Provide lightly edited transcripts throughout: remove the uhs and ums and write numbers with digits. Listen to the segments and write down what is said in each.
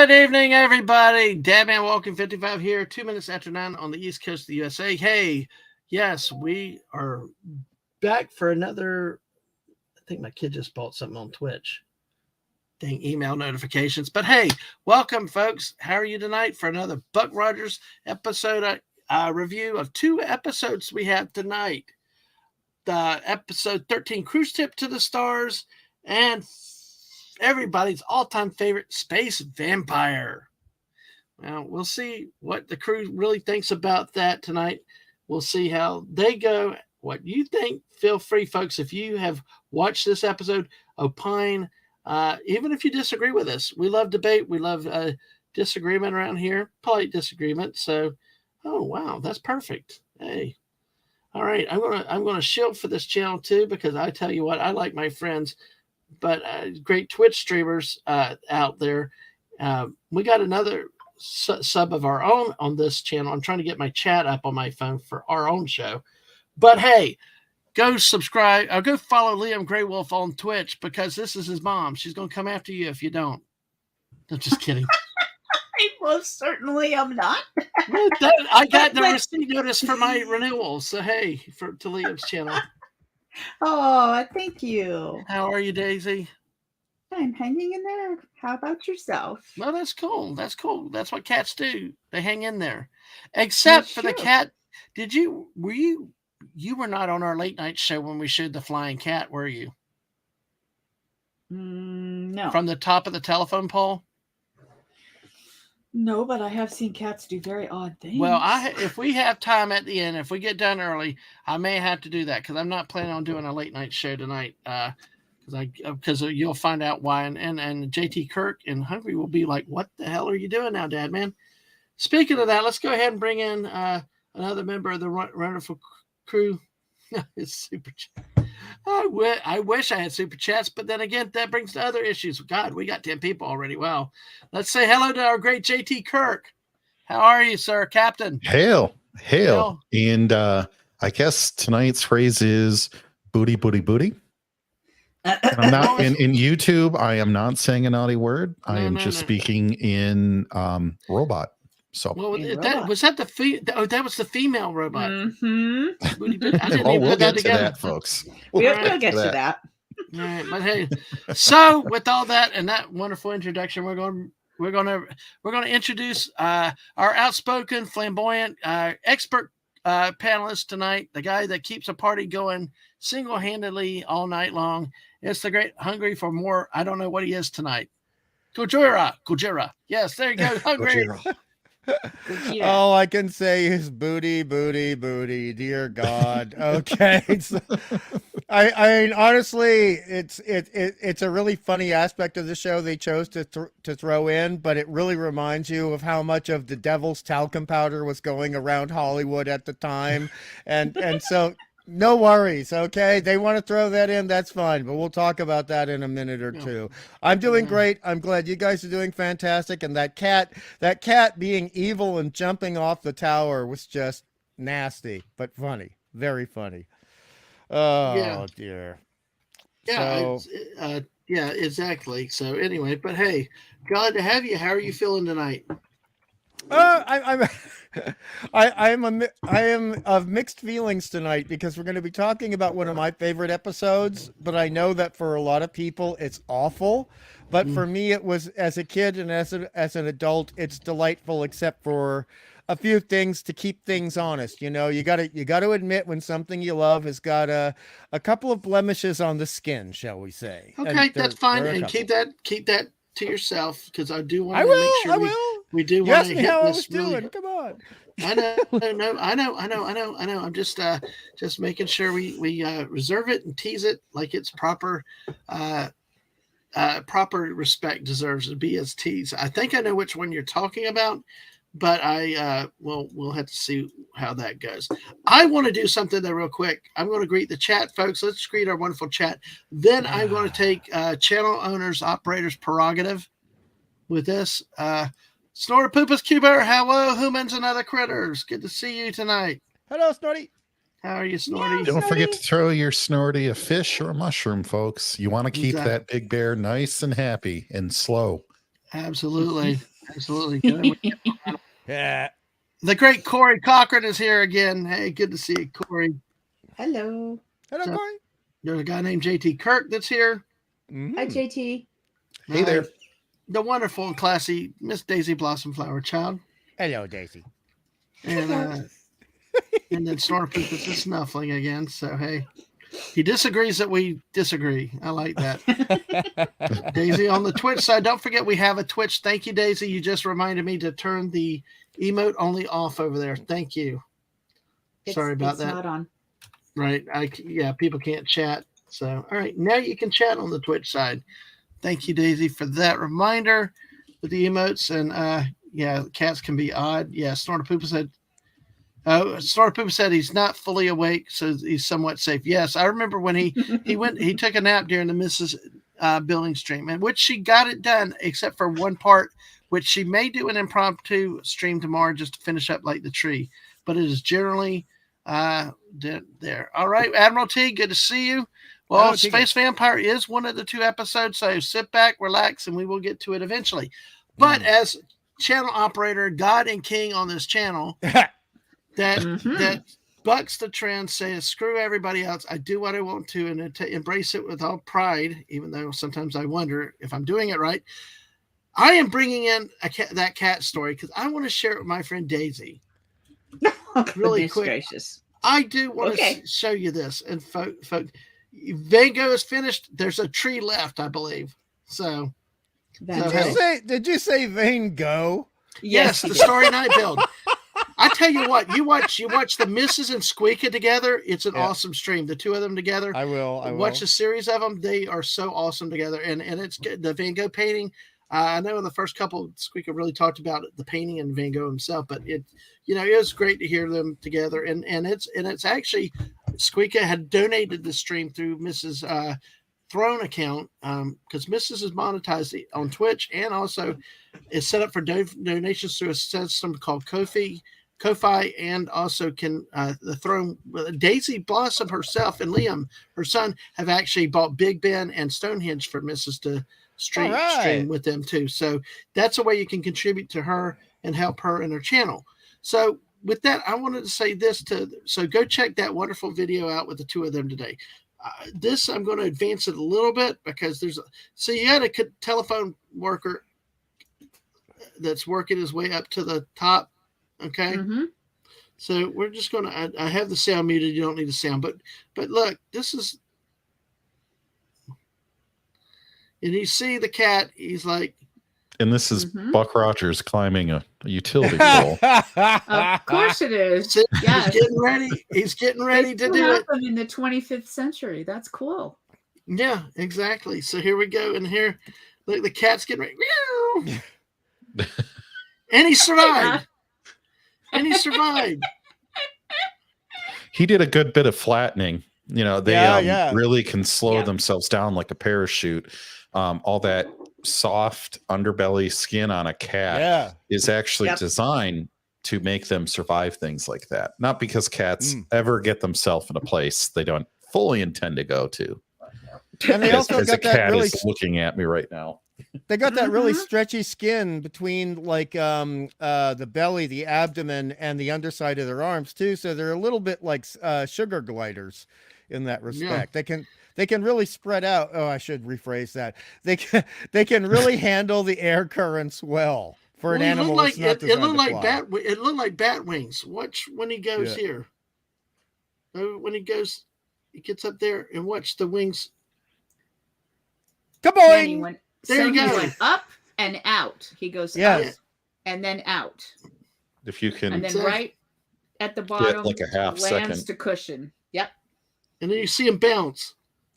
Good evening, everybody. Dadman Walking 55 here, 2 minutes after 9 on the East Coast of the USA. Hey, yes, we are back for another. I think my kid just bought something on Twitch. Dang email notifications. But hey, welcome, folks. How are you tonight for another Buck Rogers episode review of 2 episodes we have tonight? The episode 13, Cruise Tip to the Stars, and everybody's all-time favorite, Space Vampire. Well, we'll see what the crew really thinks about that tonight. We'll see how they go. What you think, feel free, folks. If you have watched this episode, opine. Even if you disagree with us, we love debate. We love disagreement around here, polite disagreement. So, oh wow, that's perfect. Hey, all right, I'm gonna shield for this channel too, because I tell you what, I like my friends, but great Twitch streamers out there. We got another sub of our own on this channel. I'm trying to get my chat up on my phone for our own show. But hey, go subscribe or go follow Liam Grey Wolf on Twitch, because this is his mom. She's going to come after you if you don't. I'm just kidding. I most certainly am not. I got the receipt notice for my renewal. So hey, to Liam's channel. Oh, thank you. How are you, Daisy? I'm hanging in there. How about yourself? Well, that's cool. That's cool. That's what cats do. They hang in there. Except for the cat. Were you were not on our late night show when we showed the flying cat, were you? No. From the top of the telephone pole? No, but I have seen cats do very odd things. Well, if we have time at the end, if we get done early, I may have to do that, because I'm not planning on doing a late night show tonight. Because you'll find out why, and JT Kirk and Hungry will be like, "What the hell are you doing now, Dad, man?" Speaking of that, let's go ahead and bring in another member of the wonderful crew. It's super chat. I wish I had super chats, but then again, that brings to other issues. God, we got 10 people already. Wow. Let's say hello to our great JT Kirk. How are you, sir, Captain? Hail. And I guess tonight's phrase is booty, booty, booty. I'm not in YouTube. I am not saying a naughty word. I am just speaking in robot. So was that that was the female robot. Mm-hmm. We'll get to that, folks. We'll get to that. All right, but hey, so with all that and that wonderful introduction, we're going to introduce our outspoken, flamboyant, expert panelist tonight, the guy that keeps a party going single-handedly all night long. It's the great Hungry for More. I don't know what he is tonight. Gojira. Yes, there you go. Hungry. All I can say is booty, booty, booty. Dear God. Okay. So, I mean, honestly, it's a really funny aspect of the show they chose to throw in, but it really reminds you of how much of the devil's talcum powder was going around Hollywood at the time, and so. No worries, okay? They want to throw that in, that's fine, but we'll talk about that in a minute or two. I'm doing great. I'm glad you guys are doing fantastic, and that cat being evil and jumping off the tower was just nasty, but funny. Very funny. Oh, dear. Yeah, yeah, exactly. So anyway, but hey, glad to have you. How are you feeling tonight? I am of mixed feelings tonight, because we're going to be talking about one of my favorite episodes, but I know that for a lot of people it's awful. But for me, it was, as a kid and as an adult, it's delightful, except for a few things to keep things honest. You know, you got to admit when something you love has got a couple of blemishes on the skin, shall we say? Okay, that's fine, and keep that to yourself, because I do want to make sure we do want to hit how this. Doing. Come on. I know. I'm just making sure we reserve it and tease it like it's proper respect deserves to be as teased. I think I know which one you're talking about, but we'll have to see how that goes. I want to do something there real quick. I'm going to greet the chat, folks. Let's greet our wonderful chat. Then I'm going to take channel owners, operators prerogative with this. Snorty Poopas Cuber, hello, humans and other critters. Good to see you tonight. Hello, Snorty. How are you, Snorty? Don't forget to throw your Snorty a fish or a mushroom, folks. You want to keep that big bear nice and happy and slow. Absolutely. Absolutely. Yeah. The great Corey Cochran is here again. Hey, good to see you, Corey. Hello. Hello, So, Corey. There's a guy named JT Kirk that's here. Hi, JT. Hey there. The wonderful and classy Miss Daisy Blossom Flower Child. Hello, Daisy. And and then Snorpoop is a snuffling again. So hey, he disagrees that we disagree. I like that. Daisy on the Twitch side. Don't forget we have a Twitch. Thank you, Daisy. You just reminded me to turn the emote only off over there. Thank you. Sorry about that. It's not on. Right. People can't chat. So all right, now you can chat on the Twitch side. Thank you, Daisy, for that reminder with the emotes. And cats can be odd. Yeah, Snortapoopa said he's not fully awake, so he's somewhat safe. Yes, I remember when he took a nap during the Mrs. Building stream, and which she got it done, except for one part, which she may do an impromptu stream tomorrow just to finish up like the tree. But it is generally there. All right, Admiral T, good to see you. Well, Space Vampire is one of the 2 episodes, so sit back, relax, and we will get to it eventually. But as channel operator, God and King on this channel, that bucks the trend, says screw everybody else. I do what I want to, and to embrace it with all pride, even though sometimes I wonder if I'm doing it right. I am bringing in that cat story because I want to share it with my friend Daisy. Really quick. Gracious. I do want to show you this, and folks. Van Gogh is finished. There's a tree left, I believe. So, did you say Van Gogh? Yes, the Starry Night build. I tell you what, you watch the Misses and Squeaka together. It's an awesome stream. The 2 of them together. I will. Watch a series of them. They are so awesome together. And it's good. The Van Gogh painting. I know in the first couple, Squeaka really talked about the painting and Van Gogh himself, but it was great to hear them together. And it's actually Squeaka had donated the stream through Mrs. Throne account because Mrs. is monetized on Twitch and also is set up for donations through a system called Ko-fi, and also can the Throne. Daisy Blossom herself and Liam, her son, have actually bought Big Ben and Stonehenge for Mrs. to stream with them too. So that's a way you can contribute to her and help her in her channel. So with that, I wanted to say this so go check that wonderful video out with the 2 of them today. This, I'm going to advance it a little bit because you had a telephone worker that's working his way up to the top. Okay. Mm-hmm. So we're just going to, I have the sound muted. You don't need the sound, but look, this is, and you see the cat, he's like, and this is Buck Rogers climbing a utility pole. Of course it is. Yes. He's getting ready to do it. In the 25th century. That's cool. Yeah, exactly. So here we go. And here, look, the cat's getting ready. And he survived. He did a good bit of flattening. They really can slow themselves down like a parachute. All that soft underbelly skin on a cat is actually designed to make them survive things like that. Not because cats ever get themselves in a place they don't fully intend to go to. And they also as got a cat really is looking at me right now. They got that really stretchy skin between the belly, the abdomen, and the underside of their arms too. So they're a little bit like sugar gliders in that respect. Yeah. They can really spread out. Oh, I should rephrase that. They can really handle the air currents well for an animal. It looked like bat wings. Watch when he goes here. When he gets up there and watch the wings. Come on. There you go. He went up and out. He goes up and then out. If you can, and then right at the bottom, like a half lands second to cushion. Yep. And then you see him bounce.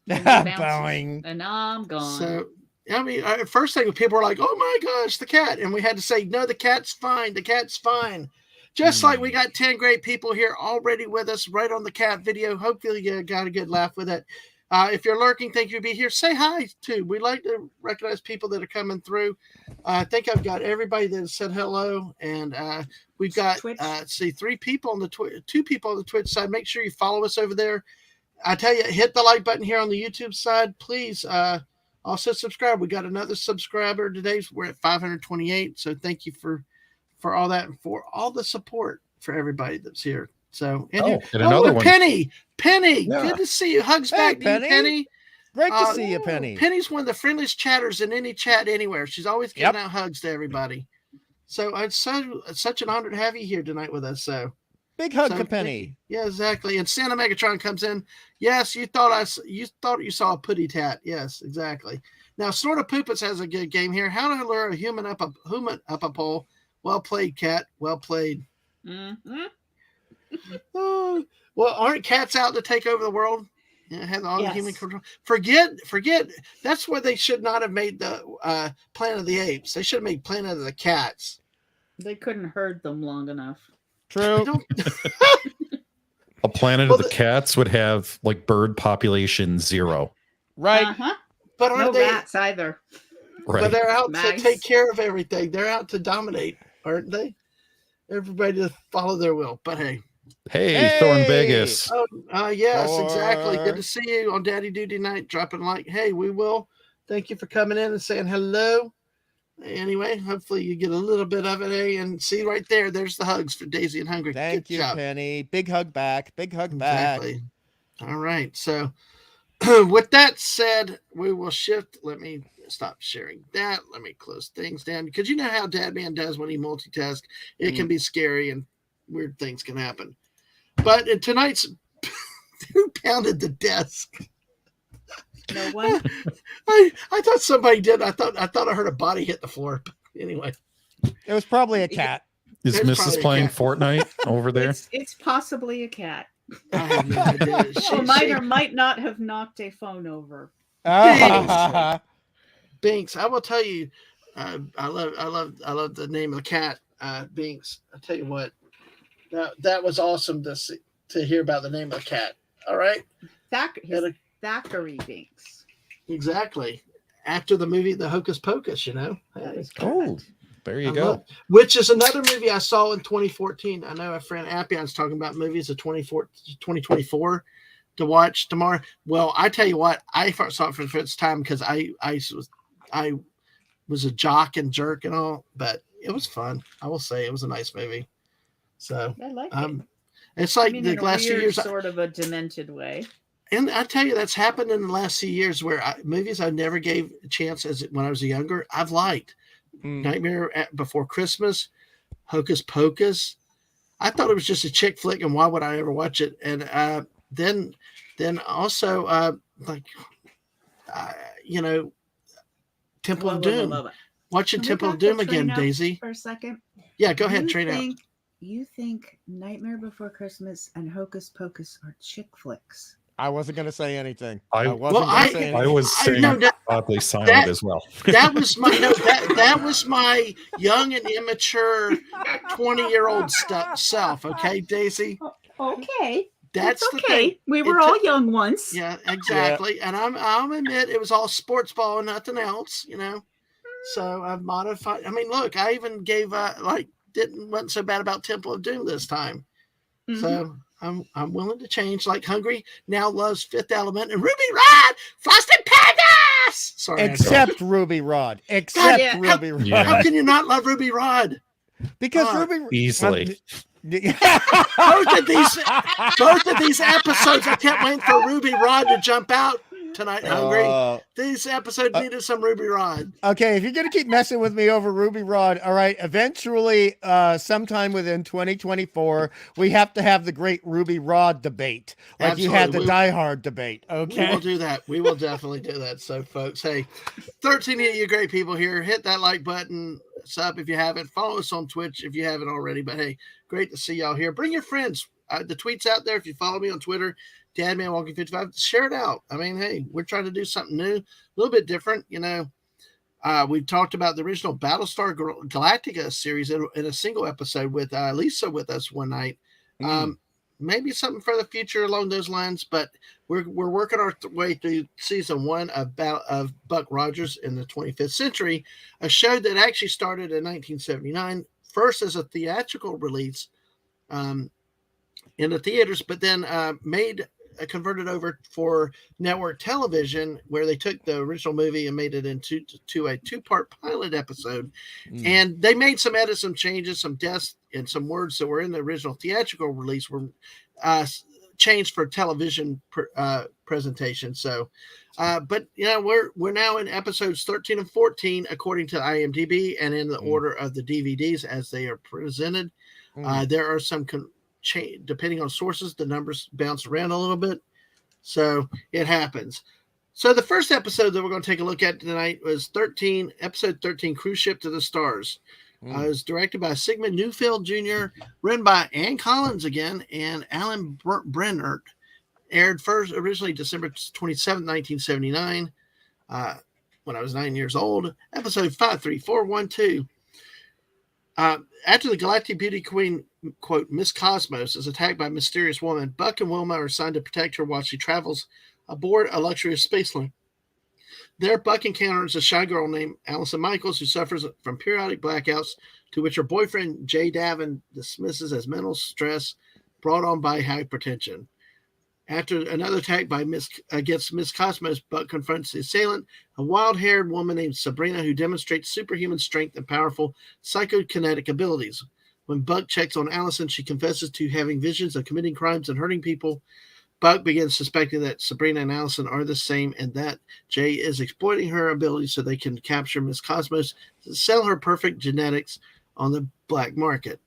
Bowing. And I'm gone. So, I mean, first thing people were like, "Oh my gosh, the cat!" And we had to say, "No, the cat's fine. The cat's fine." Just like we got 10 great people here already with us, right on the cat video. Hopefully, you got a good laugh with it. If you're lurking, thank you for being here. Say hi too. We like to recognize people that are coming through. I think I've got everybody that said hello, and we've got 3 people on the 2 people on the Twitch side. Make sure you follow us over there. I tell you, hit the like button here on the YouTube side, please. Also subscribe. We got another subscriber today. We're at 528. So thank you for all that and for all the support for everybody that's here. So and another one. Penny, Yeah. good to see you. Hugs back to you, Penny. Great to see you, Penny. Penny's one of the friendliest chatters in any chat anywhere. She's always giving out hugs to everybody. So it's such an honor to have you here tonight with us. So big hug to Penny. Yeah, exactly. And Santa Megatron comes in. Yes, you thought you saw a putty tat. Yes, exactly. Now, Snort of Poopus has a good game here. How to lure a human up a pole. Well played, cat. Well played. Mm-hmm. Well, aren't cats out to take over the world? Have all the human control. Forget. That's why they should not have made the Planet of the Apes. They should have made Planet of the Cats. They couldn't herd them long enough. True. A Planet of the Cats would have like bird population 0. Right. Uh-huh. But aren't no they rats either? Right. But they're out to take care of everything. They're out to dominate, aren't they? Everybody to follow their will. But hey, Thorn Vegas. Oh, yes, exactly. Good to see you on Daddy Duty Night. Dropping like, hey, we will. Thank you for coming in and saying hello. Anyway, hopefully you get a little bit of it, and see right there. There's the hugs for Daisy and Hungry. Thank you, Penny. Big hug back. Big hug Exactly. back. All right. So, with that said, we will shift. Let me stop sharing that. Let me close things down because you know how Dadman does when he multitasks. It can be scary and weird things can happen. But in tonight's, who pounded the desk? No one. I thought somebody did. I thought I heard a body hit the floor. But anyway, it was probably a cat. Is Mrs. playing Fortnite over there? It's possibly a cat. I have no idea. She might or might not have knocked a phone over. Binks, I will tell you, I love the name of the cat, Binks. I tell you what, that was awesome to hear about the name of the cat. All right, Thackeray Binks. Exactly. After the movie The Hocus Pocus, there you go. Which is another movie I saw in 2014. I know a friend Appion's talking about movies of 2024 to watch tomorrow. Well, I tell you what, I first saw it for the first time because I was a jock and jerk and all, but it was fun. I will say it was a nice movie. So I like it. It's like the last 2 years, sort of a demented way. And I tell you, that's happened in the last few years where movies I never gave a chance when I was younger, I've liked. Nightmare Before Christmas, Hocus Pocus. I thought it was just a chick flick, and why would I ever watch it? And then also Temple of Doom. Watching Temple of Doom again, Daisy. For a second. Yeah, go ahead, train out. You think Nightmare Before Christmas and Hocus Pocus are chick flicks? I wasn't going to say anything. I was saying oddly silent as well. That was my that was my young and immature 20-year-old self. Okay, Daisy. Okay. That's okay. The thing. We were all young once. Yeah, exactly. Yeah. And I'll admit it was all sports ball and nothing else. So I've modified. I mean, look, I even gave wasn't so bad about Temple of Doom this time. Mm-hmm. So I'm willing to change. Like Hungry now loves Fifth Element and Ruby Rod, Frosted Pandas. Sorry, except Ruby Rod. Ruby Rod. How can you not love Ruby Rod? Because Ruby easily. Both of these episodes, I kept waiting for Ruby Rod to jump out tonight. Hungry. These episodes needed some Ruby Rod. Okay, if you're gonna keep messing with me over Ruby Rod, all right. Eventually, sometime within 2024, we have to have the great Ruby Rod debate, like Absolutely. You had the Die Hard debate. Okay, we will do that. We will definitely do that. So, folks, hey, 13 of you great people here. Hit that like button. Sub if you haven't. Follow us on Twitch if you haven't already. But hey, great to see y'all here. Bring your friends. The tweet's out there. If you follow me on Twitter, Dadman Walking 55, share it out. I mean, hey, we're trying to do something new, a little bit different. We've talked about the original Battlestar Galactica series in a single episode with Lisa with us one night. Maybe something for the future along those lines, but we're working our way through season 1 of Buck Rogers in the 25th Century, a show that actually started in 1979, first as a theatrical release in the theaters, but then made converted over for network television, where they took the original movie and made it into a 2-part pilot episode. And they made some edits, some changes, some deaths, and some words that were in the original theatrical release were changed for television presentation. So, but we're now in episodes 13 and 14 according to IMDb, and in the order of the DVDs as they are presented. There are some depending on sources, the numbers bounce around a little bit, so it happens. So the first episode that we're going to take a look at tonight was episode 13, Cruise Ship to the Stars. It was directed by Sigmund Neufeld Jr., written by Ann Collins again, and Alan Brennert. Aired originally December 27, 1979, when I was 9 years old. Episode 53412. After the Galactic Beauty Queen, quote, Miss Cosmos, is attacked by a mysterious woman, Buck and Wilma are assigned to protect her while she travels aboard a luxurious spaceliner. There, Buck encounters a shy girl named Allison Michaels, who suffers from periodic blackouts, to which her boyfriend, Jay Davin, dismisses as mental stress brought on by hypertension. After another attack against Miss Cosmos, Buck confronts the assailant, a wild-haired woman named Sabrina, who demonstrates superhuman strength and powerful psychokinetic abilities. When Buck checks on Allison, she confesses to having visions of committing crimes and hurting people. Buck begins suspecting that Sabrina and Allison are the same, and that Jay is exploiting her abilities so they can capture Miss Cosmos to sell her perfect genetics on the black market.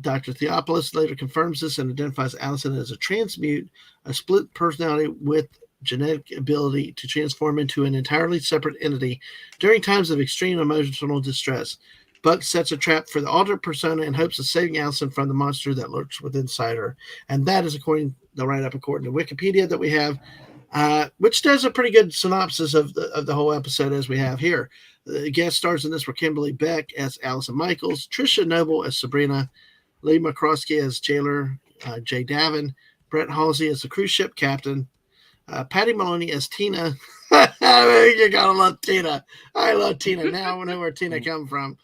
Dr. Theopolis later confirms this and identifies Allison as a transmute, a split personality with genetic ability to transform into an entirely separate entity during times of extreme emotional distress. Buck sets a trap for the altered persona in hopes of saving Allison from the monster that lurks within her. And that is according to Wikipedia that we have, which does a pretty good synopsis of the whole episode as we have here. The guest stars in this were Kimberly Beck as Allison Michaels, Tricia Noble as Sabrina, Lee McCroskey as Jailer Jay Davin, Brett Halsey as the cruise ship captain, Patty Maloney as Tina. You gotta love Tina. I love Tina. Now I know where Tina comes from.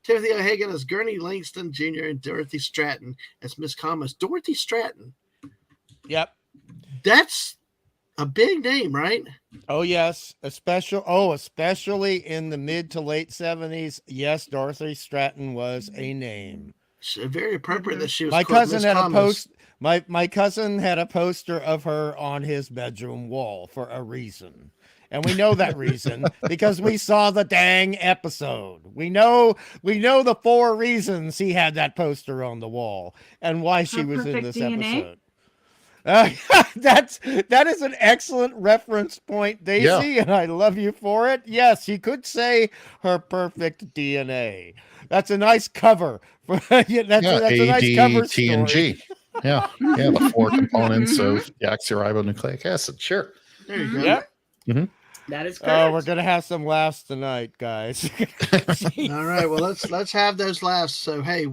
Timothy O'Hagan as Gurney Langston Jr. and Dorothy Stratton as Miss Cosmos. Dorothy Stratton. Yep. That's a big name, right? Oh, yes. Especially in the mid to late 70s. Yes, Dorothy Stratton was a name. Very appropriate that she was. My cousin had my cousin had a poster of her on his bedroom wall for a reason. And we know that reason because we saw the dang episode. We know the 4 reasons he had that poster on the wall and why she was in this episode. That is an excellent reference point, Daisy, and I love you for it. Yes, you could say her perfect DNA. That's a nice cover. That's a nice cover story. TNG. Yeah, the 4 components of deoxyribonucleic acid. Sure. There you go. Yep. Mm-hmm. That is correct. Oh, we're gonna have some laughs tonight, guys. All right. Well, let's have those laughs. So hey,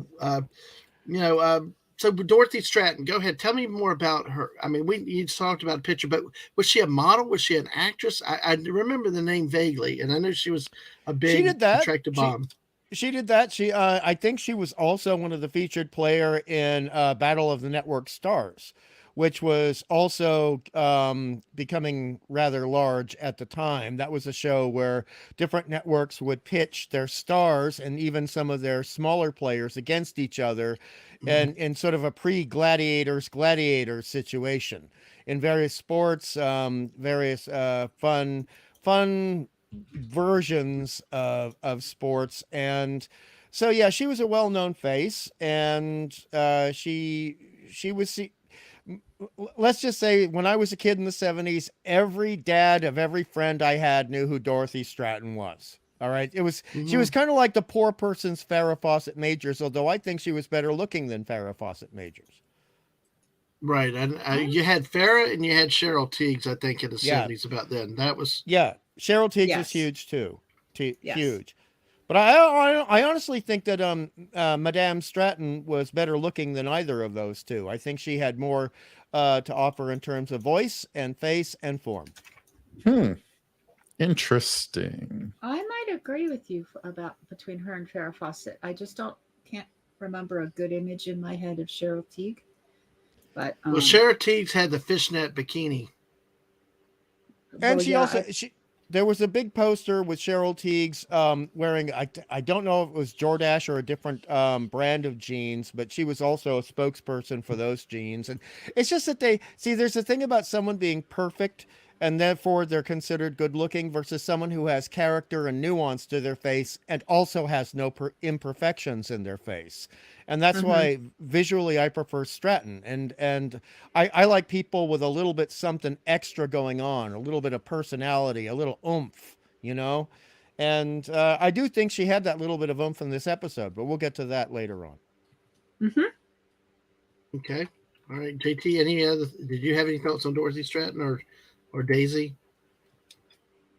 so Dorothy Stratton, go ahead. Tell me more about her. I mean, you talked about a picture, but was she a model? Was she an actress? I remember the name vaguely, and I know she was a big, attractive bomb. She did that. I think she was also one of the featured player in Battle of the Network Stars, which was also becoming rather large at the time. That was a show where different networks would pitch their stars and even some of their smaller players against each other, and in sort of a pre-gladiators situation in various sports, various fun versions of sports. And so yeah, she was a well-known face, and she was. Let's just say when I was a kid in the 70s, every dad of every friend I had knew who Dorothy Stratton was. All right. She was kind of like the poor person's Farrah Fawcett Majors, although I think she was better looking than Farrah Fawcett Majors. Right. And you had Farrah and you had Cheryl Tiegs, I think, in the 70s about then. That was. Yeah. Cheryl Tiegs was huge too. Huge. But I honestly think that Madame Stratton was better looking than either of those two. I think she had more to offer in terms of voice and face and form. Interesting. I might agree with you about between her and Farrah Fawcett. I just can't remember a good image in my head of Cheryl Teague. But well, Shara Teagues had the fishnet bikini. And well, she yeah, also there was a big poster with Cheryl Teagues wearing, I don't know if it was Jordache or a different brand of jeans, but she was also a spokesperson for those jeans. And it's just that there's a thing about someone being perfect and therefore they're considered good looking versus someone who has character and nuance to their face and also has no imperfections in their face. And that's why visually I prefer Stratton. And I like people with a little bit something extra going on, a little bit of personality, a little oomph, you know? And I do think she had that little bit of oomph in this episode, but we'll get to that later on. Okay. All right. JT, did you have any thoughts on Dorothy Stratton or Daisy?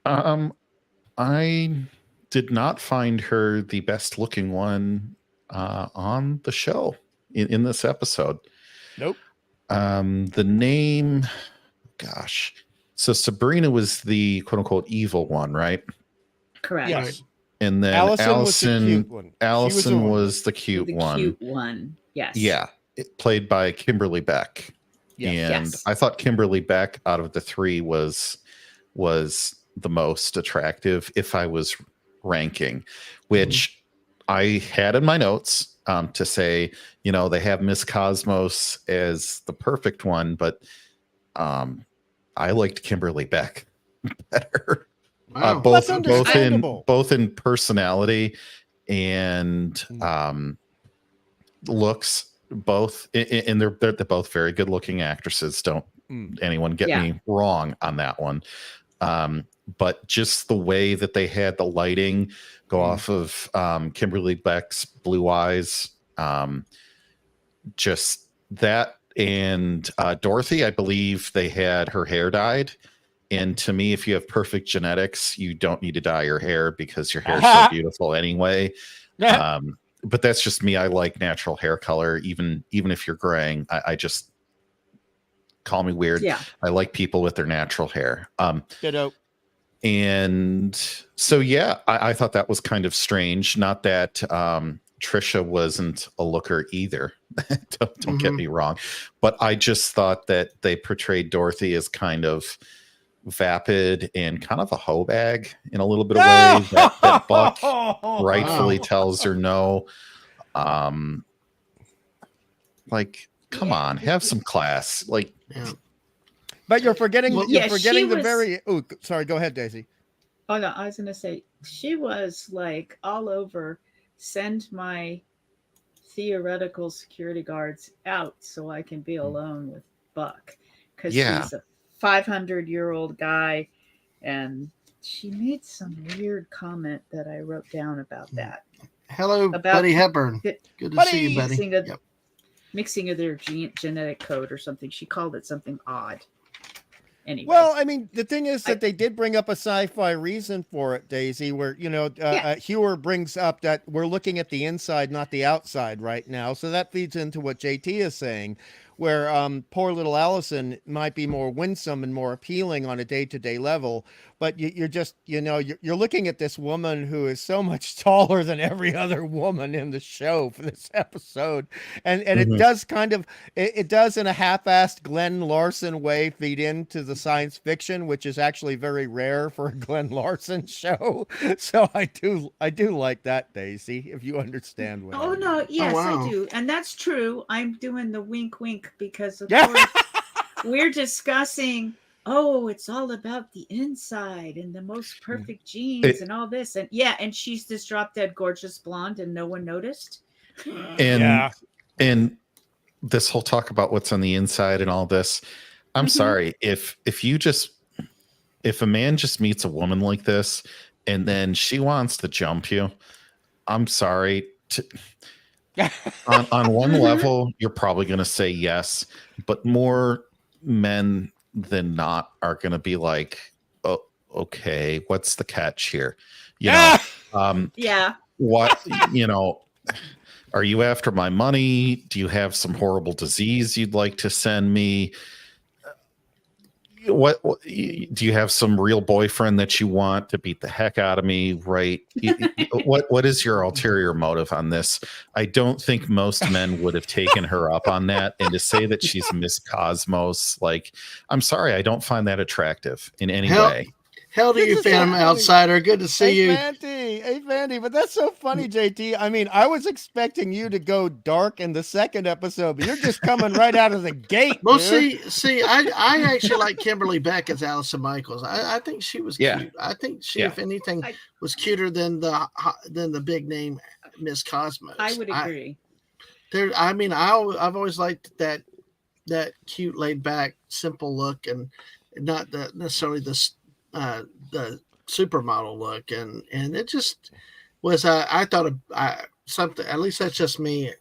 I did not find her the best looking one on the show in this episode. Nope. The name, gosh. So Sabrina was the quote unquote evil one, right? correct. Yes. Right. And then Allison was the cute one. Allison was the cute The one. cute one. Yes. Yeah. Played by Kimberly Beck. Yes. And Yes. I thought Kimberly Beck out of the three was the most attractive if I was ranking, which I had in my notes to say, they have Miss Cosmos as the perfect one, but I liked Kimberly Beck better. Wow. both in personality and looks. Both, and they're both very good looking actresses. Don't anyone get me wrong on that one. But just the way that they had the lighting go off of Kimberly Beck's blue eyes, just that. And Dorothy, I believe they had her hair dyed. And to me, if you have perfect genetics, you don't need to dye your hair because your hair is so beautiful anyway. But that's just me. I like natural hair color, even if you're graying. I just, call me weird. Yeah. I like people with their natural hair. Ditto. And so, yeah, I thought that was kind of strange. Not that Trisha wasn't a looker either. don't get me wrong. But I just thought that they portrayed Dorothy as kind of vapid and kind of a hoe bag in a little bit of way that Buck rightfully tells her no. Like, come on, have some class. Like, but you're forgetting. You're forgetting the was, very. Oh, sorry. Go ahead, Daisy. Oh no, I was gonna say she was like all over. Send my theoretical security guards out so I can be alone with Buck, because he's a 500-year-old guy, and she made some weird comment that I wrote down about that. Hello, Buddy Hepburn. Good to see you, buddy. Mixing of their genetic code or something. She called it something odd. Anyway. Well, I mean, the thing is that they did bring up a sci-fi reason for it, Daisy, where, Hewer brings up that we're looking at the inside, not the outside right now. So that feeds into what JT is saying, where poor little Allison might be more winsome and more appealing on a day-to-day level. But you're just, you're looking at this woman who is so much taller than every other woman in the show for this episode. And it does it does in a half-assed Glenn Larson way feed into the science fiction, which is actually very rare for a Glenn Larson show. So I do like that, Daisy, if you understand what I mean. No, yes, wow. I do. And that's true. I'm doing the wink wink because of course we're discussing it's all about the inside and the most perfect genes and all this. And and she's this drop dead gorgeous blonde and no one noticed. And this whole talk about what's on the inside and all this, I'm sorry, if a man just meets a woman like this and then she wants to jump you, I'm sorry. On one level, you're probably going to say yes, but more men than not are going to be like, oh, okay, what's the catch here? What, are you after my money? Do you have some horrible disease you'd like to send me? what do you have some real boyfriend that you want to beat the heck out of me, right? What is your ulterior motive on this? I don't think most men would have taken her up on that, and to say that she's Miss Cosmos, like, I'm sorry, I don't find that attractive in any way. Hell to you, Phantom Outsider. Good to see you. Hey, Vandy, but that's so funny, JT. I mean, I was expecting you to go dark in the second episode, but you're just coming right out of the gate. Well, dude. see, I actually like Kimberly Beck as Allison Michaels. I think she was cute. I think she, if anything, was cuter than the big name Miss Cosmos. I would agree. I've always liked that cute, laid back, simple look, and not necessarily the supermodel look, and it just was I thought of something, at least that's just me,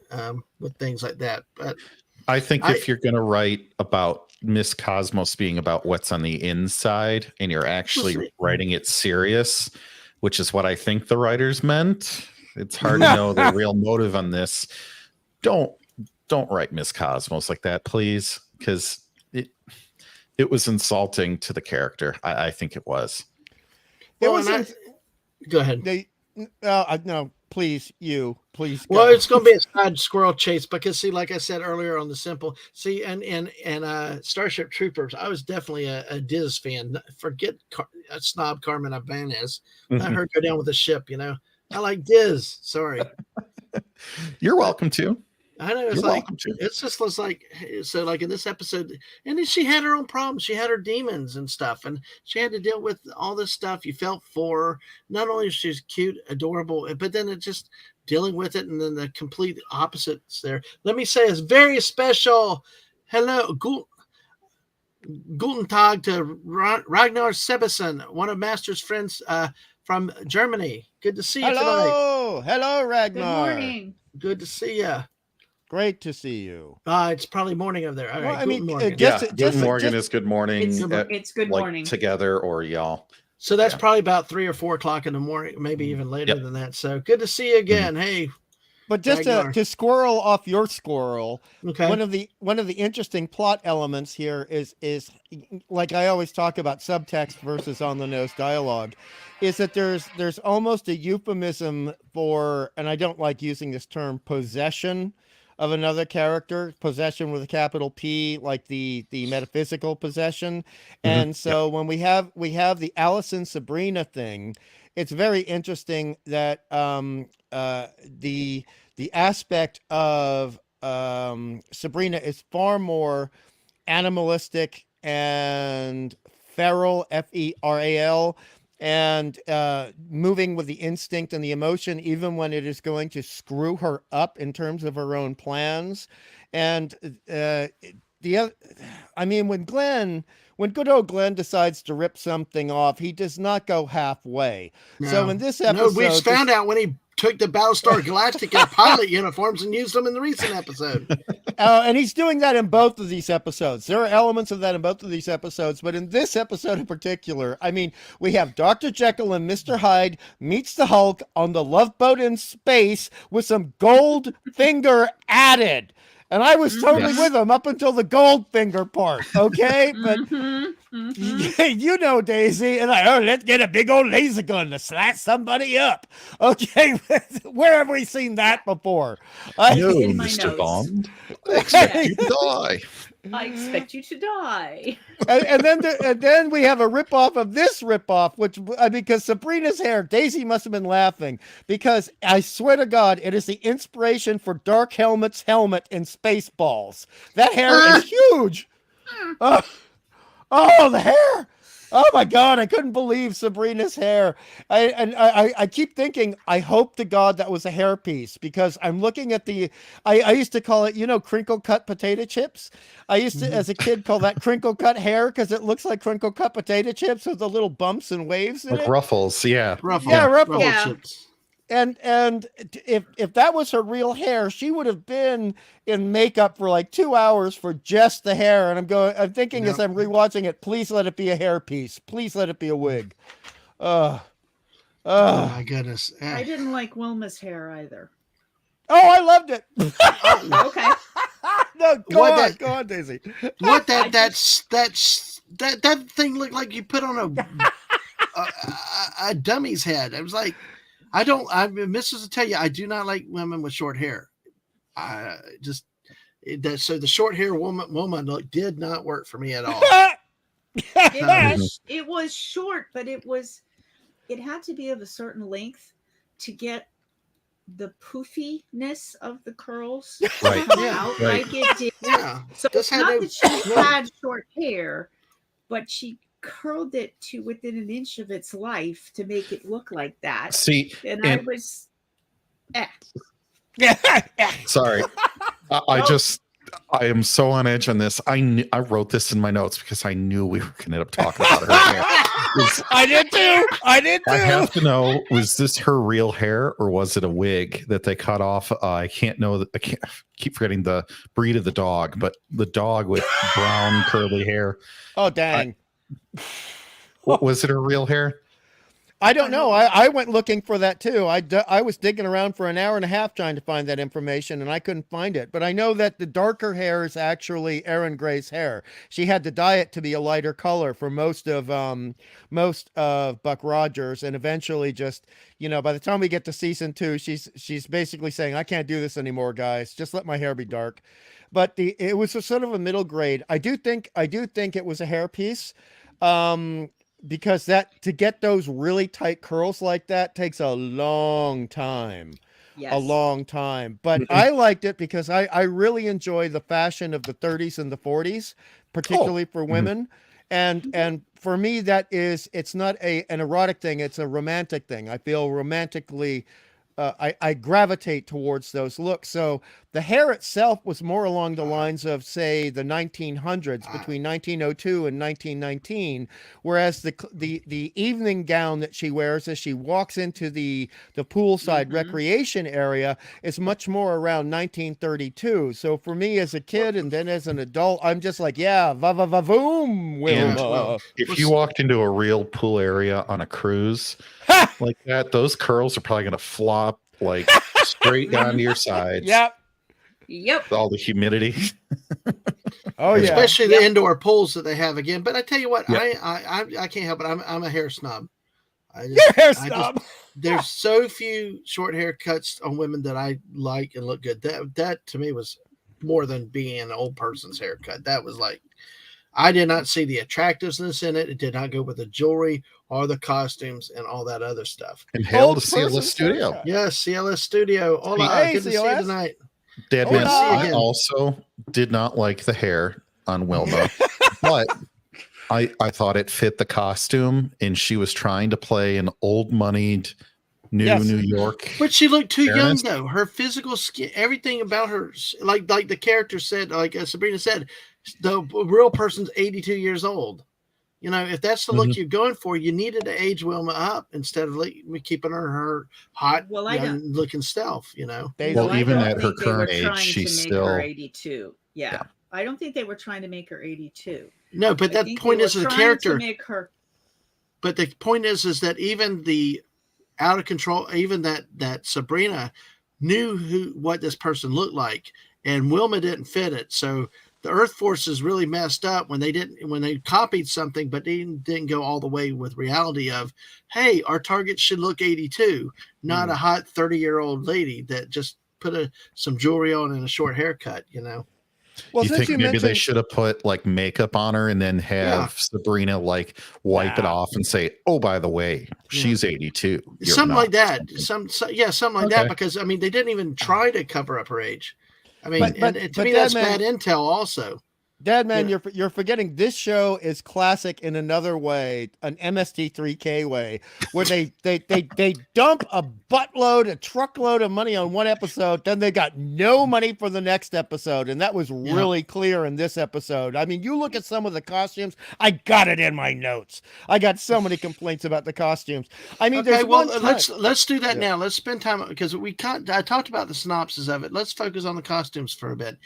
with things like that. But I think if you're going to write about Miss Cosmos being about what's on the inside, and you're actually writing it serious, which is what I think the writers meant, it's hard to know the real motive on this. Don't write Miss Cosmos like that, please, because it was insulting to the character. I think it was. Go ahead. No, please. Please. Well, it's going to be a side squirrel chase because, see, like I said earlier on the Simple, see, and Starship Troopers, I was definitely a Diz fan. Forget a snob Carmen Ibanez. Let her go down with the ship. I like Diz. Sorry. You're welcome to. I know, it's just was like, so like in this episode, and then she had her own problems. She had her demons and stuff, and she had to deal with all this stuff. You felt for her. Not only is she cute, adorable, but then it just dealing with it, and then the complete opposites there. Let me say it's very special. Hello, Guten Tag to Ragnar Sebesen, one of Master's friends from Germany. Good to see you tonight. Hello, Ragnar. Good morning. Good to see you. Great to see you. It's probably morning over there. All right. Good morning is good morning. It's good morning. Together or y'all. So that's probably about 3 or 4 o'clock in the morning, maybe even later than that. So good to see you again. Hey. But just to squirrel off your squirrel, okay. One of the interesting plot elements here is like I always talk about subtext versus on the nose dialogue, is that there's almost a euphemism for, and I don't like using this term, possession of another character, possession with a capital P, like the metaphysical possession. And so when we have the Allison Sabrina thing, it's very interesting that the aspect of Sabrina is far more animalistic and feral, Feral, and moving with the instinct and the emotion, even when it is going to screw her up in terms of her own plans. And when good old Glenn decides to rip something off, he does not go halfway. No. So in this episode, we found out when he took the Battlestar Galactica pilot uniforms and used them in the recent episode. And he's doing that in both of these episodes. There are elements of that in both of these episodes, but in this episode in particular, I mean, we have Dr. Jekyll and Mr. Hyde meets the Hulk on the Love Boat in space with some gold finger added. And I was totally with him up until the gold finger part, okay? But you know, Daisy, and let's get a big old laser gun to slash somebody up. Okay, where have we seen that before? No, Mr. Bond. I expect you to die. I expect you to die. and then we have a ripoff of this ripoff, which because Sabrina's hair, Daisy must have been laughing because I swear to God, it is the inspiration for Dark Helmet's helmet in Spaceballs. That hair is huge. Oh, the hair. Oh my God, I couldn't believe Sabrina's hair. I keep thinking, I hope to God that was a hairpiece because I'm looking at I used to call it, crinkle cut potato chips. I used to, as a kid, call that crinkle cut hair because it looks like crinkle cut potato chips with the little bumps and waves in like ruffles, yeah. Ruffles. Yeah. Chips. And if that was her real hair, she would have been in makeup for like 2 hours for just the hair. And I'm thinking as I'm rewatching it, please let it be a hairpiece. Please let it be a wig. Oh my goodness. I didn't like Wilma's hair either. Oh, I loved it. Okay. No, go on, Daisy. What that that thing looked like you put on a dummy's head. It was like, Mrs. will tell you, I do not like women with short hair. So the short hair woman look did not work for me at all. It was short, but it had to be of a certain length to get the poofiness of the curls Right. out Right. like it did. Yeah. So it's not that she had short hair, but she curled it to within an inch of its life to make it look like that. See, and I was sorry. I am so on edge on this. I wrote this in my notes because I knew we were going to end up talking about her hair. I did too. I have to know, was this her real hair or was it a wig that they cut off? I keep forgetting the breed of the dog, but the dog with brown curly hair. Oh, dang. Was it her real hair? I don't know. I went looking for that too. I was digging around for an hour and a half trying to find that information, and I couldn't find it. But I know that the darker hair is actually Erin Gray's hair. She had to dye it to be a lighter color for most of Buck Rogers, and eventually, just by the time we get to season 2, she's basically saying, "I can't do this anymore, guys. Just let my hair be dark." But it was a sort of a middle grade. I do think it was a hair piece. Because to get those really tight curls like that takes a long time. Yes. A long time. But I liked it because I really enjoy the fashion of the 30s and the 40s, particularly for women. And for me, it's not an erotic thing. It's a romantic thing. I feel romantically, I gravitate towards those looks. So the hair itself was more along the lines of, say, the 1900s, between 1902 and 1919, whereas the evening gown that she wears as she walks into the poolside recreation area is much more around 1932. So for me as a kid and then as an adult, I'm just like, yeah, va-va-va-voom, Wilma. If you walked into a real pool area on a cruise like that, those curls are probably going to flop like straight down to your sides. Yep. All the humidity. Oh yeah. Especially the indoor pools that they have again. But I tell you what, I can't help it. I'm a hair snob. There's so few short haircuts on women that I like and look good. That to me was more than being an old person's haircut. That was like, I did not see the attractiveness in it. It did not go with the jewelry or the costumes and all that other stuff. And hail to CLS Studio. Haircut. Yes, CLS Studio. Hola, Hey, good to see you CLS. tonight. Dadman, I again. also did not like the hair on Wilma, but I thought it fit the costume, and she was trying to play an old-moneyed New York. But she looked too young, though. Her physical skin, everything about her, like the character said, like Sabrina said, the real person's 82 years old. If that's the look you're going for, you needed to age Wilma up instead of keeping her hot, looking stealth. Well, even at her current age, she's still her 82. Yeah. I don't think they were trying to make her 82. No, but that point is the character. But the point is that even the out of control, even that Sabrina knew what this person looked like, and Wilma didn't fit it. So the Earth forces really messed up when they copied something, but they didn't go all the way with reality of, hey, our target should look 82, not a hot 30-year-old lady that just put some jewelry on and a short haircut. Well, you think maybe they should have put like makeup on her and then have Sabrina like wipe it off and say, "Oh, by the way, she's 82." Something like that. Something like that. Because they didn't even try to cover up her age. To me, that's bad intel. Also, Dadman, you're forgetting this show is classic in another way, an MST3K way, where they dump a truckload of money on one episode, then they got no money for the next episode, and that was really clear in this episode. You look at some of the costumes. I got it in my notes. I got so many complaints about the costumes. Let's do that now. Let's spend time because I talked about the synopsis of it. Let's focus on the costumes for a bit,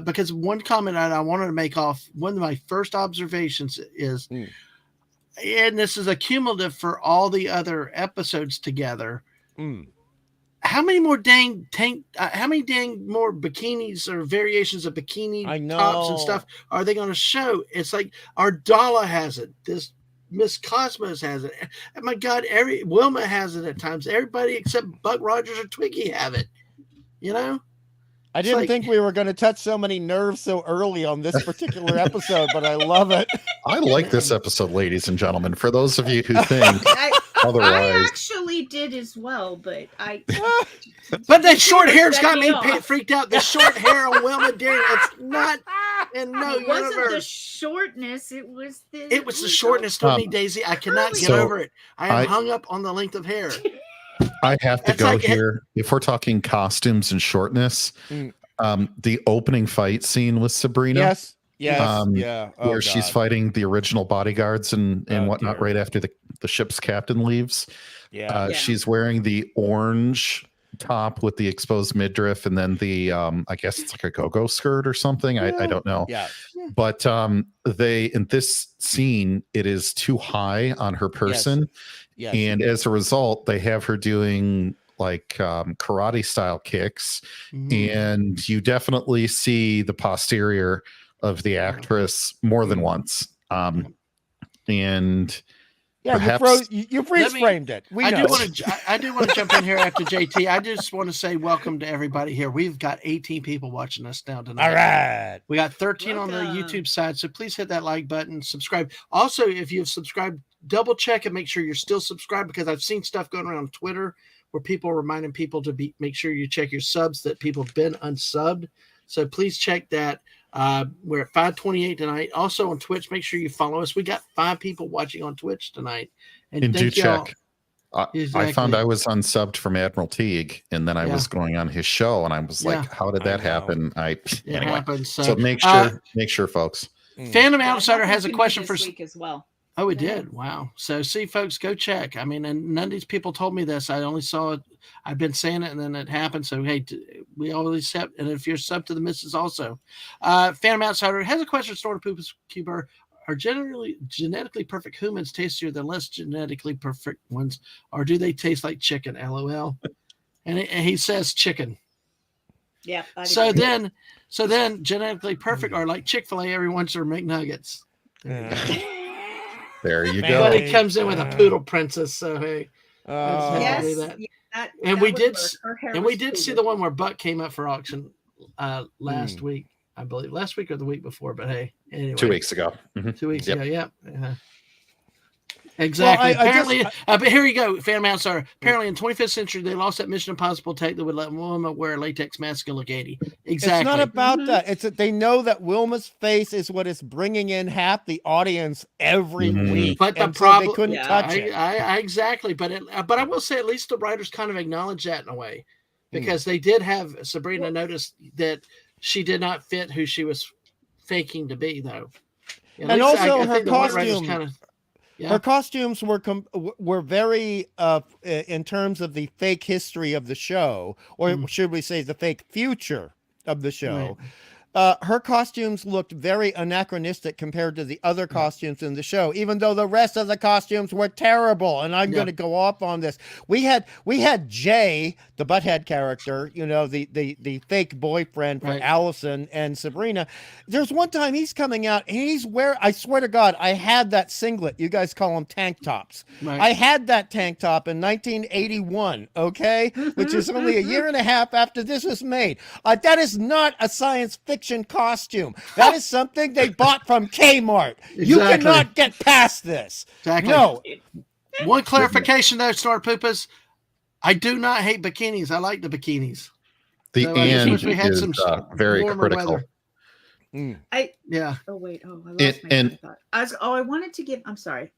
because one comment I wanted to make off one of my first observations is, and this is a cumulative for all the other episodes together. how many more dang how many dang more bikinis or variations of bikini tops and stuff are they going to show? It's like Ardala has it. This Miss Cosmos has it. Oh my God, Wilma has it at times. Everybody except Buck Rogers or Twiggy have it. You know? I didn't think we were going to touch so many nerves so early on this particular episode, but I love it. I like this episode, ladies and gentlemen. For those of you who think otherwise, I actually did as well, but but that short hair's got me freaked out. The short hair on Wilma Deering, it's not. And no, it wasn't the shortness. It was the shortness to me, Daisy. I cannot get over it. I am hung up on the length of hair. I have to go here. If we're talking costumes and shortness, the opening fight scene with Sabrina. Yes. Yeah. Where she's fighting the original bodyguards and whatnot right after the ship's captain leaves. She's wearing the orange top with the exposed midriff and then the I guess it's like a go-go skirt or something. I don't know. Yeah. But they in this scene, it is too high on her person. Yes. And as a result, they have her doing like karate style kicks. And you definitely see the posterior of the actress more than once. And perhaps you freeze framed it. I do want to jump in here after JT. I just want to say welcome to everybody here. We've got 18 people watching us now tonight. All right. We got 13 on the YouTube side. So please hit that like button, subscribe. Also, if you've subscribed, double check and make sure you're still subscribed, because I've seen stuff going around on Twitter where people are reminding people to make sure you check your subs, that people have been unsubbed. So please check that. We're at 528 tonight. Also on Twitch, make sure you follow us. We got 5 people watching on Twitch tonight. And do check. Exactly. I found I was unsubbed from Admiral Teague, and then I was going on his show, and I was like, "How did that happen?" It happens. So make sure, folks. Phantom Outsider has a question for this week as well. Oh, it did. Wow. So see, folks, go check. I mean, and none of these people told me this. I only saw it. I've been saying it, and then it happened. So, hey, we always accept. And if you're sub to the missus also. Phantom Outsider has a question. Snorter Poopus Cuber. Are genetically perfect humans tastier than less genetically perfect ones? Or do they taste like chicken? LOL. And he says chicken. Yeah. So then genetically perfect are like Chick-fil-A. Everyone's or McNuggets. There you go. But he comes in with a poodle princess, so hey. Yes. We did see the one where Buck came up for auction last week, I believe. Last week or the week before, but hey, anyway. 2 weeks ago. 2 weeks ago, yeah. Exactly. Well, apparently, but here you go, Phantom Outsider. Apparently, in 25th century, they lost that Mission Impossible tech that would let Wilma wear a latex mask and look 80. Exactly. It's not about that. It's that they know that Wilma's face is what is bringing in half the audience every week. But the problem, they couldn't touch it. Exactly. But I will say, at least the writers kind of acknowledge that in a way, because they did have Sabrina notice that she did not fit who she was faking to be, though. And also her costume. Her costumes were very, in terms of the fake history of the show, or should we say the fake future of the show. Right. Her costumes looked very anachronistic compared to the other costumes in the show, even though the rest of the costumes were terrible. And I'm going to go off on this. We had Jay, the butthead character, the fake boyfriend for Allison and Sabrina. There's one time he's coming out and I swear to God, I had that singlet. You guys call them tank tops. Right. I had that tank top in 1981, okay? Which is only a year and a half after this was made. That is not a science fiction costume. That is something they bought from Kmart. Exactly. You cannot get past this. Exactly. No. One clarification though, Star Poopas. I do not hate bikinis. I like the bikinis. The end is very critical. Yeah. Oh wait. Oh, I lost my thought. I wanted to give. I'm sorry.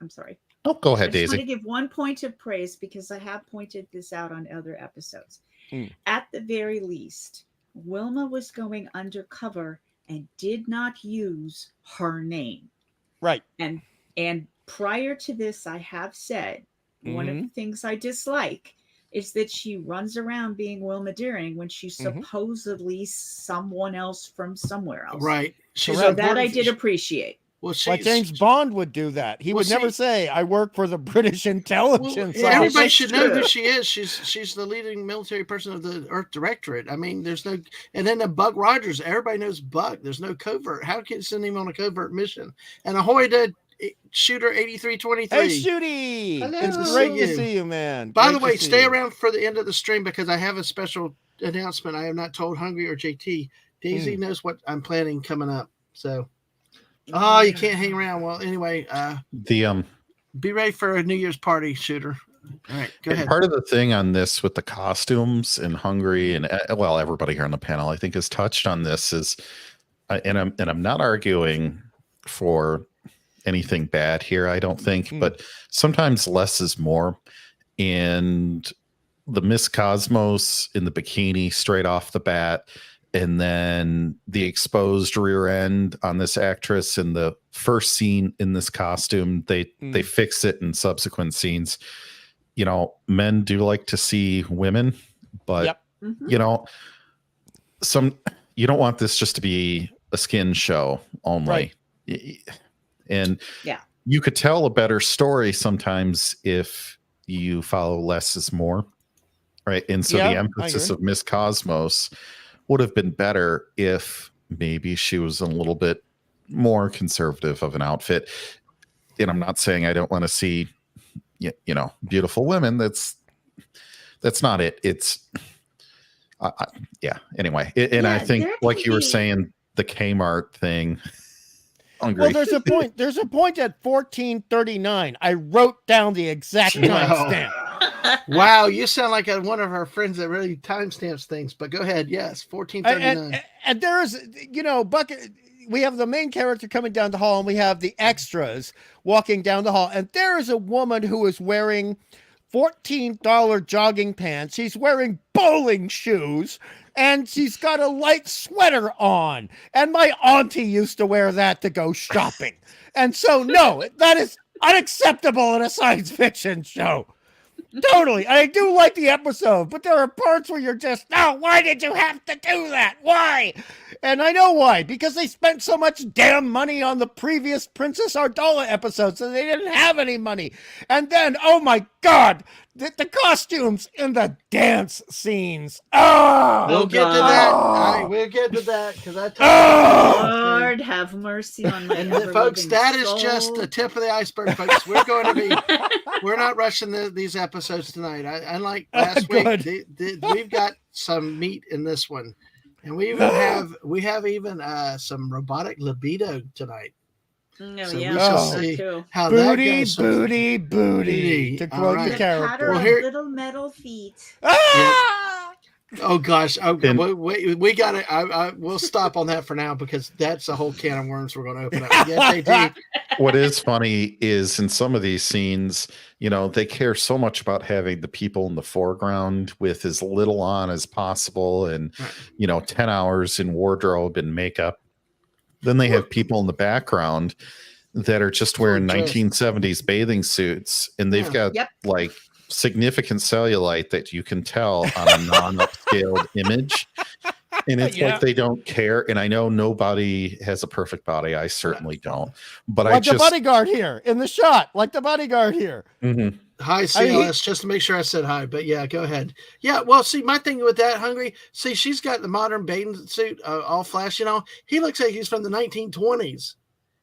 Oh, go ahead, Daisy. I want to give one point of praise because I have pointed this out on other episodes. At the very least, Wilma was going undercover and did not use her name. Right. And prior to this, I have said one of the things I dislike is that she runs around being Wilma Deering when she's supposedly someone else from somewhere else. Right. So that I did appreciate. Well, like James Bond would do that. He would never say, "I work for the British intelligence." Well, everybody should know who she is. She's the leading military person of the Earth Directorate. I mean, there's no, and then the Buck Rogers. Everybody knows Buck. There's no covert. How can you send him on a covert mission? And ahoy to Shooter 8323. Hey, Shooty! Hello. It's great to see you, man. By the way, stay around for the end of the stream because I have a special announcement. I have not told Hungry or JT. Daisy knows what I'm planning coming up. So, you can't hang around. Well, anyway, be ready for a New Year's party, Shooter. All right, go ahead. Part of the thing on this with the costumes and Hungry and everybody here on the panel, I think, has touched on this is, and I'm not arguing for anything bad here, I don't think, but sometimes less is more. And the Miss Cosmos in the bikini straight off the bat, and then the exposed rear end on this actress in the first scene in this costume, they fix it in subsequent scenes. You know, men do like to see women, but you know, you don't want this just to be a skin show only. Right. And you could tell a better story sometimes if you follow less is more, right? And so the emphasis of Miss Cosmos would have been better if maybe she was a little bit more conservative of an outfit. And I'm not saying I don't want to see, you know, beautiful women. That's not it. It's anyway. I think, like you were saying, the Kmart thing. Hungry. Well, there's a point at 1439. I wrote down the exact timestamp. Wow, you sound like one of our friends that really timestamps things. But go ahead. Yes, 1439. And there is, you know, Bucket. We have the main character coming down the hall, and we have the extras walking down the hall. And there is a woman who is wearing $14 jogging pants. She's wearing bowling shoes. And she's got a light sweater on. And my auntie used to wear that to go shopping. And so, no, that is unacceptable in a science fiction show. Totally. I do like the episode, but there are parts where you're just, no, why did you have to do that? Why? And I know why. Because they spent so much damn money on the previous Princess Ardala episode, so they didn't have any money. And then, oh my God, the costumes in the dance scenes. Oh, we'll get to that. All right, we'll get to that because I told you. Lord, have mercy on my folks. That is just the tip of the iceberg, folks. We're going to be. We're not rushing these episodes tonight. Unlike last week, we've got some meat in this one, and we have even some robotic libido tonight. No, so yeah, we shall see how booty, that goes. Booty, to quote the character. Well, here, little metal feet. Oh gosh! We got it. We'll stop on that for now because that's a whole can of worms we're going to open up. Yes, they do. What is funny is in some of these scenes, you know, they care so much about having the people in the foreground with as little on as possible, and you know, 10 hours in wardrobe and makeup. Then they have people in the background that are just wearing 1970s bathing suits, and they've got like significant cellulite that you can tell on a non-upscaled image. And it's like they don't care. And I know nobody has a perfect body. I certainly don't. But like the bodyguard here in the shot, like the bodyguard here. Mm-hmm. Hi, CLS, just to make sure I said hi. But yeah, go ahead. Yeah, well, see, my thing with that, Hungry, see, she's got the modern bathing suit, all flash, you know. He looks like he's from the 1920s.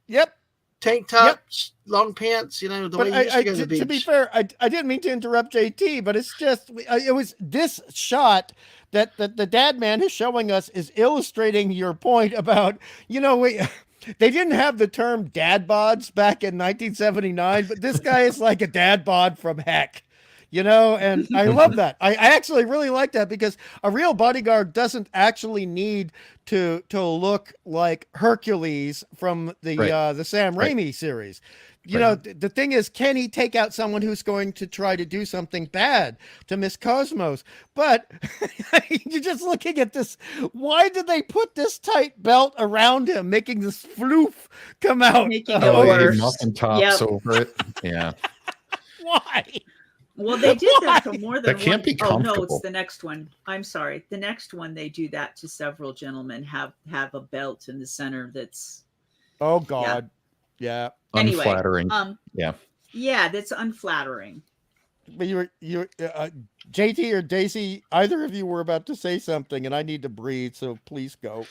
Yep. Tank tops, long pants, you know, the way you used to go to the beach. To be fair, I didn't mean to interrupt JT, but it's just, it was this shot that the Dadman is showing us is illustrating your point about, you know, they didn't have the term dad bods back in 1979, but this guy is like a dad bod from heck, you know, and I love that. I actually really like that because a real bodyguard doesn't actually need to look like Hercules from the Sam Raimi series. You know, the thing is, can he take out someone who's going to try to do something bad to Miss Cosmos? But you're just looking at this. Why did they put this tight belt around him, making this floof come out? Muffin tops over it. Yeah. Why? Well, they did that to more than that can't be comfortable. Oh, no, it's the next one. I'm sorry. The next one, they do that to several gentlemen, have a belt in the center that's... Oh, God. Yeah. Anyway, unflattering. Yeah. Yeah, that's unflattering. But you're JT or Daisy, either of you were about to say something, and I need to breathe, so please go.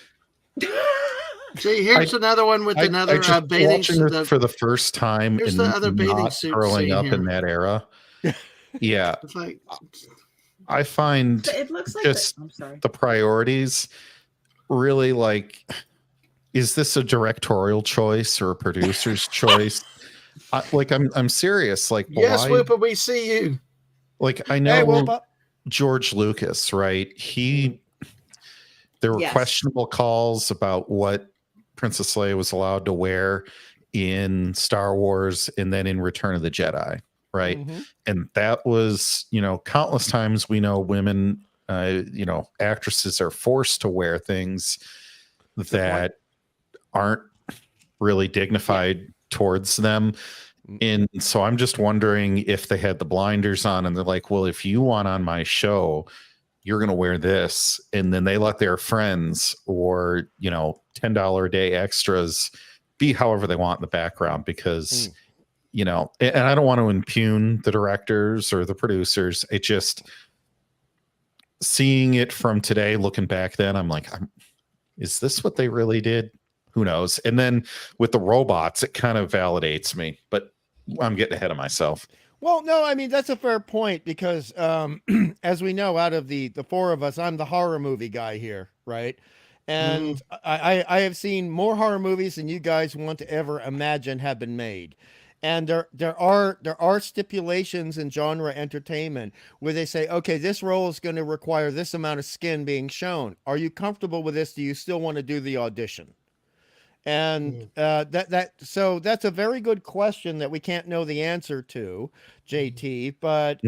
See, here's another one with another bathing watching this for the first time. Here's and the other bathing not suit growing scene up here. in that era. Yeah, It's like, I find it looks like just I'm sorry. the priorities really like. Is this a directorial choice or a producer's choice? I'm serious. Like, yes, why? Whoopa, we see you. Like, I know Hey, George Lucas, right? There were questionable calls about what Princess Leia was allowed to wear in Star Wars and then in Return of the Jedi, right? Mm-hmm. And that was, countless times we know women, actresses are forced to wear things that aren't really dignified towards them. And so I'm just wondering if they had the blinders on and they're like, well, if you want on my show, you're going to wear this. And then they let their friends or, $10 a day extras be however they want in the background because, and I don't want to impugn the directors or the producers. It just seeing it from today, looking back then, I'm like, is this what they really did? Who knows? And then with the robots, it kind of validates me, but I'm getting ahead of myself. Well, no, I mean, that's a fair point because as we know, out of the four of us, I'm the horror movie guy here, right? And I have seen more horror movies than you guys want to ever imagine have been made. And there are stipulations in genre entertainment where they say, okay, this role is going to require this amount of skin being shown. Are you comfortable with this? Do you still want to do the audition? And so that's a very good question that we can't know the answer to, JT, but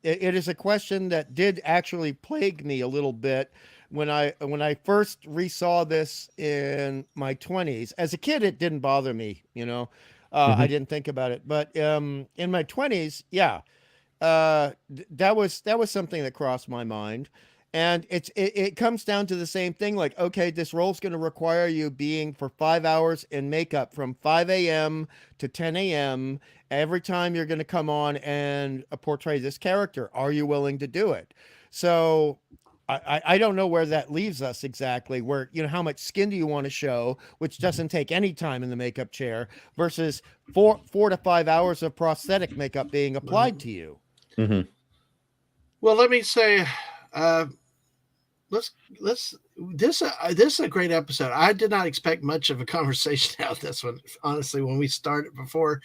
it is a question that did actually plague me a little bit when I first resaw this in my 20s. As a kid, it didn't bother me, I didn't think about it, but in my 20s, that was something that crossed my mind. And it comes down to the same thing. Like, okay, this role's going to require you being for 5 hours in makeup from 5 a.m. to 10 a.m. every time you're going to come on and portray this character. Are you willing to do it? So I don't know where that leaves us exactly, where, how much skin do you want to show, which doesn't take any time in the makeup chair, versus 4 to 5 hours of prosthetic makeup being applied to you. Mm-hmm. Well, let me say, this is a great episode. I did not expect much of a conversation out of this one, honestly. When we started before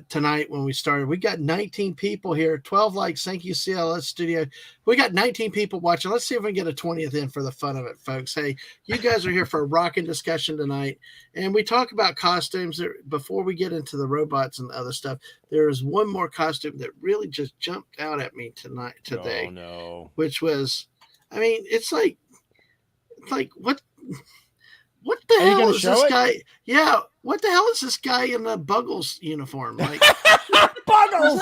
tonight, when we started, we got 19 people here, 12 likes. Thank you, CLS Studio. We got 19 people watching. Let's see if we can get a 20th in for the fun of it, folks. Hey, you guys are here for a rocking discussion tonight, and we talk about costumes. Before we get into the robots and the other stuff, there is one more costume that really just jumped out at me today. Oh no! Which was, I mean, it's like what the hell is this guy? Yeah, what the hell is this guy in the Buggles uniform? Like Buggles.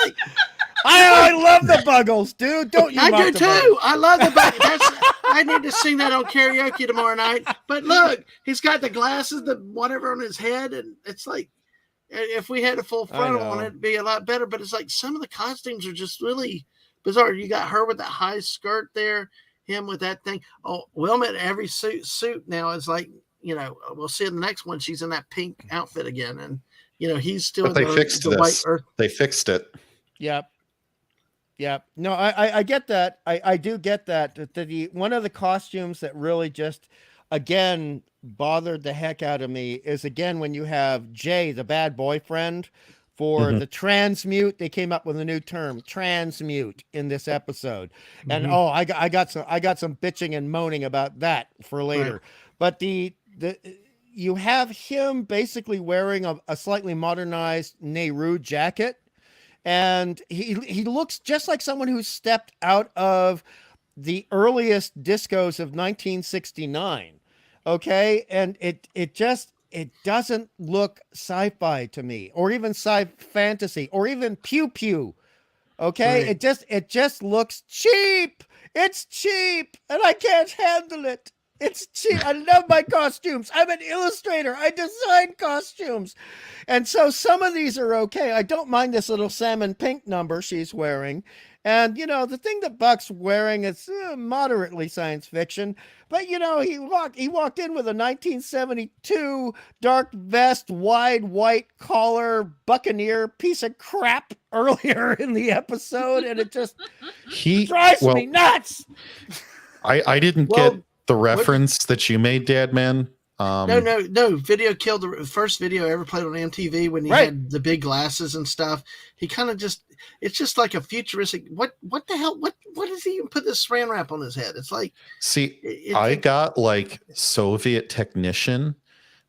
I love the Buggles, dude. Don't you? I do too. Buggles. I love the Buggles. I need to sing that on karaoke tomorrow night. But look, he's got the glasses, the whatever on his head, and it's like, if we had a full frontal on it, it'd be a lot better. But it's like some of the costumes are just really bizarre. You got her with that high skirt there. Him with that thing. Oh, Wilma, every suit now is like, we'll see in the next one. She's in that pink outfit again. And, he's still but they fixed the white earth. They fixed it. Yep. No, I get that. I do get that. One of the costumes that really just, again, bothered the heck out of me is, again, when you have Jay, the bad boyfriend, for the transmute. They came up with a new term, transmute, in this episode. And I got some bitching and moaning about that for later. Right. But you have him basically wearing a slightly modernized Nehru jacket, and he looks just like someone who stepped out of the earliest discos of 1969. Okay, and it doesn't look sci-fi to me, or even sci-fantasy, or even pew-pew. Okay? Right. It just looks cheap. It's cheap, and I can't handle it. It's cheap. I love my costumes. I'm an illustrator. I design costumes. And so some of these are okay. I don't mind this little salmon pink number she's wearing. And, the thing that Buck's wearing is moderately science fiction. But, he walked in with a 1972 dark vest, wide white collar, buccaneer piece of crap earlier in the episode. And it just drives me nuts. I didn't get the reference that you made, Dadman. No. Video killed the first video I ever played on MTV when he had the big glasses and stuff. He kind of it's just like a futuristic. What the hell? What does he even put this saran wrap on his head? It's like, I got like Soviet technician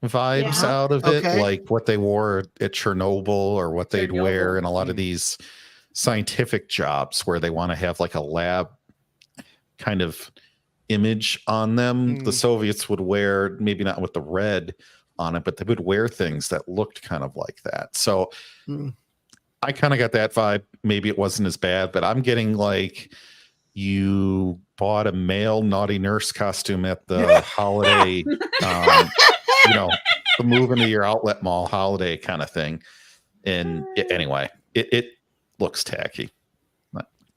vibes out of it, like what they wore at Chernobyl or what they'd wear in a lot of these scientific jobs where they want to have like a lab kind of image on them. The Soviets would wear, maybe not with the red on it, but they would wear things that looked kind of like that. So I kind of got that vibe. Maybe it wasn't as bad, but I'm getting like you bought a male naughty nurse costume at the holiday, the move into your outlet mall holiday kind of thing. And anyway, it looks tacky.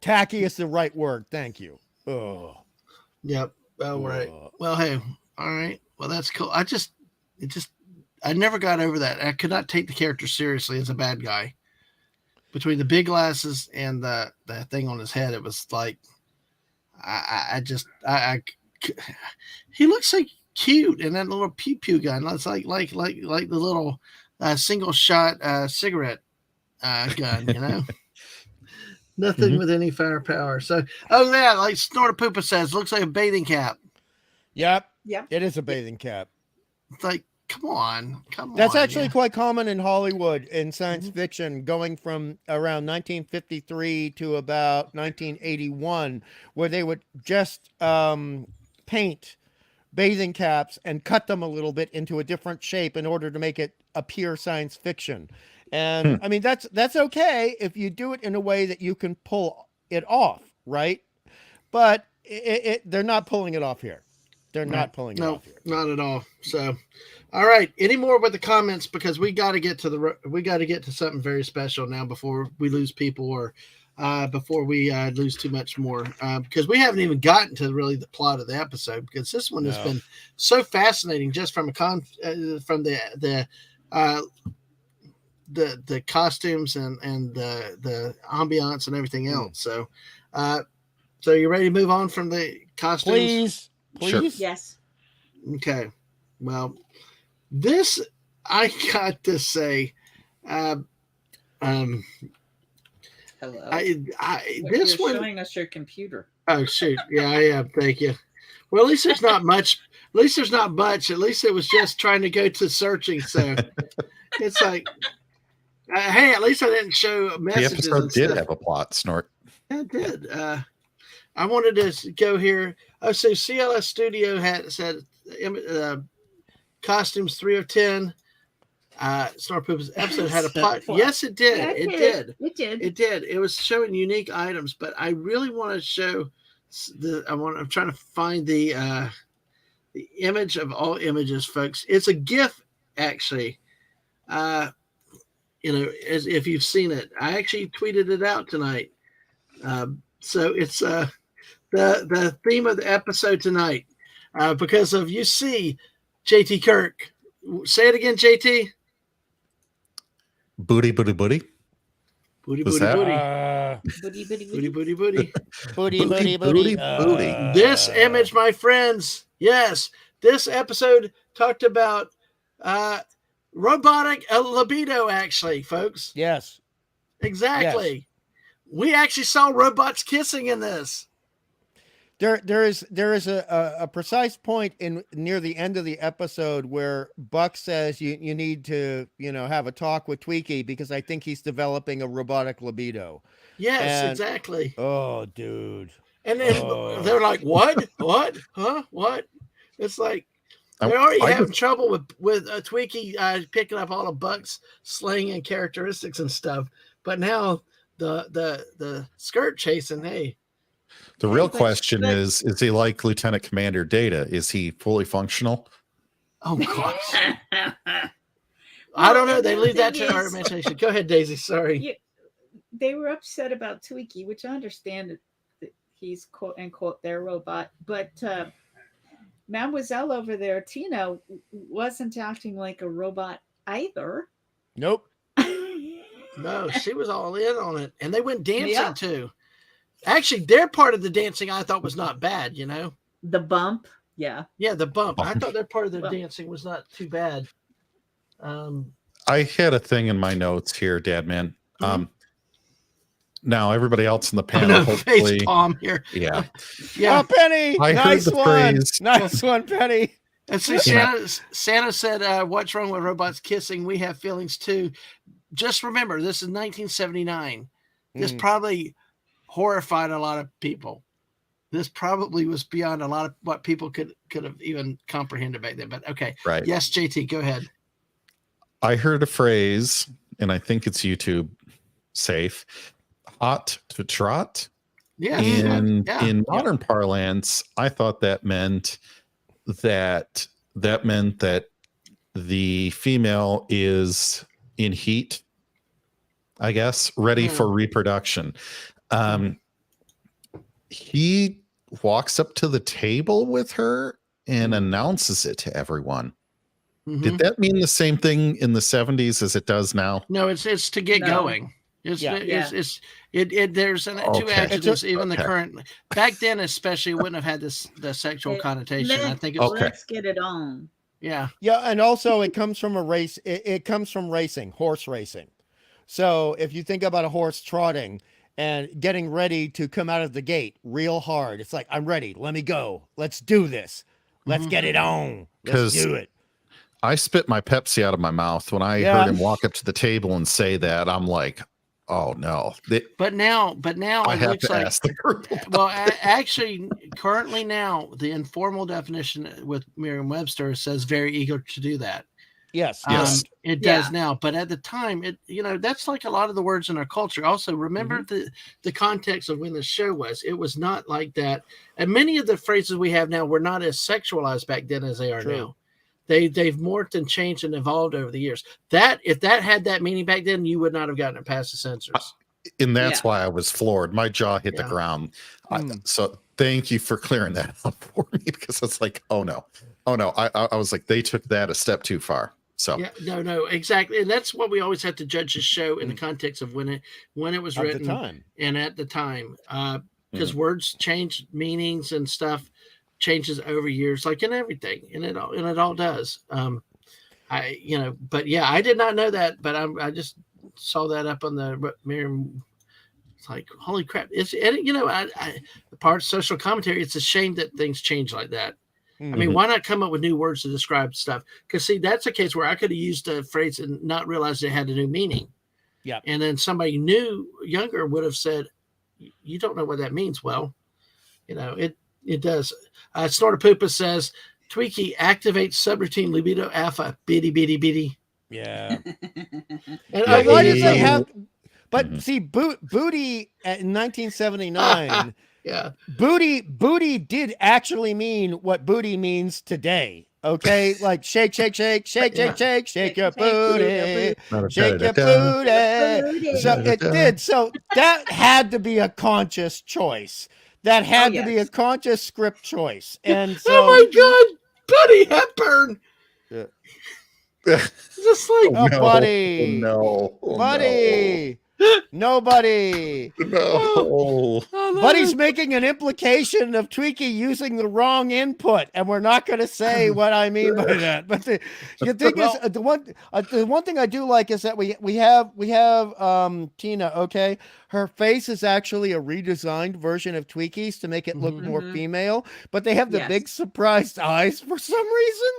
Tacky is the right word. Thank you. Oh. Yep. Oh, right. Well, hey, all right. Well, that's cool. I never got over that. I could not take the character seriously as a bad guy. Between the big glasses and the thing on his head, it was like, he looks so cute, and that little pew pew gun. It's like the little single shot cigarette gun, Nothing with any firepower. So, like Snortapoopa says, looks like a bathing cap. Yep. It is a bathing cap. It's like, come on. That's actually quite common in Hollywood in science fiction, going from around 1953 to about 1981, where they would just paint bathing caps and cut them a little bit into a different shape in order to make it appear science fiction. And I mean, that's okay if you do it in a way that you can pull it off, right? But they're not pulling it off here. They're not pulling it off here. Not at all. So, all right. Any more with the comments, because we got to get to something very special now before we lose people, or before we lose too much more, because we haven't even gotten to really the plot of the episode, because this one has been so fascinating just from from the costumes and the ambiance and everything else. So, so you ready to move on from the costumes? Please. Sure. Yes. Okay. Well, this, I got to say, Hello. This You're one showing us your computer. Oh shoot! Yeah, I am. Thank you. Well, at least there's not much. At least there's not much. At least it was just trying to go to searching. So it's like, hey, at least I didn't show messages. The episode did have a plot, Snort. Yeah, it did. I wanted to go here. Oh, so CLS Studio had said costumes 3 of 10. Snorpoopa's episode had a plot. Yes, it did. Yeah, It did. It was showing unique items, but I really want to show I'm trying to find the image of all images, folks. It's a GIF, actually. As if you've seen it, I actually tweeted it out tonight. So it's the theme of the episode tonight, because of JT Kirk. Say it again, JT. Booty, booty, booty. Booty, Was booty, that- booty. Booty, Booty, booty, booty. Booty. Booty. This image, my friends. Yes, this episode talked about robotic libido, actually, folks. Yes. Exactly. Yes. We actually saw robots kissing in this. There is a precise point near the end of the episode where Buck says you need to have a talk with Tweaky because I think he's developing a robotic libido. Yes, exactly. Oh, dude. And then they're like, "What? What? Huh? What?" It's like they're already having trouble with Tweaky picking up all of Buck's slang and characteristics and stuff. But now the skirt chasing, hey. The real question is he like Lieutenant Commander Data? Is he fully functional? Oh, gosh. I don't know. They leave that to our imagination. Go ahead, Daisy. Sorry. They were upset about Twiki, which I understand that he's quote unquote their robot, but Mademoiselle over there, Tina, wasn't acting like a robot either. Nope. No, she was all in on it, and they went dancing too. Actually, their part of the dancing I thought was not bad. You know, the bump. Yeah, the bump. I thought their part of the dancing was not too bad. I had a thing in my notes here, Dadman. Now everybody else in the panel, hopefully, palm here. Yeah. Oh, Penny, nice one, phrase. nice one, Penny. And so Santa said, "What's wrong with robots kissing? We have feelings too." Just remember, this is 1979. This probably horrified a lot of people. This probably was beyond a lot of what people could have even comprehended back then. But okay, right? Yes, JT, go ahead. I heard a phrase, and I think it's YouTube safe. Hot to trot. Yeah. In modern parlance, I thought that meant that the female is in heat, I guess, ready for reproduction. He walks up to the table with her and announces it to everyone. Did that mean the same thing in the 70s as it does now? No, it's to get going. There's two adjectives, even the current back then, especially wouldn't have had the sexual connotation. I think it's let's get it on. Yeah. And also it comes from a race. It comes from racing, horse racing. So if you think about a horse trotting and getting ready to come out of the gate real hard, it's like, I'm ready. Let me go. Let's do this. Let's get it on. Let's do it. I spit my Pepsi out of my mouth when I heard him walk up to the table and say that. I'm like, oh no. But now I it have looks to like ask the group. Well, actually, currently now the informal definition with Merriam-Webster says very eager to do that. Yes. It does now, but at the time, that's like a lot of the words in our culture. Also, remember the context of when the show was. It was not like that, and many of the phrases we have now were not as sexualized back then as they are now. They've morphed and changed and evolved over the years. That if that had that meaning back then, you would not have gotten it past the censors. And that's why I was floored. My jaw hit the ground. So thank you for clearing that up for me, because it's like, oh no. I was like, they took that a step too far. So no, exactly, and that's what we always have to judge a show in the context of when it was written and at the time, because words change, meanings and stuff changes over years, like in everything, and it all does. I did not know that, but I just saw that up on the Merriam. It's like, holy crap! The part of social commentary. It's a shame that things change like that. I mean, why not come up with new words to describe stuff? Because see, that's a case where I could have used a phrase and not realized it had a new meaning. Yeah, and then somebody younger would have said, "You don't know what that means." Well, it does. Snortapoopa says, Twiki activates subroutine libido alpha. Bitty, bitty, bitty. Yeah. And why did they have... But see, booty in 1979... Booty did actually mean what booty means today. Okay, like shake your booty, shake your booty. So it did. So that had to be a conscious choice. That had to be a conscious script choice. And so, oh my God, Buddy Hepburn. Just like, buddy, buddy. Nobody. No. Buddy's making an implication of Twiki using the wrong input, and we're not going to say what I mean by that. But the thing is, the one thing I do like is that we have Tina. Okay, her face is actually a redesigned version of Twiki's to make it look more female, but they have the big surprised eyes for some reason,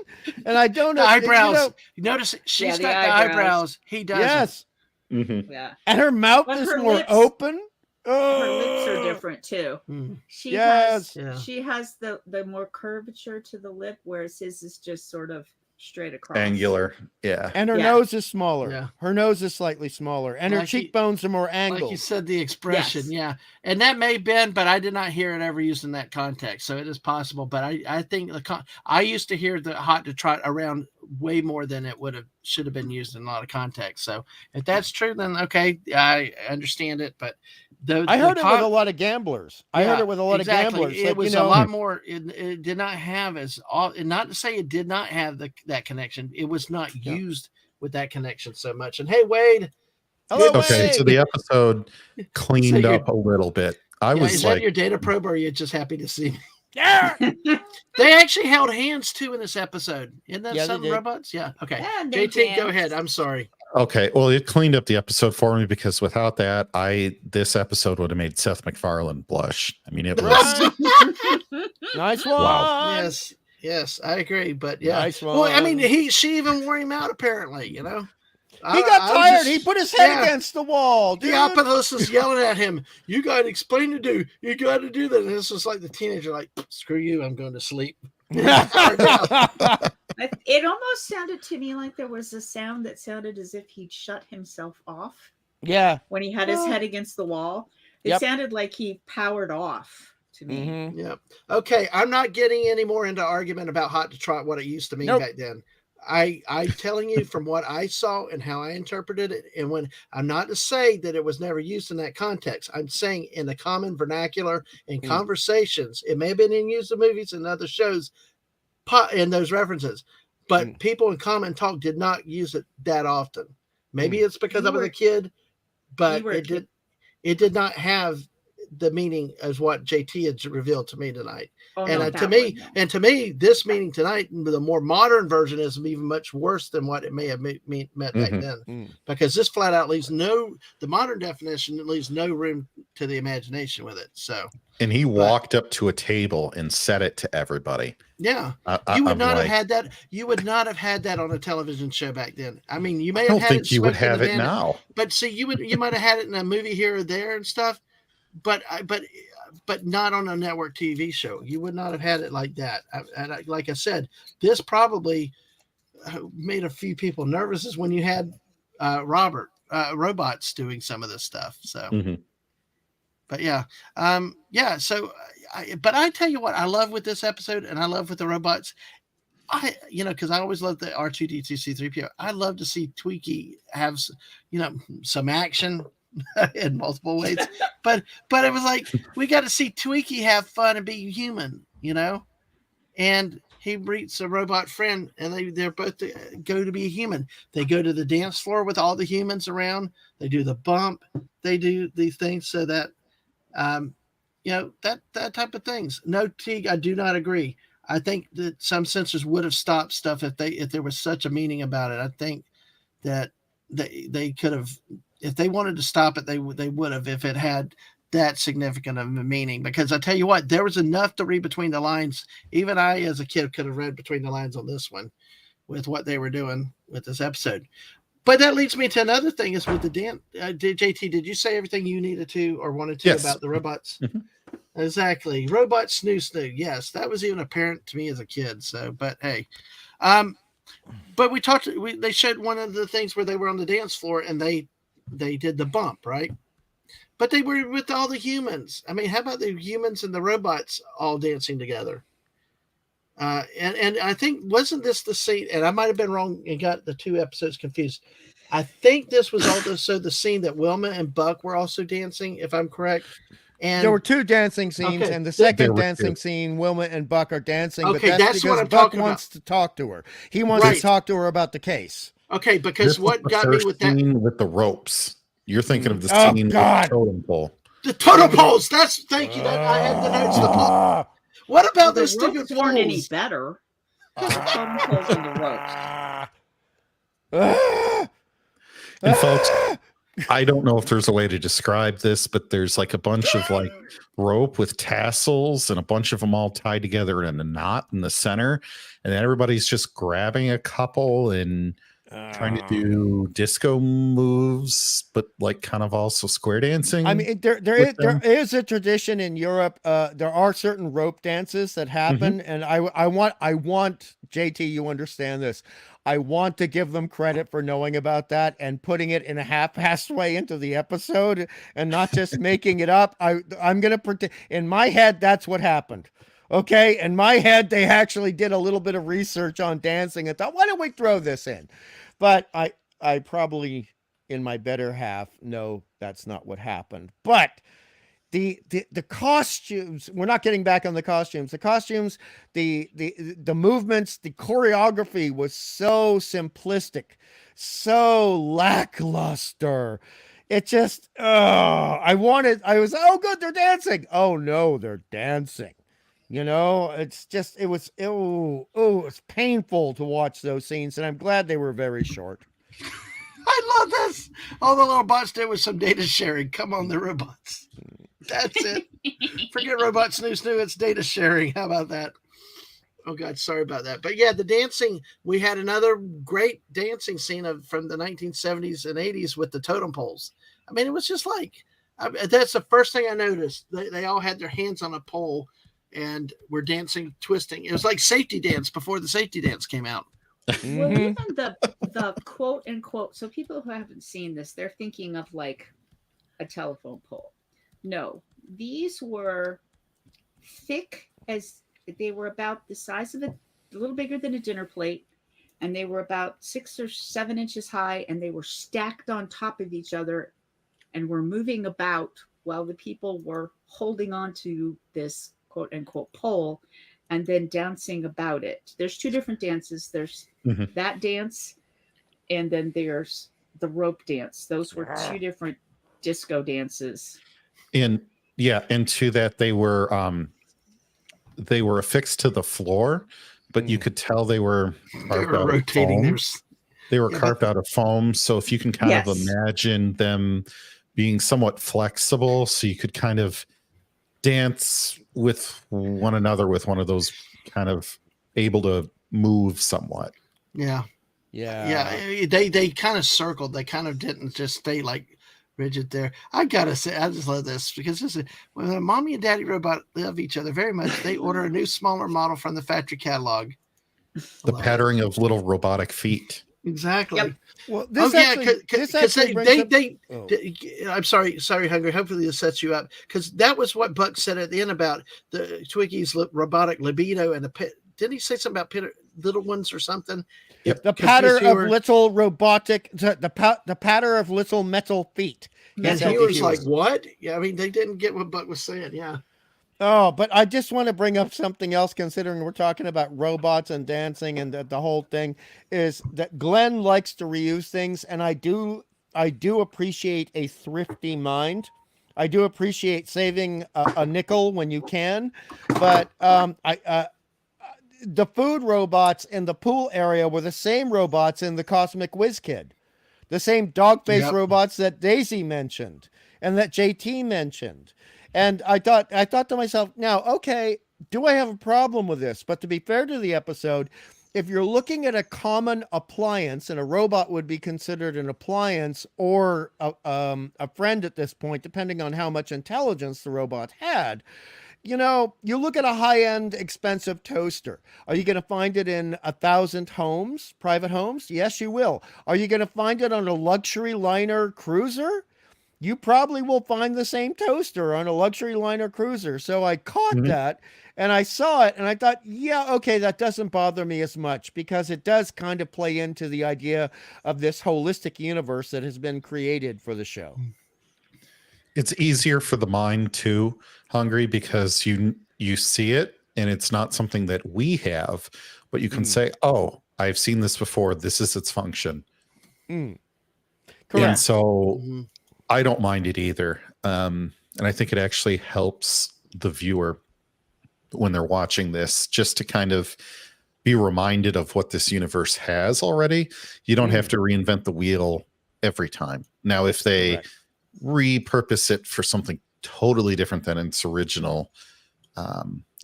and I don't know. The eyebrows. You notice she's got the eyebrows. He doesn't. Yes. Yeah, and her mouth is more open. Her lips are different too. She has the more curvature to the lip, whereas his is just sort of straight across. Angular. Yeah. And her Yeah. nose is smaller. Yeah. Her nose is slightly smaller. And her Like you- cheekbones are more angled. Like you said, the expression, Yes. yeah. And that may have been, but I did not hear it ever used in that context. So it is possible. But I think I used to hear the hot to trot around way more than it should have been used in a lot of contexts. So if that's true, then okay, I understand it. But I heard it with a lot of gamblers. I heard Yeah, it with a lot exactly. of gamblers. It Like, was you know, a lot more. It did not have as all. And not to say it did not have that connection. It was not used with that connection so much. And hey, Wade. hello, Okay, Wade. so the episode cleaned you're- up a little bit. I Yeah, was is like, that your data probe, or are you just happy to see me? Yeah. They actually held hands too in this episode. Isn't that Yeah, they some did. robots? Yeah. Okay. Yeah, they JT, go danced. ahead. I'm sorry. okay, well, it cleaned up the episode for me because without that, this episode would have made Seth MacFarlane blush. I mean, it was Nice one. Wow. Yes, I agree. But yeah. Nice one. Well, I mean, she even wore him out apparently. You know. He got tired. He put his head against the wall. Dude. The opposite is yelling at him. You got to explain to do. You got to do that. And it's just like the teenager, like, screw you. I'm going to sleep. It almost sounded to me like there was a sound that sounded as if he'd shut himself off Yeah. when he had his head against the wall. It Yep. sounded like he powered off to me. Mhm. Yeah. Okay. I'm not getting any more into argument about hot to trot, what it used to mean Nope. back then. I'm telling you from what I saw and how I interpreted it. And when I'm not to say that it was never used in that context, I'm saying in the common vernacular in conversations, it may have been in used in movies and other shows in those references, but people in common talk did not use it that often. Maybe it's because I was a kid, but it did not have the meaning as what JT had revealed to me tonight. Oh, And no, to me, this meaning tonight, the more modern version is even much worse than what it may have meant back then, because this flat out leaves the modern definition leaves no room to the imagination with it. So, and he walked up to a table and said it to everybody. Yeah, you would not have had that. You would not have had that on a television show back then. I mean, you may have had it. You would have it van, now. But see, you might have had it in a movie here or there and stuff, but not on a network TV show. You would not have had it like that. Like I said, this probably made a few people nervous is when you had robots doing some of this stuff. So, but yeah. So, but I tell you what, I love with this episode, and I love with the robots. Because I always love the R2D2 C3PO. I love to see Twiki have, some action in multiple ways. but it was like we got to see Twiki have fun and be human, and he meets a robot friend, and they're both go to be a human. They go to the dance floor with all the humans around. They do the bump. They do these things so that, that type of things. No, Teague, I do not agree. I think that some censors would have stopped stuff if there was such a meaning about it. I think that they could have, if they wanted to stop it, they would have, if it had that significant of a meaning. Because I tell you what, there was enough to read between the lines. Even I, as a kid, could have read between the lines on this one with what they were doing with this episode. But that leads me to another thing is with the dance. JT, did you say everything you needed to or wanted to about the robots? Exactly. Robot snoo. Yes, that was even apparent to me as a kid. So, but hey, but they showed one of the things where they were on the dance floor and they did the bump, right? But they were with all the humans. I mean, how about the humans and the robots all dancing together? And I think, wasn't this the scene? And I might have been wrong and got the two episodes confused. I think this was also the scene that Wilma and Buck were also dancing, if I'm correct. And there were two dancing scenes, and the second dancing scene, Wilma and Buck are dancing. Okay, but that's what I'm Buck talking wants about. to talk to her. He wants to talk to her about the case. Okay, because what got me with that with the ropes. You're thinking of the scene with the totem pole. The totem poles. Thank you. I had the notes. What about those stupid poles? Weren't any better. The totem poles and the ropes. And folks, I don't know if there's a way to describe this, but there's like a bunch of like rope with tassels and a bunch of them all tied together in a knot in the center. And then everybody's just grabbing a couple and trying to do disco moves, but like kind of also square dancing. I mean, there is a tradition in Europe. There are certain rope dances that happen, and I want JT, you understand this. I want to give them credit for knowing about that and putting it in a half-assed way into the episode and not just making it up. I'm gonna pretend in my head that's what happened. Okay, in my head they actually did a little bit of research on dancing and thought, why don't we throw this in? But I probably in my better half know that's not what happened. But the costumes, we're not getting back on the costumes. The costumes, the movements, the choreography was so simplistic, so lackluster. It just, I was, oh good, they're dancing. Oh no, they're dancing. You know, it's just, it was painful to watch those scenes, and I'm glad they were very short. I love this. All the little bots did was some data sharing. Come on, the robots. That's it. Forget robot snoo. It's data sharing. How about that? Oh God, sorry about that. But yeah, the dancing. We had another great dancing scene from the 1970s and 80s with the totem poles. I mean, it was just like that's the first thing I noticed. They all had their hands on a pole and were dancing, twisting. It was like safety dance before the safety dance came out. Well, even the quote unquote. So people who haven't seen this, they're thinking of like a telephone pole. No, these were thick as they were about the size of a little bigger than a dinner plate, and they were about 6 or 7 inches high, and they were stacked on top of each other and were moving about while the people were holding on to this quote unquote pole and then dancing about it. There's 2 different dances. There's that dance, and then there's the rope dance. Those were 2 different disco dances. And to that they were affixed to the floor, but you could tell they were rotating. They were carved out of foam. So if you can kind of imagine them being somewhat flexible, so you could kind of dance with one another with one of those kind of able to move somewhat. Yeah. They kind of circled. They kind of didn't just stay like rigid there. I gotta say, I just love this because this is when a mommy and daddy robot love each other very much. They order a new, smaller model from the factory catalog. The pattering of little robotic feet. Exactly. Yep. Well, I'm sorry, Hungry. Hopefully this sets you up because that was what Buck said at the end about the Twiggy's robotic libido and didn't he say something about little ones or something? Yep. The patter of little robotic, the patter of little metal feet. And he was like, what? Yeah, I mean, they didn't get what Buck was saying. Yeah. Oh, but I just want to bring up something else, considering we're talking about robots and dancing and the whole thing, is that Glenn likes to reuse things, and I do appreciate a thrifty mind. I do appreciate saving a nickel when you can, but the food robots in the pool area were the same robots in the Cosmic Whiz Kid, the same dog face robots that Daisy mentioned and that JT mentioned. And I thought to myself, now, okay, do I have a problem with this? But to be fair to the episode, if you're looking at a common appliance, and a robot would be considered an appliance or a friend at this point, depending on how much intelligence the robot had, you know, you look at a high-end, expensive toaster. Are you going to find it in 1,000 homes, private homes? Yes, you will. Are you going to find it on a luxury liner cruiser? You probably will find the same toaster on a luxury liner cruiser. So I caught that and I saw it and I thought, yeah, okay, that doesn't bother me as much because it does kind of play into the idea of this holistic universe that has been created for the show. It's easier for the mind too, Hungry, because you see it and it's not something that we have, but you can say, oh, I've seen this before. This is its function. Correct. And so I don't mind it either. And I think it actually helps the viewer when they're watching this just to kind of be reminded of what this universe has already. You don't have to reinvent the wheel every time. Now, if they repurpose it for something totally different than its original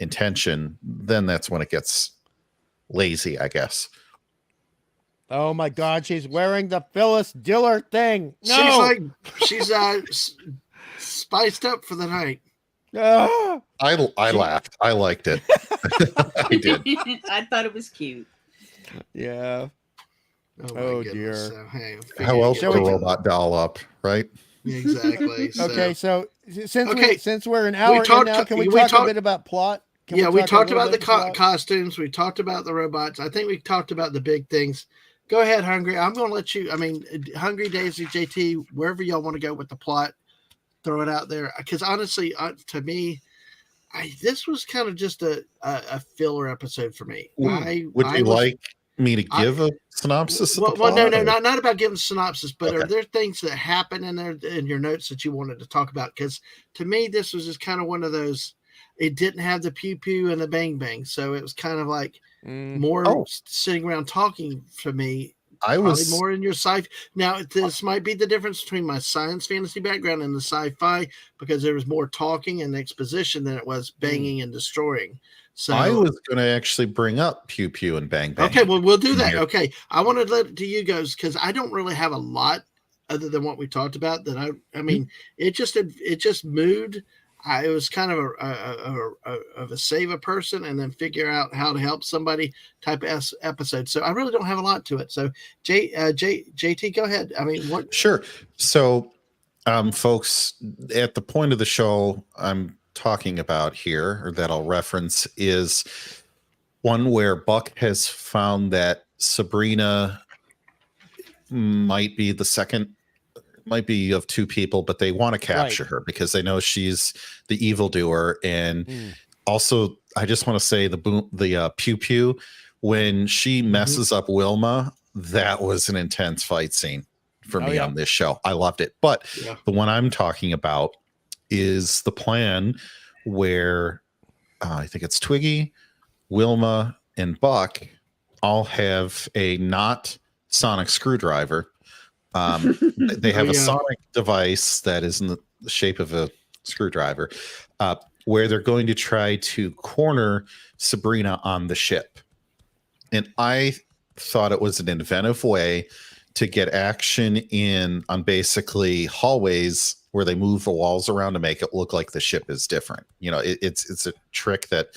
intention, then that's when it gets lazy, I guess. Oh my God, she's wearing the Phyllis Diller thing. No! She's spiced up for the night. I laughed. I liked it. I did. I thought it was cute. Yeah. Oh dear. So, hey, how else would a robot doll up, right? Exactly. Okay, so since we're an hour in now, can we talk a bit about plot? We talked about the costumes. We talked about the robots. I think we talked about the big things. Go ahead, Hungry. I'm going to let you. I mean, Hungry, Daisy, JT, wherever y'all want to go with the plot, throw it out there. Because honestly, to me, this was kind of just a filler episode for me. Would you like me to give a synopsis of the plot? No, not about giving synopsis, but are there things that happen in there in your notes that you wanted to talk about? Because to me, this was just kind of one of those. It didn't have the pew pew and the bang bang, so it was kind of like more sitting around talking for me. I was more in your sci. Now this might be the difference between my science fantasy background and the sci-fi, because there was more talking and exposition than it was banging and destroying. So I was going to actually bring up pew pew and bang bang. Okay, well we'll do that. Okay, I want to let it to you guys because I don't really have a lot other than what we talked about. That I mean, it just moved. It was kind of a save a person and then figure out how to help somebody type of episode. So I really don't have a lot to it. So JT, go ahead. I mean, what? Sure. So, folks, at the point of the show I'm talking about here, or that I'll reference, is one where Buck has found that Sabrina might be of two people, but they want to capture her because they know she's the evildoer. And also, I just want to say the pew pew, when she messes up Wilma, that was an intense fight scene for me on this show. I loved it. But the one I'm talking about is the plan where I think it's Twiggy, Wilma, and Buck all have a not sonic screwdriver. They have a sonic device that is in the shape of a screwdriver, where they're going to try to corner Sabrina on the ship. And I thought it was an inventive way to get action on basically hallways where they move the walls around to make it look like the ship is different. You know, it's a trick that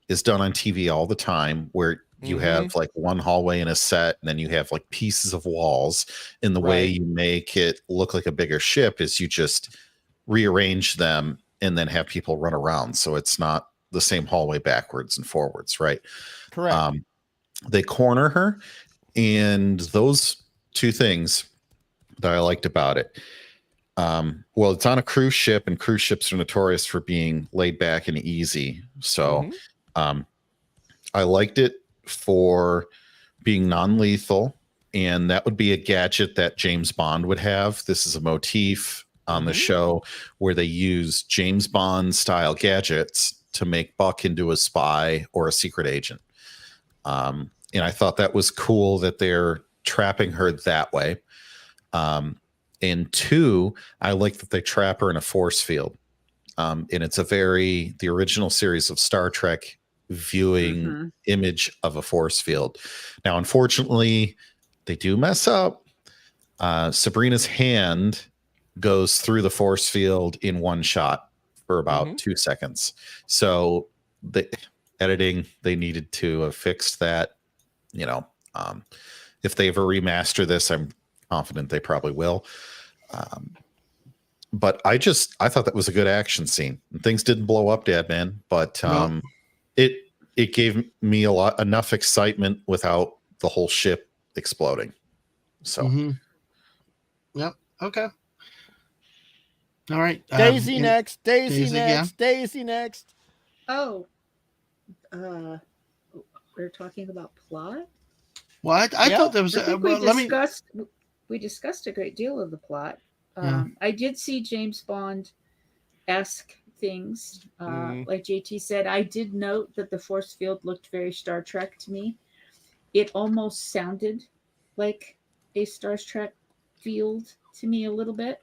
is done on TV all the time, where you have like one hallway in a set, and then you have like pieces of walls. And the way you make it look like a bigger ship is you just rearrange them and then have people run around. So it's not the same hallway backwards and forwards, right? Correct. They corner her, and those two things that I liked about it. Well, it's on a cruise ship, and cruise ships are notorious for being laid back and easy. So I liked it for being non-lethal, and that would be a gadget that James Bond would have. This is a motif on the show where they use James Bond style gadgets to make Buck into a spy or a secret agent. And I thought that was cool that they're trapping her that way. And two, I like that they trap her in a force field. And it's the original series of Star Trek viewing image of a force field. Now, unfortunately, they do mess up. Sabrina's hand goes through the force field in one shot for about 2 seconds. So the editing, they needed to have fixed that. You know, if they ever remaster this, I'm confident they probably will. But I thought that was a good action scene. Things didn't blow up, Dadman, but it gave me enough excitement without the whole ship exploding. So, yep. Okay. All right. Daisy next. Daisy next. Daisy next. Oh, we're talking about plot. Well, I thought there was. We discussed a great deal of the plot. I did see James Bond-esque things. Like JT said, I did note that the force field looked very Star Trek to me. It almost sounded like a Star Trek field to me a little bit.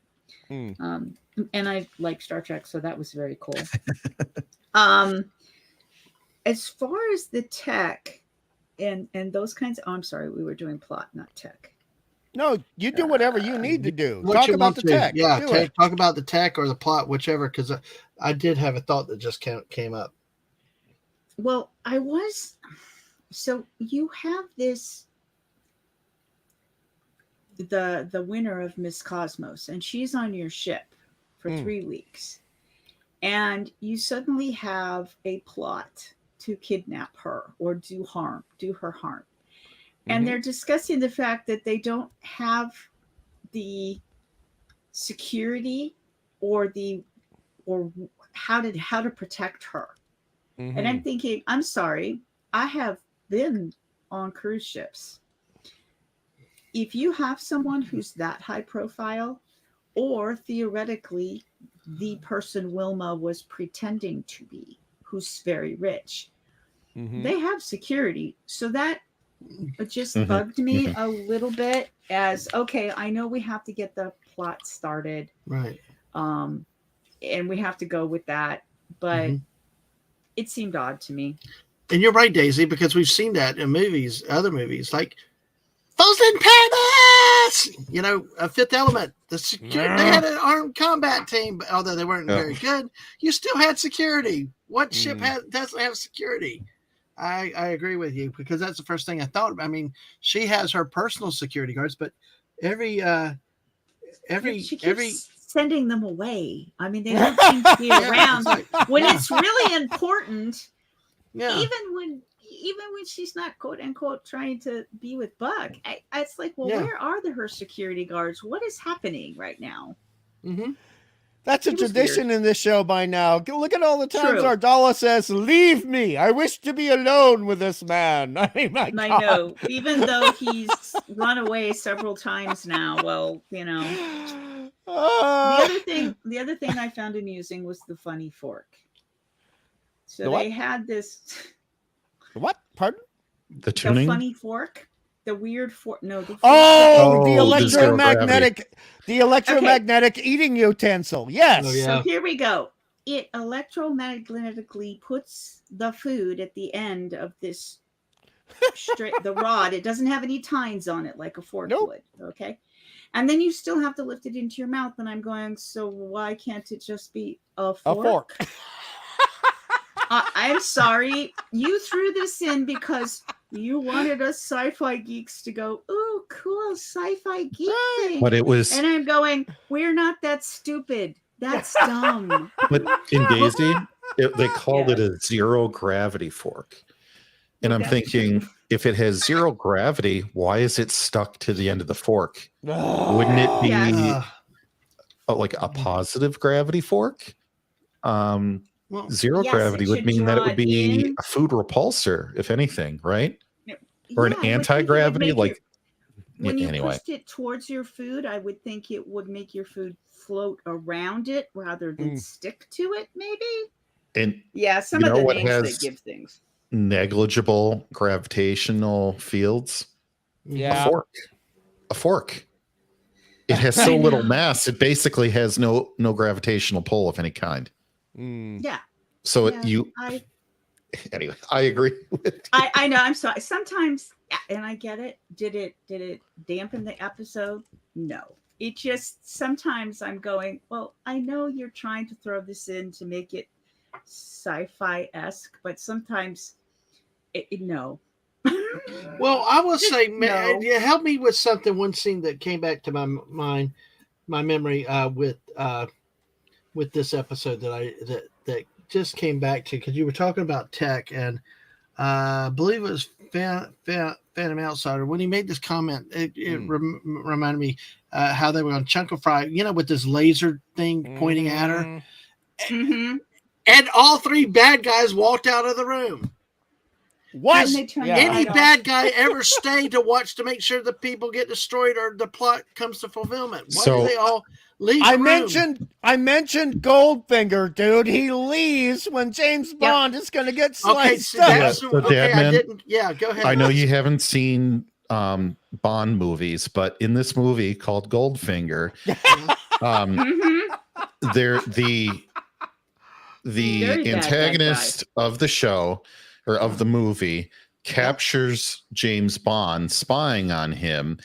And I like Star Trek, so that was very cool. As far as the tech, and those kinds. Oh, I'm sorry, we were doing plot, not tech. No, you do whatever you need to do. What Talk you about want the to. tech. Yeah, Do it. talk about the tech or the plot, whichever, because I did have a thought that just came up. Well, so you have this, the winner of Miss Cosmos, and she's on your ship for 3 weeks, and you suddenly have a plot to kidnap her or do her harm. And they're discussing the fact that they don't have the security or how to protect her. And I'm thinking, I'm sorry, I have been on cruise ships. If you have someone who's that high profile, or theoretically the person Wilma was pretending to be, who's very rich, they have security. So that just bugged me a little bit as, okay, I know we have to get the plot started. Right. And we have to go with that. But it seemed odd to me. And you're right, Daisy, because we've seen that in movies, other movies, like Those in Paris, Fifth Element. They had an armed combat team, although they weren't very good. You still had security. What ship doesn't have security? I agree with you, because that's the first thing I thought about. I mean, she has her personal security guards, but every sending them away. I mean, they don't seem to be around when it's really important. Yeah. Even when she's not quote unquote trying to be with Buck, it's like, well, where are her security guards? What is happening right now? That's a tradition in this show by now. Look at all the times Ardala says, "Leave me. I wish to be alone with this man." I mean, I know, even though he's run away several times now. Well, the other thing I found amusing was the funny fork. So they had this. What? Pardon? The tuning? The funny fork. The weird fork. No. The electromagnetic eating utensil. Yes. Oh, yeah. So here we go. It electromagnetically puts the food at the end of this the rod. It doesn't have any tines on it like a fork would. Okay. And then you still have to lift it into your mouth. And I'm going, so why can't it just be a fork? A fork. I'm sorry. You threw this in because you wanted us sci-fi geeks to go, ooh, cool sci-fi geek thing. But it was... And I'm going, we're not that stupid. That's dumb. But in Daisy, they called it a zero gravity fork. And I'm thinking, if it has zero gravity, why is it stuck to the end of the fork? Wouldn't it be like a positive gravity fork? Zero gravity would mean that it would be a food repulsor, if anything, right? Or an anti-gravity, like when you pushed it towards your food, I would think it would make your food float around it rather than stick to it, maybe. And some of the names they give things. Negligible gravitational fields. Yeah. A fork. It has so little mass, it basically has no gravitational pull of any kind. Yeah. So anyway, I agree with you. I know. I'm sorry. Sometimes, and I get it. Did it dampen the episode? No. It just, sometimes I'm going, well, I know you're trying to throw this in to make it sci-fi-esque, but sometimes no. Well, I will say, man, you helped me with something. One scene that came back to my mind, my memory, with this episode that just came back to, because you were talking about tech, and I believe it was Phantom Outsider, when he made this comment, it reminded me how they were on Chunk of Fry, with this laser thing pointing at her, and all three bad guys walked out of the room. What? Any bad guy ever stay to watch to make sure the people get destroyed or the plot comes to fulfillment? Why do they all leave? I mentioned Goldfinger, dude. He leaves when James Bond is going to get sliced up. Dadman, go ahead. I know you haven't seen Bond movies, but in this movie called Goldfinger, the antagonist of the show or of the movie captures James Bond spying on him.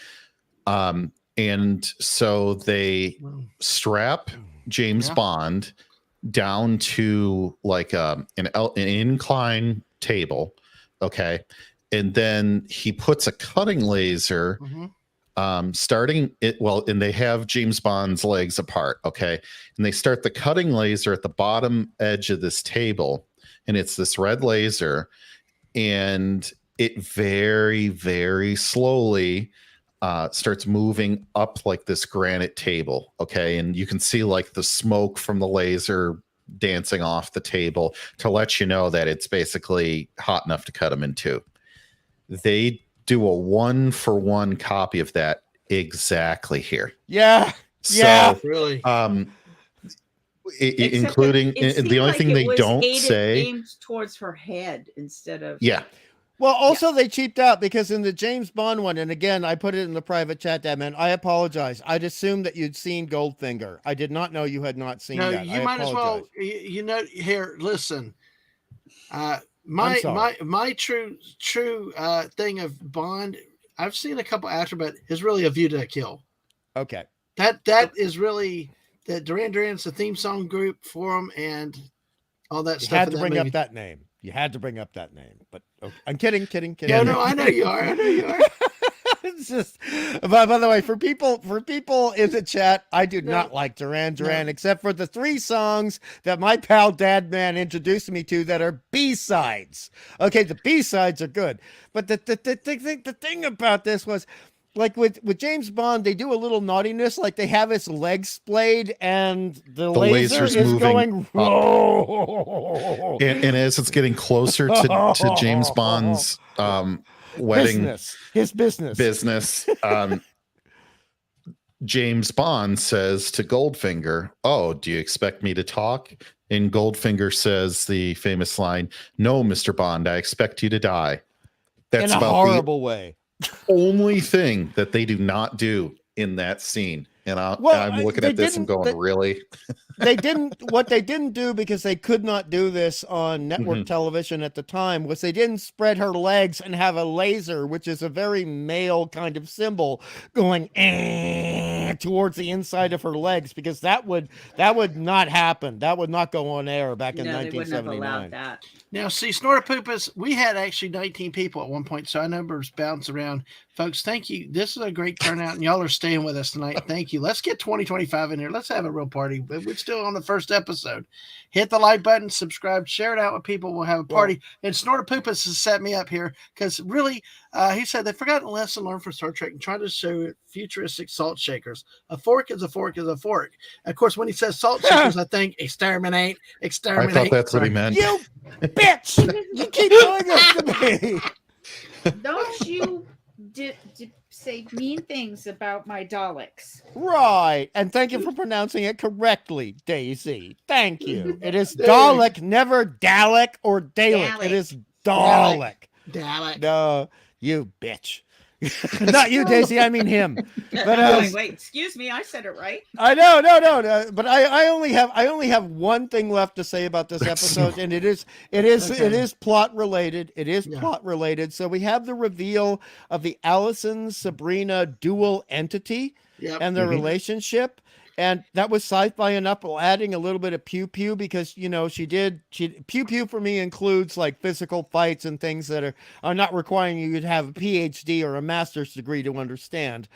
And so they strap James Bond down to like an incline table. Okay. And then he puts a cutting laser starting it. Well, and they have James Bond's legs apart. Okay. And they start the cutting laser at the bottom edge of this table. And it's this red laser. And it very, very slowly starts moving up like this granite table. Okay. And you can see like the smoke from the laser dancing off the table to let you know that it's basically hot enough to cut them in two. They do a 1-for-1 copy of that exactly here. Yeah. So, really. Including the only thing they don't say aimed towards her head instead of Well, also they cheaped out because in the James Bond one, and again, I put it in the private chat, Dadman. I apologize. I'd assumed that you'd seen Goldfinger. I did not know you had not seen that. You might as well. You know, here, listen. My true thing of Bond. I've seen a couple after, but it's really A View to a Kill. Okay. That is really the Duran Duran's the theme song group for them and all that stuff. You had to bring up that name. You had to bring up that name, but okay. I'm kidding. Yeah, no, I know you are. It's just, by the way, for people in the chat, I do not like Duran Duran, except for the 3 songs that my pal Dadman introduced me to that are B-sides. Okay, the B-sides are good, but the thing about this was, like with James Bond, they do a little naughtiness, like they have his legs splayed and the laser is moving. Whoa! And as it's getting closer to James Bond's wedding, his business, James Bond says to Goldfinger, "Oh, do you expect me to talk?" And Goldfinger says the famous line, "No, Mr. Bond, I expect you to die." That's in a horrible way. Only thing that they do not do in that scene. And I'm looking at this and going, really? What they didn't do, because they could not do this on network television at the time, was they didn't spread her legs and have a laser, which is a very male kind of symbol, going towards the inside of her legs, because that would not happen. That would not go on air back in 1979. They wouldn't have allowed that. Now, see, Snortopoopas, we had actually 19 people at one point, so our numbers bounce around. Folks, thank you. This is a great turnout, and y'all are staying with us tonight. Thank you. Let's get 2025 in here. Let's have a real party. We're still on the first episode. Hit the like button, subscribe, share it out with people. We'll have a party. And Snortopoopas has set me up here because really, he said they forgot a lesson learned from Star Trek and tried to show futuristic salt shakers. A fork is a fork is a fork. Of course, when he says salt shakers, I think exterminate. I thought that's what he meant. You bitch! You keep doing this to me. Don't you say mean things about my Daleks. Right. And thank you for pronouncing it correctly, Daisy. Thank you. It is Dalek, never Dalek or Dalek. It is Dalek. Dalek. No, you bitch. Not you, Daisy. I mean him. But wait, excuse me. I said it right. I know, no. But I only have one thing left to say about this episode, and it is plot related. It is plot related. So we have the reveal of the Allison Sabrina dual entity and their relationship. And that was sci-fi enough, adding a little bit of pew-pew because, pew-pew for me includes like physical fights and things that are not requiring you to have a PhD or a master's degree to understand.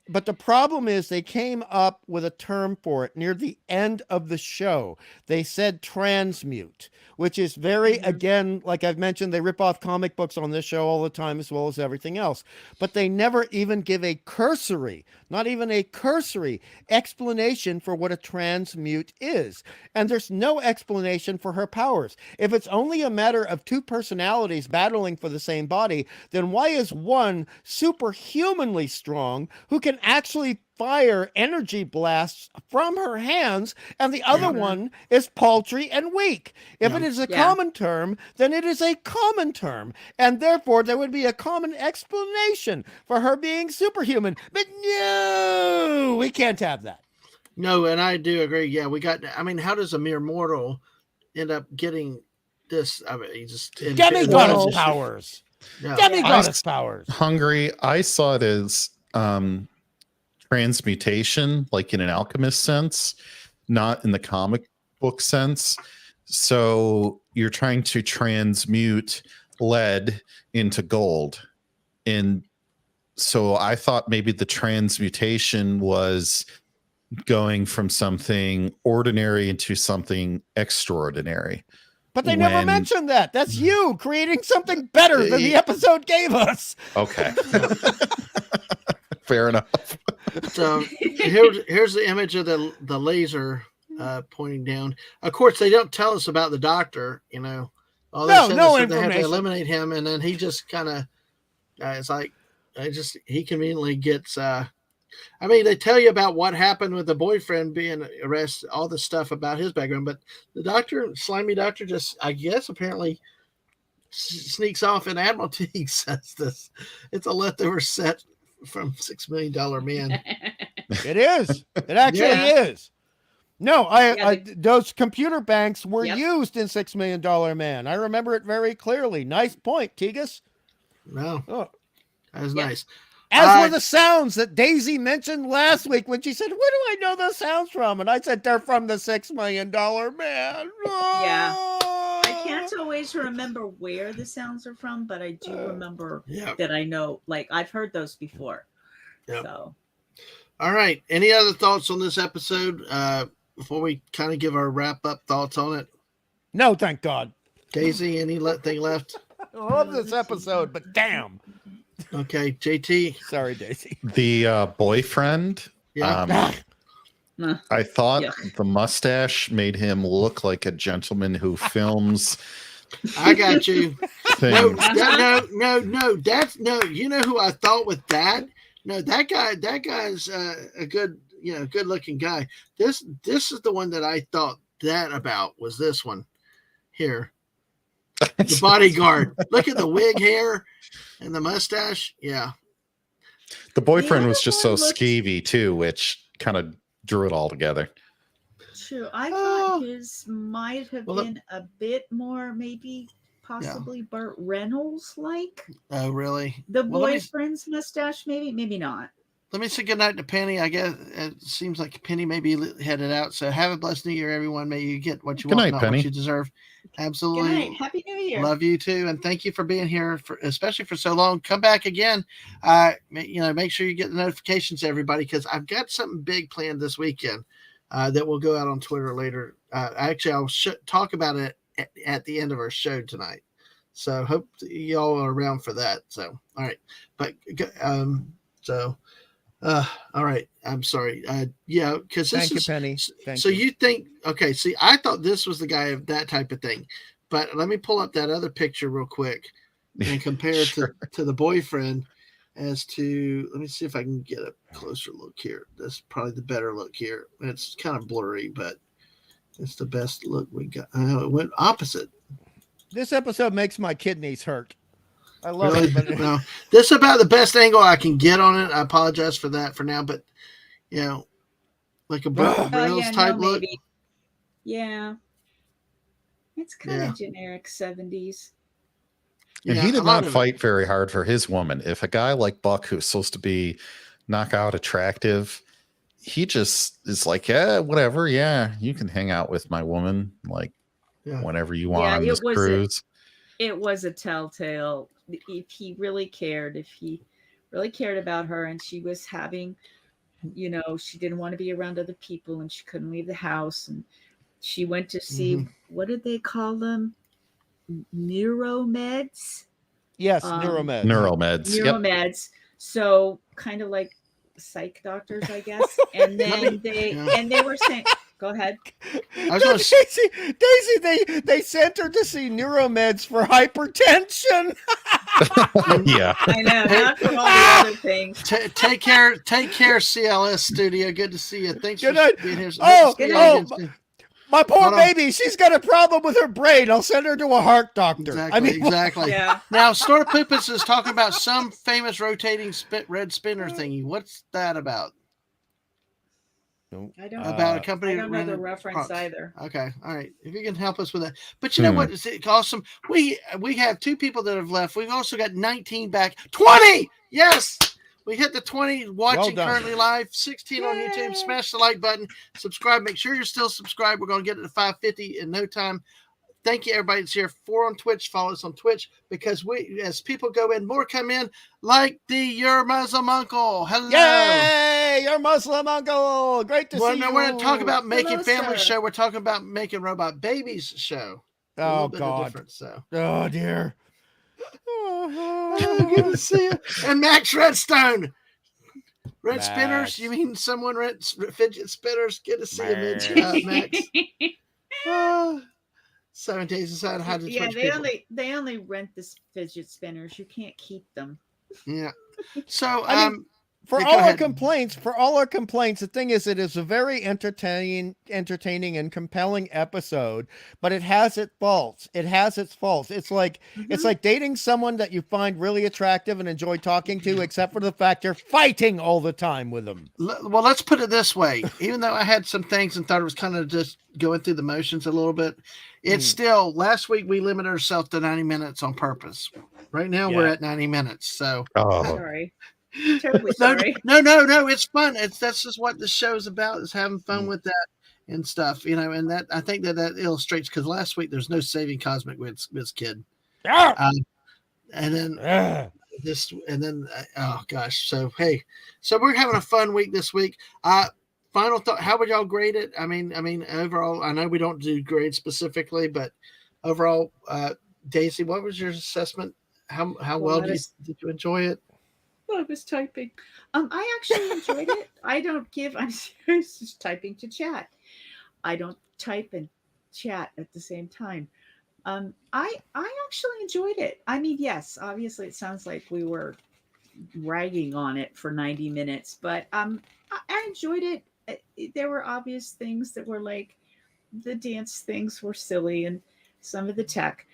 But the problem is they came up with a term for it near the end of the show. They said transmute, which is very, again, like I've mentioned, they rip off comic books on this show all the time as well as everything else. But they never even give a cursory, not even a cursory explanation for what a transmute is. And there's no explanation for her powers. If it's only a matter of 2 personalities battling for the same body, then why is one superhumanly strong who can actually fire energy blasts from her hands, and the other one is paltry and weak? If it is a common term, then it is a common term, and therefore there would be a common explanation for her being superhuman. But no, we can't have that. No, and I do agree. Yeah, how does a mere mortal end up getting this? I mean, he just demigod powers. Yeah. Demi-goddess powers. Hungry. I saw it as transmutation, like in an alchemist sense, not in the comic book sense. So you're trying to transmute lead into gold. And so I thought maybe the transmutation was going from something ordinary into something extraordinary. But they never mentioned that. That's you creating something better than the episode gave us. Okay. Fair enough. So here's the image of the laser pointing down. Of course, they don't tell us about the doctor. You know, all they said is that they have to eliminate him, and then he just kind of it's like he conveniently gets. I mean, they tell you about what happened with the boyfriend being arrested, all the stuff about his background, but the doctor, slimy doctor, just I guess apparently sneaks off in Admiralty. Says this. It's a leftover set from $6 Million Man. It is. It actually is. No, those computer banks were used in $6 Million Man. I remember it very clearly. Nice point, Tegus. No, that was nice. As were the sounds that Daisy mentioned last week when she said, "Where do I know those sounds from?" And I said, "They're from the $6 Million Man." Oh. Yeah. I can't always remember where the sounds are from, but I do remember that I know, like, I've heard those before. Yep. So. All right. Any other thoughts on this episode before we kind of give our wrap-up thoughts on it? No, thank God. Daisy, anything left? I love this episode, but damn. Okay, JT. Sorry, Daisy. The boyfriend. Yeah. I thought the mustache made him look like a gentleman who films. I got you. Things. No. That's no. You know who I thought with that? No, that guy's a good, good-looking guy. This is the one that I thought that about was this one here. The bodyguard. Look at the wig hair and the mustache. Yeah. The boyfriend was just so skeevy too, which kind of drew it all together. True. I thought his might have been a bit more, maybe possibly Burt Reynolds like. Oh, really? The boyfriend's mustache, maybe not. Let me say goodnight to Penny. I guess it seems like Penny may be headed out. So have a blessed New Year, everyone. May you get what you want, not what you deserve. Absolutely. Good night. Happy New Year. Love you too. And thank you for being here, especially for so long. Come back again. Make sure you get the notifications, everybody, because I've got something big planned this weekend that will go out on Twitter later. Actually, I'll talk about it at the end of our show tonight. So hope y'all are around for that. So, all right. But, all right. I'm sorry. Because thank you, Penny. You think, okay, see, I thought this was the guy of that type of thing, but let me pull up that other picture real quick and compare Sure. it to the boyfriend let me see if I can get a closer look here. That's probably the better look here. It's kind of blurry, but it's the best look we got. It went opposite. This episode makes my kidneys hurt. I love it. But no, this is about the best angle I can get on it. I apologize for that for now, but like a Burt Reynolds type look. Maybe. Yeah, it's kind of generic 70s. And he did not fight very hard for his woman. If a guy like Buck, who's supposed to be knockout attractive, he just is like, yeah, whatever. Yeah, you can hang out with my woman, like whenever you want on this cruise. It was a telltale. If he really cared about her, and she was having, she didn't want to be around other people, and she couldn't leave the house, and she went to see what did they call them? Neuromeds. Yes, neuromeds. Neuromeds. So kind of like psych doctors, I guess. And then they were saying, go ahead. Daisy, they sent her to see neuromeds for hypertension. Yeah. I know, not for all the other things. Take care, CLS Studio. Good to see you. Thanks for being here. My poor baby, she's got a problem with her brain. I'll send her to a heart doctor. Exactly. Yeah. Now, Store Poopus is talking about some famous rotating red spinner thingy. What's that about? I don't about a company. I don't know the rented reference props. either. Okay, all right. If you can help us with that, but you know what? It's awesome. We have 2 people that have left. We've also got 19 back. 20. Yes. We hit the 20 watching currently live, 16 on YouTube. Smash the like button, subscribe. Make sure you're still subscribed. We're going to get it to 550 in no time. Thank you, everybody that's here. 4 on Twitch. Follow us on Twitch because as people go in, more come in, like Your Muslim Uncle. Hello. Yay! Your Muslim uncle. Great to see you. We're not talking about making Hello, family sir. show. We're talking about making robot babies show. A little bit of difference, so. Oh, dear. Good to see you. And Max Redstone. Max. Spinners? You mean someone fidget spinners? Good to see you, Max. 7 days inside how to Yeah, Twitch they only rent the fidget spinners. You can't keep them. Yeah. So for all our complaints, the thing is, it is a very entertaining and compelling episode, but it has its faults. It's like it's like dating someone that you find really attractive and enjoy talking to, except for the fact you're fighting all the time with them. Well, let's put it this way. Even though I had some things and thought it was kind of just going through the motions a little bit, it's still, last week we limited ourselves to 90 minutes on purpose. Right now we're at 90 minutes. So sorry. Terribly sorry. No, it's fun. That's just what the show's about, is having fun with that and stuff, and that I think that illustrates, because last week there's no saving Cosmic Wiz Kid. And then oh gosh. So hey, so we're having a fun week this week. Final thought, how would y'all grade it? I mean overall, I know we don't do grades specifically, but overall, Daisy, what was your assessment? How well did you enjoy it? I was typing. I actually enjoyed it. I'm serious, just typing to chat. I don't type and chat at the same time. I actually enjoyed it. I mean, yes, obviously it sounds like we were ragging on it for 90 minutes, but I enjoyed it. There were obvious things that were like, the dance things were silly and some of the tech,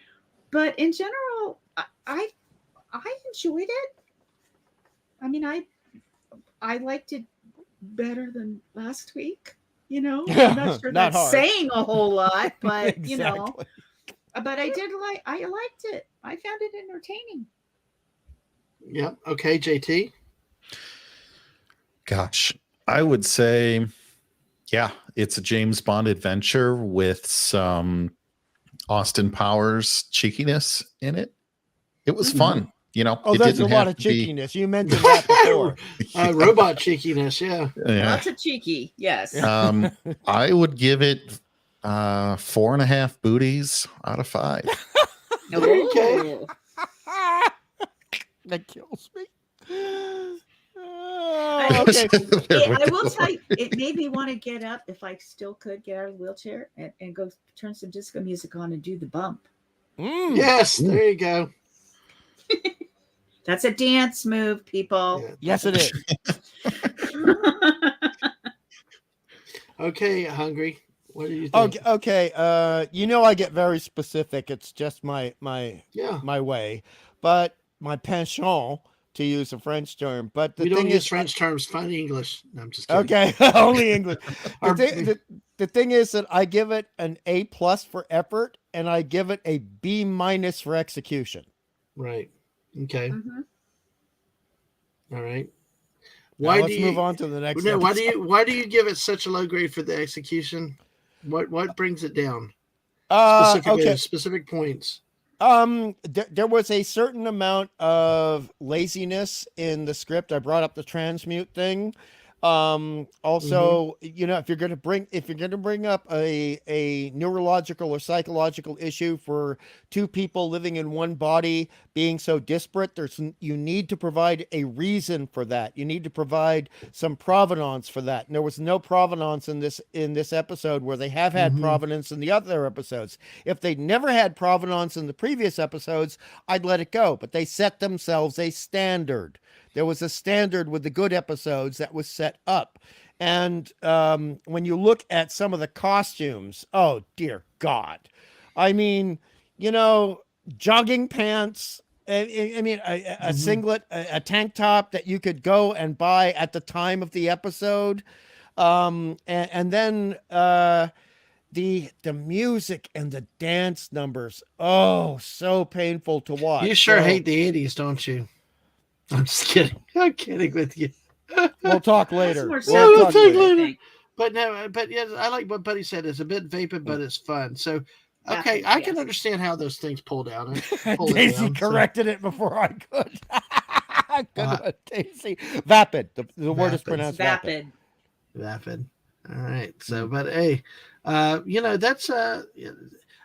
but in general, I enjoyed it. I mean, I liked it better than last week. I'm not sure that's saying a whole lot, but Exactly. But I liked it. I found it entertaining. Yeah. Okay, JT. Gosh, I would say, yeah, it's a James Bond adventure with some Austin Powers cheekiness in it. It was fun. It that's a lot of cheekiness. You mentioned that before. Robot cheekiness, yeah. Lots of cheeky, yes. I would give it 4.5 booties out of 5. Okay. That kills me. Okay. I will tell you, it made me want to get up, if I still could get out of the wheelchair, and go turn some disco music on and do the bump. Yes, there you go. That's a dance move, people. Yeah. Yes, it is. Okay, Hungry. What do you think? Okay. I get very specific. It's just my way, but my penchant, to use a French term. But we don't use French terms. Find English. No, I'm just kidding. Okay, only English. The thing is that I give it an A+ for effort, and I give it a B- for execution. Right. Okay. Mm-hmm. All right. Let's move on to the next. No, why do you give it such a low grade for the execution? What brings it down? Specific points. There was a certain amount of laziness in the script. I brought up the transmute thing. Also, if you're going to bring up a neurological or psychological issue for 2 people living in one body being so disparate, you need to provide a reason for that. You need to provide some provenance for that. And there was no provenance in this episode, where they have had provenance in the other episodes. If they never had provenance in the previous episodes, I'd let it go. But they set themselves a standard. There was a standard with the good episodes that was set up. And when you look at some of the costumes, oh, dear God. I mean, jogging pants, a singlet, a tank top that you could go and buy at the time of the episode. And then the music and the dance numbers. Oh, so painful to watch. You sure hate the 80s, don't you? I'm just kidding. I'm kidding with you. We'll talk later. We'll talk later. But no, but yeah, I like what Buddy said. It's a bit vapid, but it's fun. So, okay, I can understand how those things pull down. Daisy corrected it before I could. Good Daisy. Vapid. The word is pronounced vapid. Vapid. All right. So, but hey, that's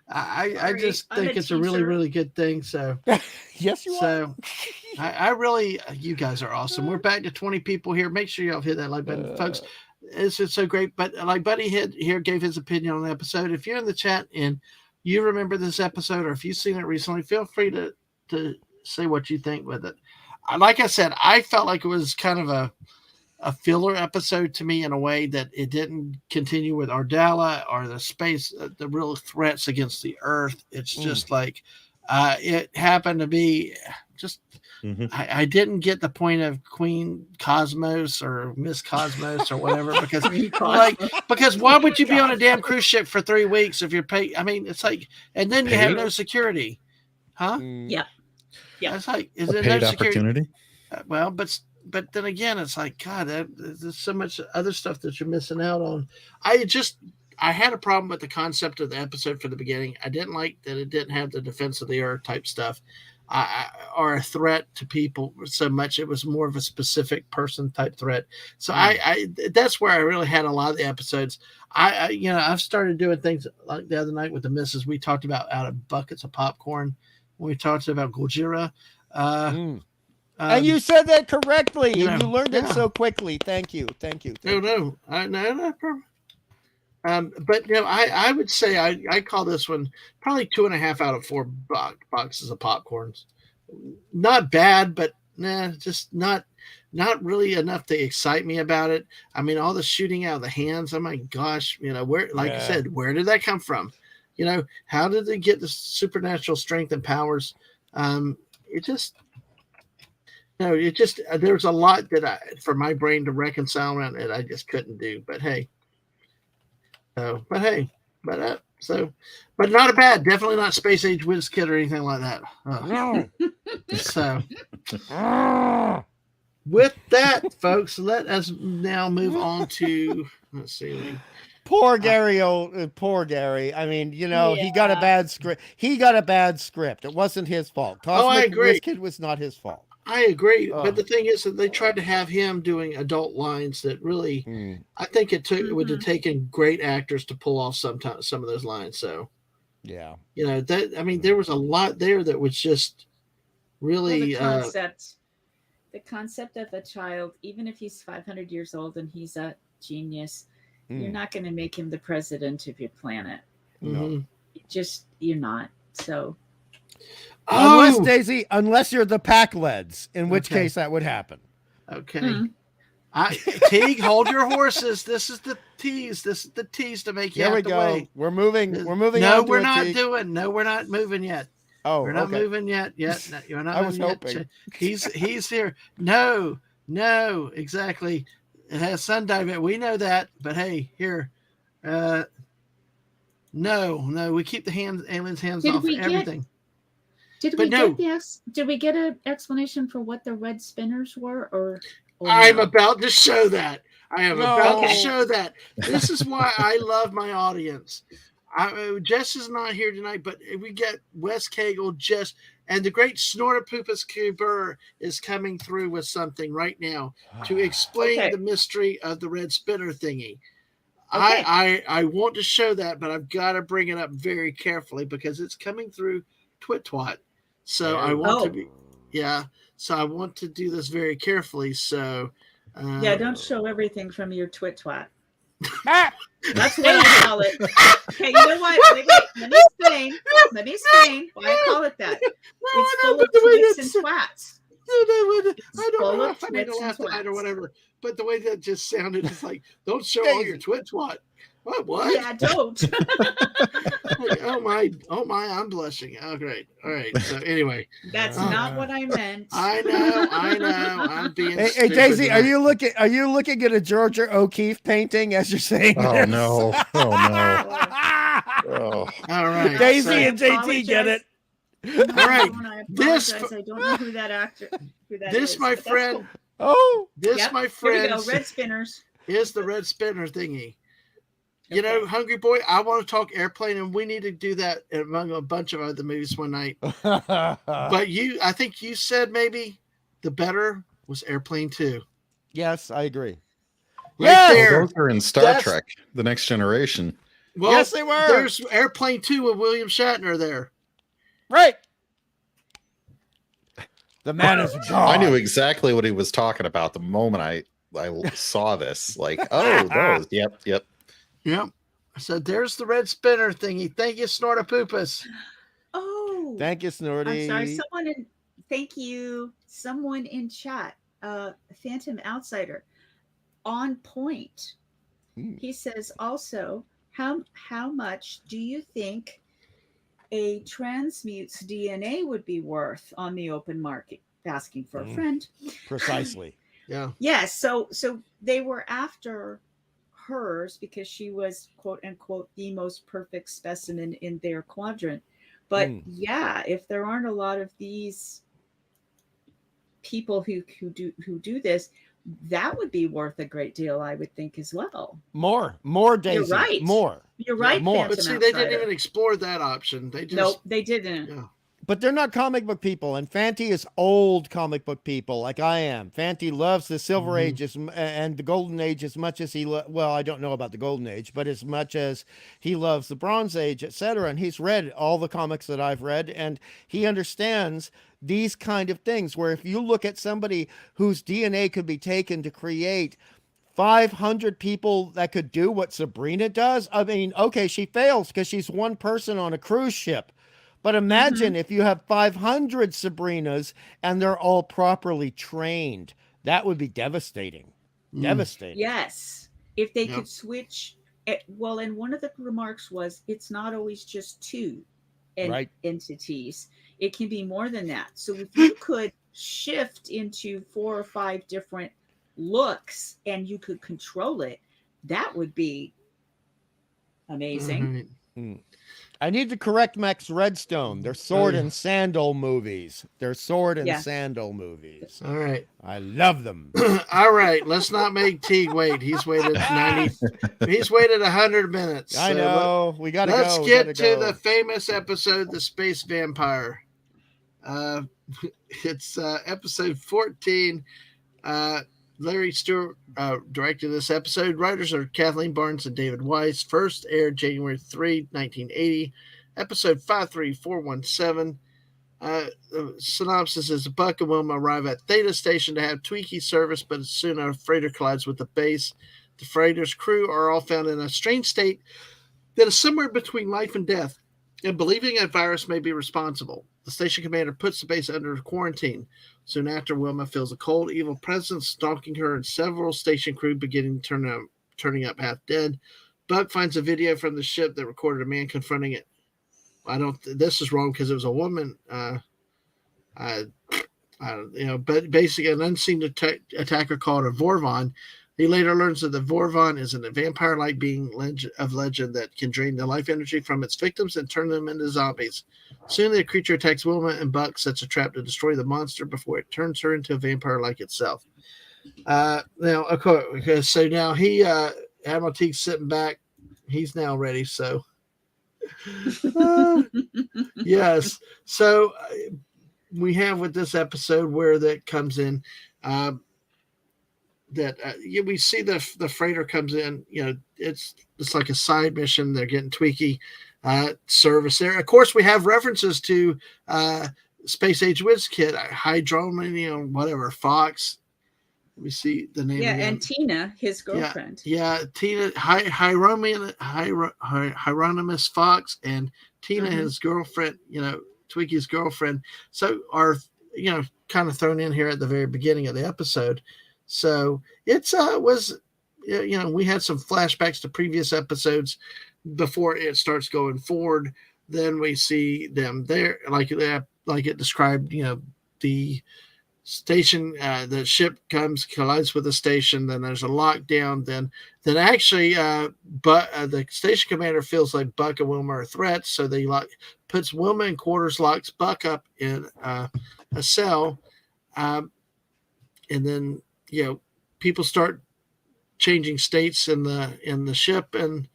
I just think it's a really, really good thing. So, yes, you are. I really, you guys are awesome. We're back to 20 people here. Make sure y'all hit that like button, folks. It's just so great. But like Buddy here gave his opinion on the episode. If you're in the chat and you remember this episode, or if you've seen it recently, feel free to say what you think with it. Like I said, I felt like it was kind of a filler episode to me in a way that it didn't continue with Ardella or the space, the real threats against the Earth. It's just like it happened to be just. I didn't get the point of Queen Cosmos or Miss Cosmos or whatever because why would you be on a damn cruise ship for 3 weeks if you're paid? I mean, it's like, and then you have no security, huh? Yeah. It's like, is it paid no security? Opportunity? Well, but then again, it's like, God, there's so much other stuff that you're missing out on. I had a problem with the concept of the episode from the beginning. I didn't like that it didn't have the defense of the Earth type stuff. Or a threat to people so much. It was more of a specific person type threat. So I that's where I really had a lot of the episodes. I've started doing things like the other night with the missus. We talked about out of buckets of popcorn when we talked about Gojira. And you said that correctly. And you learned it so quickly. Thank you. No problem. But I would say I call this one probably 2.5 out of 4 boxes of popcorns. Not bad, but just not really enough to excite me about it. I mean, all the shooting out of the hands. Oh my gosh, where, like you said, where did that come from? How did they get the supernatural strength and powers? There's a lot that for my brain to reconcile around it, I just couldn't do. But hey. But not a bad, definitely not Space Age Whiz Kid or anything like that. No. So, with that, folks, let us now move on to, let's see. Poor Gary. Poor Gary. I mean, he got a bad script. It wasn't his fault. I agree. Whiz Kid was not his fault. I agree, but the thing is that they tried to have him doing adult lines that really, I think it would have taken great actors to pull off some of those lines. So, there was a lot there that was just really the concept of a child, even if he's 500 years old and he's a genius, you're not going to make him the president of your planet. No, you're not. So. Unless you're the Pac-Leds, in which case that would happen. Okay. Teague, hold your horses. This is the tease. This is the tease to make you have to wait. We're moving. No, we're not moving yet. Oh, we're not moving yet. No, you're not. I was hoping. He's here. No, exactly. It has sun diving. We know that, but hey, here. No, we keep the aliens' hands off everything. Did we get an explanation for what the red spinners were, or I'm about to show that. I am about to show that. This is why I love my audience. Jess is not here tonight, but we get Wes Cagle, Jess, and the great Snortopoopas Kuber is coming through with something right now to explain the mystery of the red spinner thingy. Okay. I want to show that, but I've got to bring it up very carefully because it's coming through Twit-Twat. So I want to do this very carefully. So don't show everything from your Twit-Twat. That's what I call it. Okay, you know what? Wait, let me explain why I call it that. It's full of twits and twats. I don't know if I need to laugh tonight or whatever, but the way that just sounded is like, don't show all your Twit-Twat. What? Yeah, don't. Oh my, I'm blushing. Oh, great. All right. So anyway, That's not what I meant. I know. I'm being. Hey, Daisy, are you looking at a Georgia O'Keeffe painting as you're saying Oh this? no! Oh no! Oh. All right. Daisy and JT get it. All right. I don't know who that actor. This, my friend. Cool. Oh, this, my friend. Here we go. Red spinners. Is the red spinner thingy. Okay. You know, Hungry Boy, I want to talk airplane, and we need to do that among a bunch of other movies one night. But I think you said maybe the better was Airplane 2. yes, I agree. Right there. Those are in Star Trek: The Next Generation. Well, yes, they were. There's Airplane 2 with William Shatner there. Right. The man is gone. I knew exactly what he was talking about the moment I saw this. Like, oh, those. Yep. Yep. I said, there's the red spinner thingy. Thank you, Snortopoopas. Oh. Thank you, Snorty. I'm sorry. Thank you. Someone in chat, Phantom Outsider, on point. He says also, how much do you think a transmute's DNA would be worth on the open market? Asking for a friend. Precisely. Yeah. Yes. So they were after hers because she was, quote unquote, the most perfect specimen in their quadrant. But yeah, if there aren't a lot of these people who do this, that would be worth a great deal, I would think, as well. More, Daisy. You're right. You're right. More. But see, they didn't even explore that option. They just nope, they didn't. Yeah. But they're not comic book people, and Fanti is old comic book people, like I am. Fanti loves the Silver Age and the Golden Age as much as he well, I don't know about the Golden Age, but as much as he loves the Bronze Age, etc. And he's read all the comics that I've read, and he understands these kind of things. Where if you look at somebody whose DNA could be taken to create 500 people that could do what Sabrina does, I mean, okay, she fails because she's one person on a cruise ship. But imagine if you have 500 Sabrinas and they're all properly trained. That would be devastating. Devastating. Yes. If they could switch. Well, and one of the remarks was it's not always just two entities. It can be more than that. So if you could shift into 4 or 5 different looks and you could control it, that would be amazing. I need to correct Max Redstone. They're sword and sandal movies. Sandal movies. All right. I love them. All right. Let's not make Teague wait. He's waited 100 minutes. I know. We got to go. Let's get to the famous episode, The Space Vampire. It's episode 14. Larry Stewart directed this episode. Writers are Kathleen Barnes and David Weiss. First aired January 3, 1980. Episode 53417. The synopsis is Buck and Wilma arrive at Theta Station to have Twiki service, but soon a freighter collides with the base. The freighter's crew are all found in a strange state that is somewhere between life and death, and believing a virus may be responsible. The station commander puts the base under quarantine. Soon after, Wilma feels a cold, evil presence stalking her, and several station crew beginning turning up half dead. Buck finds a video from the ship that recorded a man confronting it. This is wrong because it was a woman. But basically an unseen attacker called a Vorvon. He later learns that the Vorvon is a vampire-like being of legend that can drain the life energy from its victims and turn them into zombies. Soon the creature attacks Wilma, and Buck sets a trap to destroy the monster before it turns her into a vampire like itself. So now Admiral Teague's sitting back. He's now ready. So yes. So we have with this episode where that comes in. We see the freighter comes in. It's like a side mission. They're getting Twiki service there. Of course, we have references to Space Age Wiz Kid, Hydromanium, whatever, Fox. Let me see the name. Yeah, again. and Tina, his girlfriend. Yeah, Tina, Hieronymus Fox, and Tina, his girlfriend. Twiki's girlfriend. So are kind of thrown in here at the very beginning of the episode. So it's was we had some flashbacks to previous episodes before it starts going forward. Then we see them there, like it described, the station, the ship collides with the station. Then there's a lockdown. Then actually, but the station commander feels like Buck and Wilma are threats, so they puts Wilma in quarters, locks Buck up in a cell, and then people start changing states in the ship, and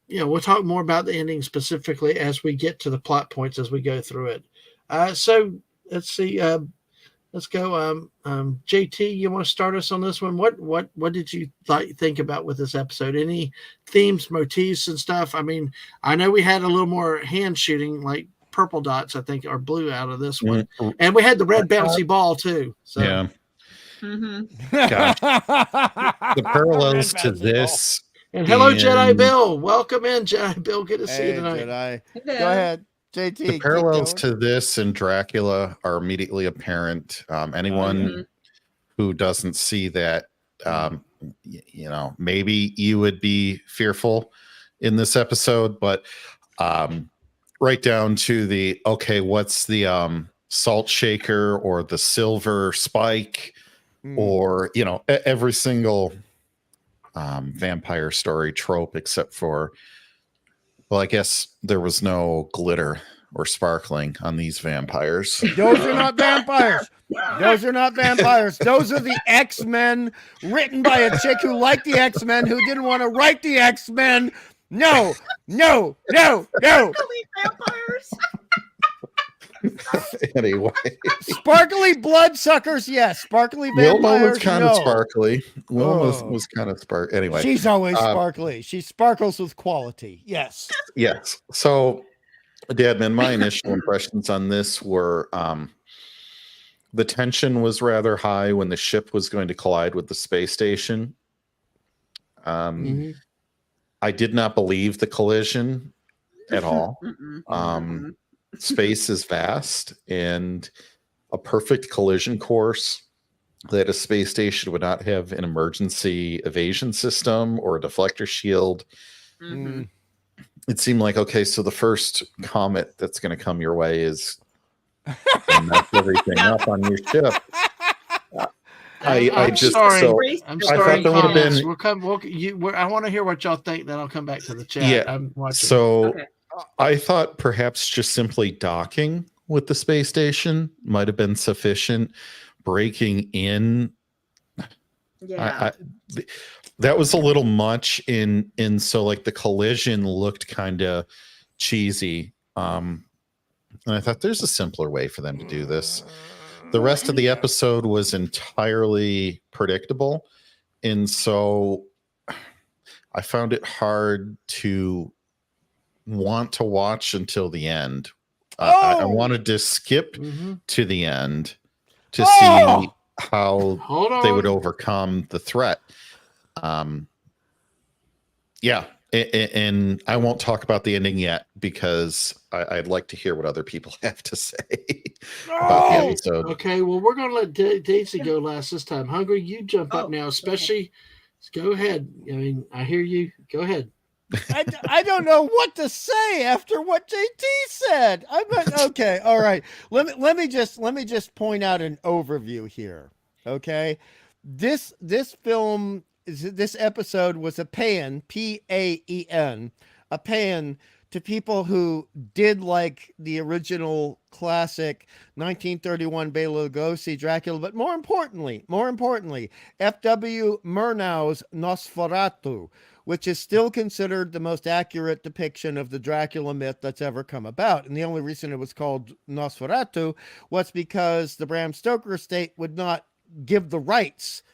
we'll talk more about the ending specifically as we get to the plot points as we go through it. So let's see. Let's go. JT, you want to start us on this one? What did you think about with this episode? Any themes, motifs, and stuff? I mean, I know we had a little more hand shooting, like purple dots, I think, or blue out of this one, and we had the red bouncy ball too. So. Yeah. Mm-hmm. The parallels to this. And hello, Jedi Bill. Welcome in, Jedi Bill. Good to see you tonight. Jedi. Go ahead, JT. The parallels to this and Dracula are immediately apparent. Anyone who doesn't see that, maybe you would be fearful in this episode, but right down to the, what's the salt shaker or the silver spike or, every single vampire story trope except for, I guess there was no glitter or sparkling on these vampires. Those are not vampires. Those are not vampires. Those are the X-Men written by a chick who liked the X-Men who didn't want to write the X-Men. No. Vampires. Anyway, sparkly bloodsuckers, yes. Sparkly vampires. Wilma was kind of sparkly. Wilma was kind of sparkly. Anyway, she's always sparkly. She sparkles with quality. Yes. Yes. So, Dadman, my initial impressions on this were the tension was rather high when the ship was going to collide with the space station. I did not believe the collision at all. Space is vast, and a perfect collision course that a space station would not have an emergency evasion system or a deflector shield. It seemed like, so the first comet that's going to come your way is mess everything up on your ship. I'm just sorry. I thought there would have been. I want to hear what y'all think. Then I'll come back to the chat. Yeah. I'm watching. So I thought perhaps just simply docking with the space station might have been sufficient. Breaking in, that was a little much. So like the collision looked kind of cheesy. And I thought there's a simpler way for them to do this. The rest of the episode was entirely predictable. And so I found it hard to want to watch until the end. I wanted to skip to the end to see how they would overcome the threat. And I won't talk about the ending yet because I'd like to hear what other people have to say about the episode. Okay, well, we're going to let Daisy go last this time. Hungry, you jump up now, especially. Go ahead. I mean, I hear you. Go ahead. I don't know what to say after what JT said. Okay. All right. Let me just point out an overview here. Okay. This film, this episode was a paean, Paen, a paean to people who did like the original classic 1931 Bela Lugosi Dracula, but more importantly, F.W. Murnau's Nosferatu, which is still considered the most accurate depiction of the Dracula myth that's ever come about. And the only reason it was called Nosferatu was because the Bram Stoker estate would not give the rights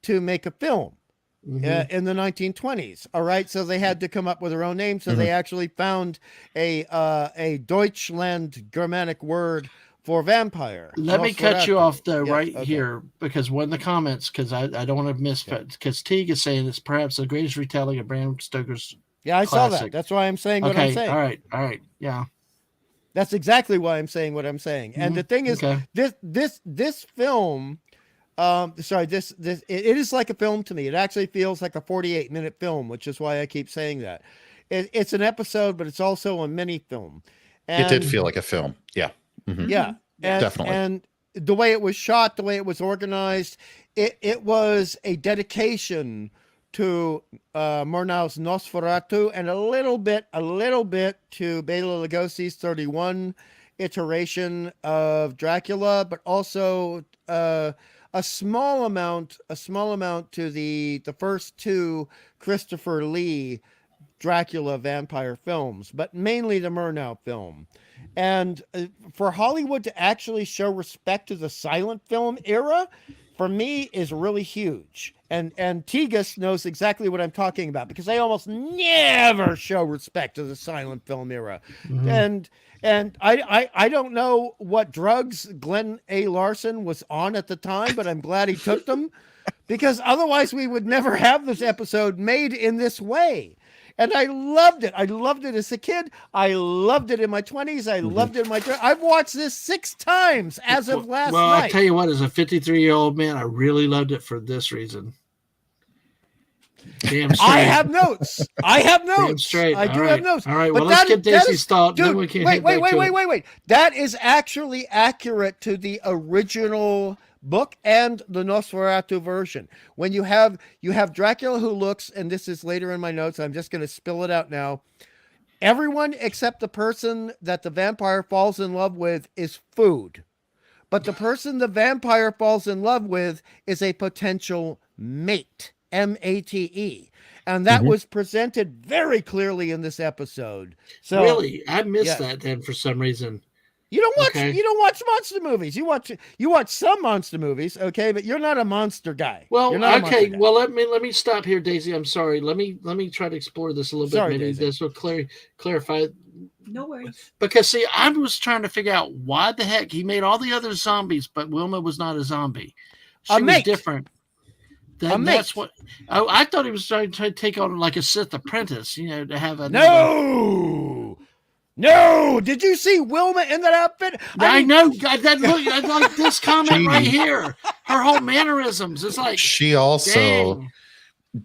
to make a film in the 1920s. All right. So they had to come up with their own name. So they actually found a Deutschland Germanic word for vampire. Let me cut you off though, here, because one of the comments, because I don't want to miss, because Teague is saying it's perhaps the greatest retelling of Bram Stoker's. Yeah, I classic. saw that. That's why I'm saying what I'm saying. All right. Yeah. That's exactly why I'm saying what I'm saying. And the thing is, this film Sorry, it is like a film to me. It actually feels like a 48-minute film, which is why I keep saying that. It's an episode, but it's also a mini film. And, it did feel like a film. Yeah. Mm-hmm. Yeah. And, definitely. And the way it was shot, the way it was organized, it was a dedication to Murnau's Nosferatu, and a little bit to Bela Lugosi's 31 iteration of Dracula, but also a small amount to the first two Christopher Lee Dracula vampire films, but mainly the Murnau film. And for Hollywood to actually show respect to the silent film era, for me, is really huge. And Tegas knows exactly what I'm talking about, because they almost never show respect to the silent film era. Mm-hmm. And I don't know what drugs Glenn A. Larson was on at the time, but I'm glad he took them, because otherwise we would never have this episode made in this way. And I loved it. I loved it as a kid. I loved it in my 20s. I loved it in my... I've watched this 6 times as of last night. Well, I'll tell you what, as a 53-year-old man, I really loved it for this reason. Damn straight. I have notes. Damn straight. I do have notes. All right, well, let's get Daisy's thought. Dude, wait. That is actually accurate to the original book and the Nosferatu version. When you have Dracula who looks, and this is later in my notes, I'm just going to spill it out now. Everyone except the person that the vampire falls in love with is food. But the person the vampire falls in love with is a potential mate. M-A-T-E. And that was presented very clearly in this episode. So really, I missed that then for some reason. You don't watch monster movies. You watch some monster movies, okay, but you're not a monster guy. Well, okay. Well, let me stop here, Daisy. I'm sorry. Let me try to explore this a little bit. Maybe Daisy. This will clarify. No worries. Because see, I was trying to figure out why the heck he made all the other zombies, but Wilma was not a zombie. She was different. That's what I thought he was trying to take on, like a Sith apprentice, to have a No, did you see Wilma in that outfit? I know. I like this comment right here. Her whole mannerisms. It's like she also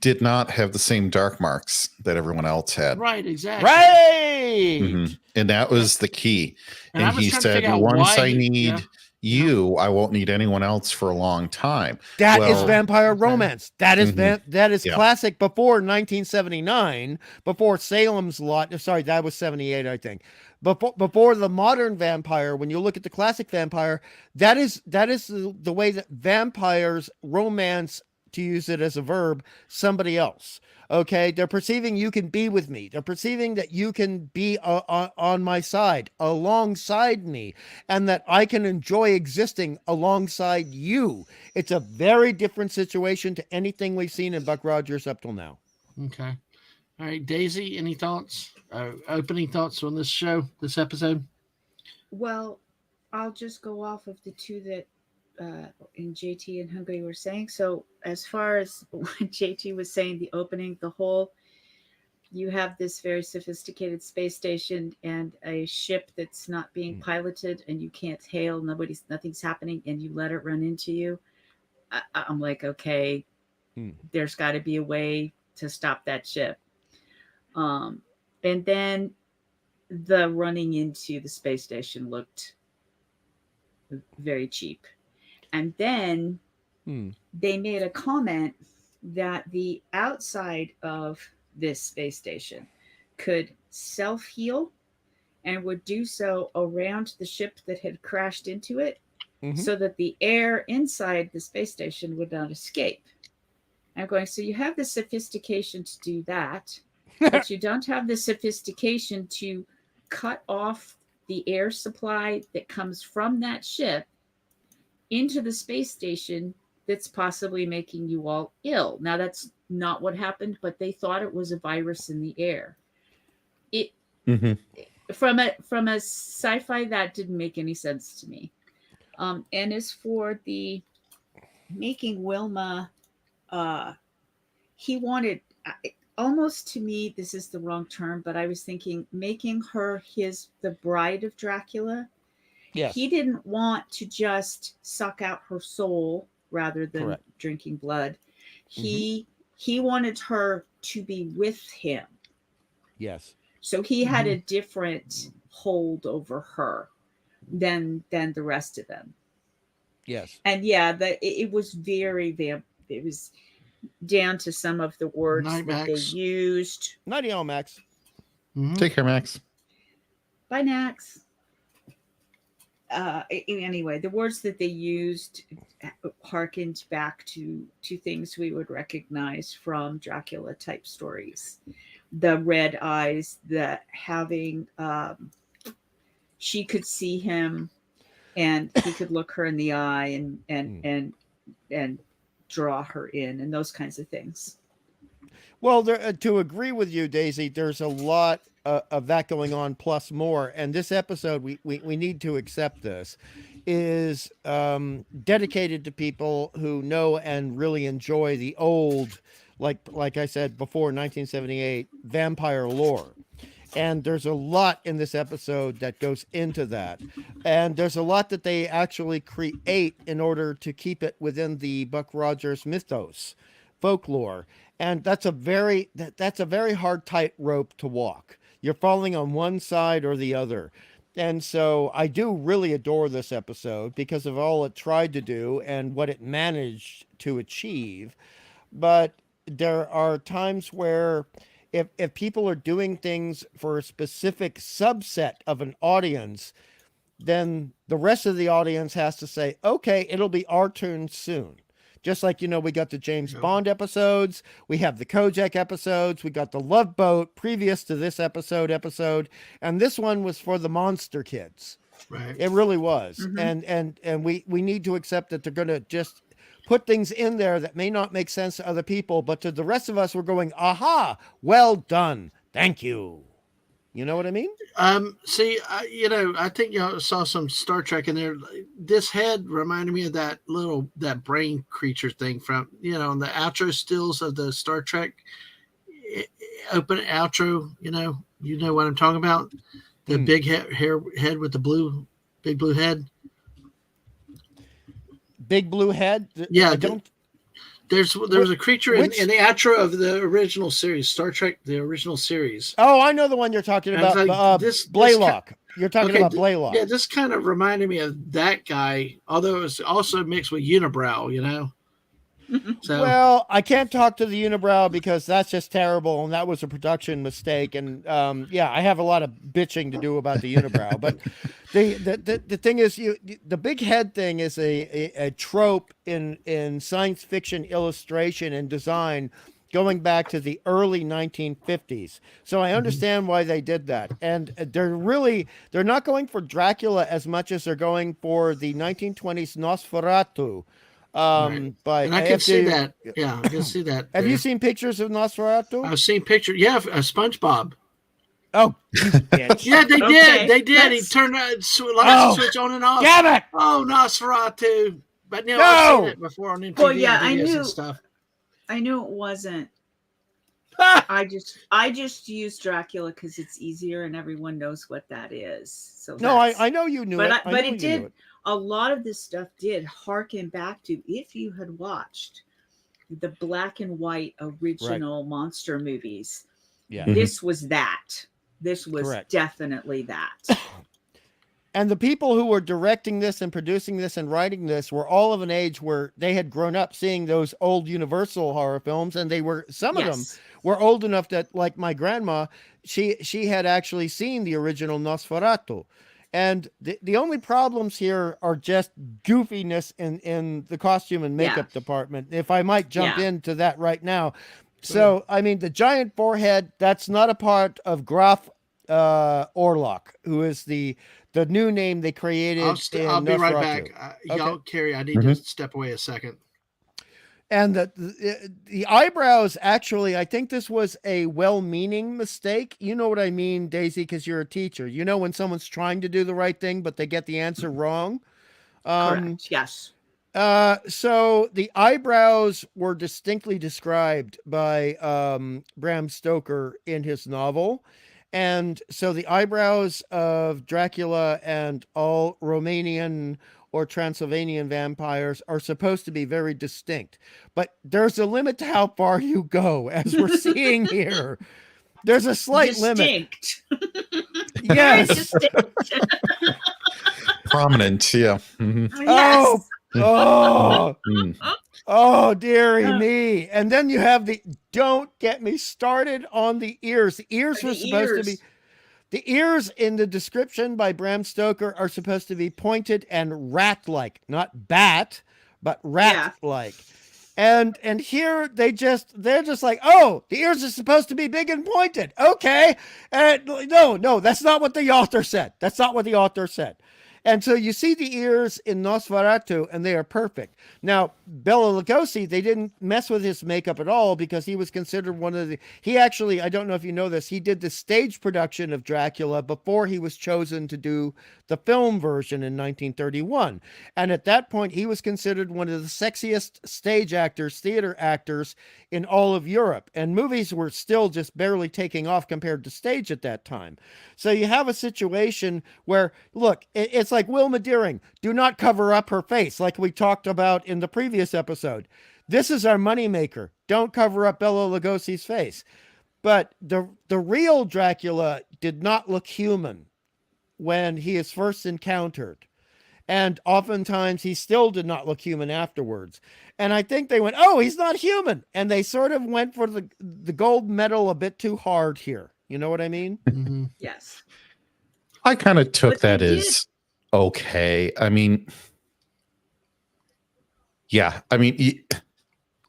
did not have the same dark marks that everyone else had. Right, exactly. Right. Mm-hmm. And that was the key. And he said, once I need you, I won't need anyone else for a long time. That is vampire romance. That is that is classic before 1979, before Salem's Lot. Sorry, that was 78, I think. Before the modern vampire, when you look at the classic vampire, that is the way that vampires romance, to use it as a verb, somebody else. Okay, they're perceiving you can be with me. They're perceiving that you can be on my side, alongside me, and that I can enjoy existing alongside you. It's a very different situation to anything we've seen in Buck Rogers up till now. Okay. All right, Daisy, any thoughts? Opening thoughts on this show, this episode? Well, I'll just go off of the two that and JT and Hungry were saying. So as far as what JT was saying, the opening, you have this very sophisticated space station and a ship that's not being piloted, and you can't hail, nothing's happening, and you let it run into you. I'm like, okay, there's got to be a way to stop that ship. And then the running into the space station looked very cheap. And then they made a comment that the outside of this space station could self-heal and would do so around the ship that had crashed into it, so that the air inside the space station would not escape. I'm going, so you have the sophistication to do that, but you don't have the sophistication to cut off the air supply that comes from that ship into the space station that's possibly making you all ill. Now, that's not what happened, but they thought it was a virus in the air. From a sci-fi, that didn't make any sense to me. And as for the making Wilma, he wanted, almost, to me, this is the wrong term, but I was thinking making her the bride of Dracula. Yes. He didn't want to just suck out her soul rather than Correct. drinking blood. He wanted her to be with him. Yes. So he had a different hold over her than the rest of them. Yes. And yeah, it was very it was down to some of the words Night, that they Max. used. Nighty all, Max. Take care, Max. Bye, Max. Anyway, the words that they used harkened back to things we would recognize from Dracula type stories. The red eyes, the having she could see him and he could look her in the eye and draw her in, and those kinds of things. Well, to agree with you, Daisy, there's a lot of that going on, plus more. And this episode, we need to accept this, is dedicated to people who know and really enjoy the old, like I said before, 1978 vampire lore. And there's a lot in this episode that goes into that. And there's a lot that they actually create in order to keep it within the Buck Rogers mythos, folklore. And that's a very hard tightrope to walk. You're falling on one side or the other. And so I do really adore this episode because of all it tried to do and what it managed to achieve. But there are times where if people are doing things for a specific subset of an audience, then the rest of the audience has to say, okay, it'll be our turn soon. Just like, we got the James Bond episodes, we have the Kojak episodes, we got the Love Boat previous to this episode, and this one was for the monster kids. Right. It really was. And we need to accept that they're going to just put things in there that may not make sense to other people, but to the rest of us, we're going, aha, well done. Thank you. You know what I mean? See, I think y'all saw some Star Trek in there. This head reminded me of that brain creature thing from, on the outro stills of the Star Trek open outro. You know what I'm talking about? The big head with the big blue head. Big blue head? Yeah, There's a creature in the outro of the original series, Star Trek, the original series. Oh, I know the one you're talking about. Blaylock. You're talking about Blaylock. Yeah, this kind of reminded me of that guy, although it's also mixed with Unibrow, So, well, I can't talk to the Unibrow because that's just terrible, and that was a production mistake. And I have a lot of bitching to do about the Unibrow. But the thing is, the big head thing is a trope in science fiction illustration and design going back to the early 1950s. So I understand why they did that. And they're not going for Dracula as much as they're going for the 1920s Nosferatu. Right. But and I can see that. Yeah, I can see that. Have you seen pictures of Nosferatu? I've seen pictures. Yeah, SpongeBob. Oh, you bitch. Yeah, they did. They did. He turned switch on and off. Damn it! Oh, Nosferatu. But No! I've seen it before on MTV I knew and stuff. I knew it wasn't. I just use Dracula because it's easier and everyone knows what that is. So no, I know you knew it. But it did. A lot of this stuff did harken back to, if you had watched the black and white original monster movies. Yeah. This was that. This was Correct. Definitely that. And the people who were directing this and producing this and writing this were all of an age where they had grown up seeing those old Universal horror films, and some of them were old enough that, like my grandma, she had actually seen the original Nosferatu. And the only problems here are just goofiness in the costume and makeup department, if I might jump into that right now. So, I mean, the giant forehead, that's not a part of Graf Orlok, who is the new name they created. I'll be right back. Y'all carry. I need to step away a second. And the eyebrows, actually, I think this was a well-meaning mistake. You know what I mean, Daisy, because you're a teacher. You know when someone's trying to do the right thing, but they get the answer wrong? Correct, yes. So the eyebrows were distinctly described by Bram Stoker in his novel. And so the eyebrows of Dracula and all Romanian or Transylvanian vampires are supposed to be very distinct. But there's a limit to how far you go, as we're seeing here. There's a slight limit. Yes. Distinct. Prominent, yeah. Mm-hmm. Yes. Oh, dearie me. And then you have don't get me started on the ears. The ears were supposed to be, the ears in the description by Bram Stoker are supposed to be pointed and rat-like, not bat, but rat-like. Yeah. And here they're just like, oh, the ears are supposed to be big and pointed. Okay. And no, that's not what the author said. That's not what the author said. And so you see the ears in Nosferatu, and they are perfect. Now, Bela Lugosi, they didn't mess with his makeup at all because he was considered one of the... He actually, I don't know if you know this, he did the stage production of Dracula before he was chosen to do the film version in 1931. And at that point, he was considered one of the sexiest stage actors, theater actors in all of Europe. And movies were still just barely taking off compared to stage at that time. So you have a situation where, look, it's like Wilma Deering, do not cover up her face like we talked about in the previous episode. This is our moneymaker. Don't cover up Bela Lugosi's face. But the real Dracula did not look human when he is first encountered. And oftentimes he still did not look human afterwards. And I think they went, oh, he's not human. And they sort of went for the gold medal a bit too hard here. You know what I mean? Mm-hmm. Yes. I kind of took that as okay. I mean, yeah. I mean,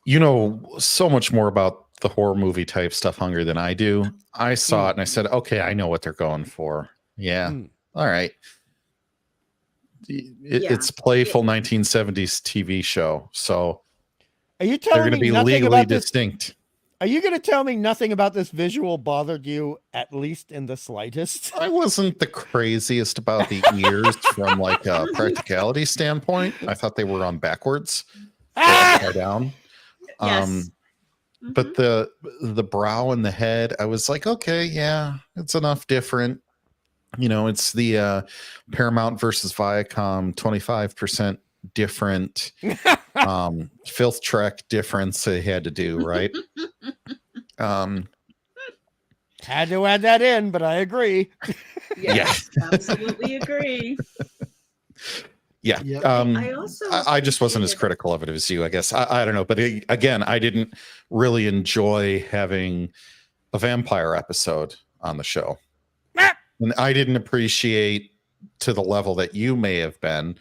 you know so much more about the horror movie type stuff, Hunger, than I do. I saw it and I said, okay, I know what they're going for. Yeah. All right. It's playful 1970s TV show. So are you telling they're going to be legally distinct. Are you going to tell me nothing about this visual bothered you, at least in the slightest? I wasn't the craziest about the ears from like a practicality standpoint. I thought they were on backwards, down. Yes. But the brow and the head, I was like, okay, yeah, it's enough different. You know, it's the Paramount versus Viacom 25% different filth track difference they had to do, right? Had to add that in, but I agree. Yes, absolutely agree. Yeah. Yep. I just wasn't as critical of it as you, I guess. I don't know. But again, I didn't really enjoy having a vampire episode on the show. And I didn't appreciate, to the level that you may have been,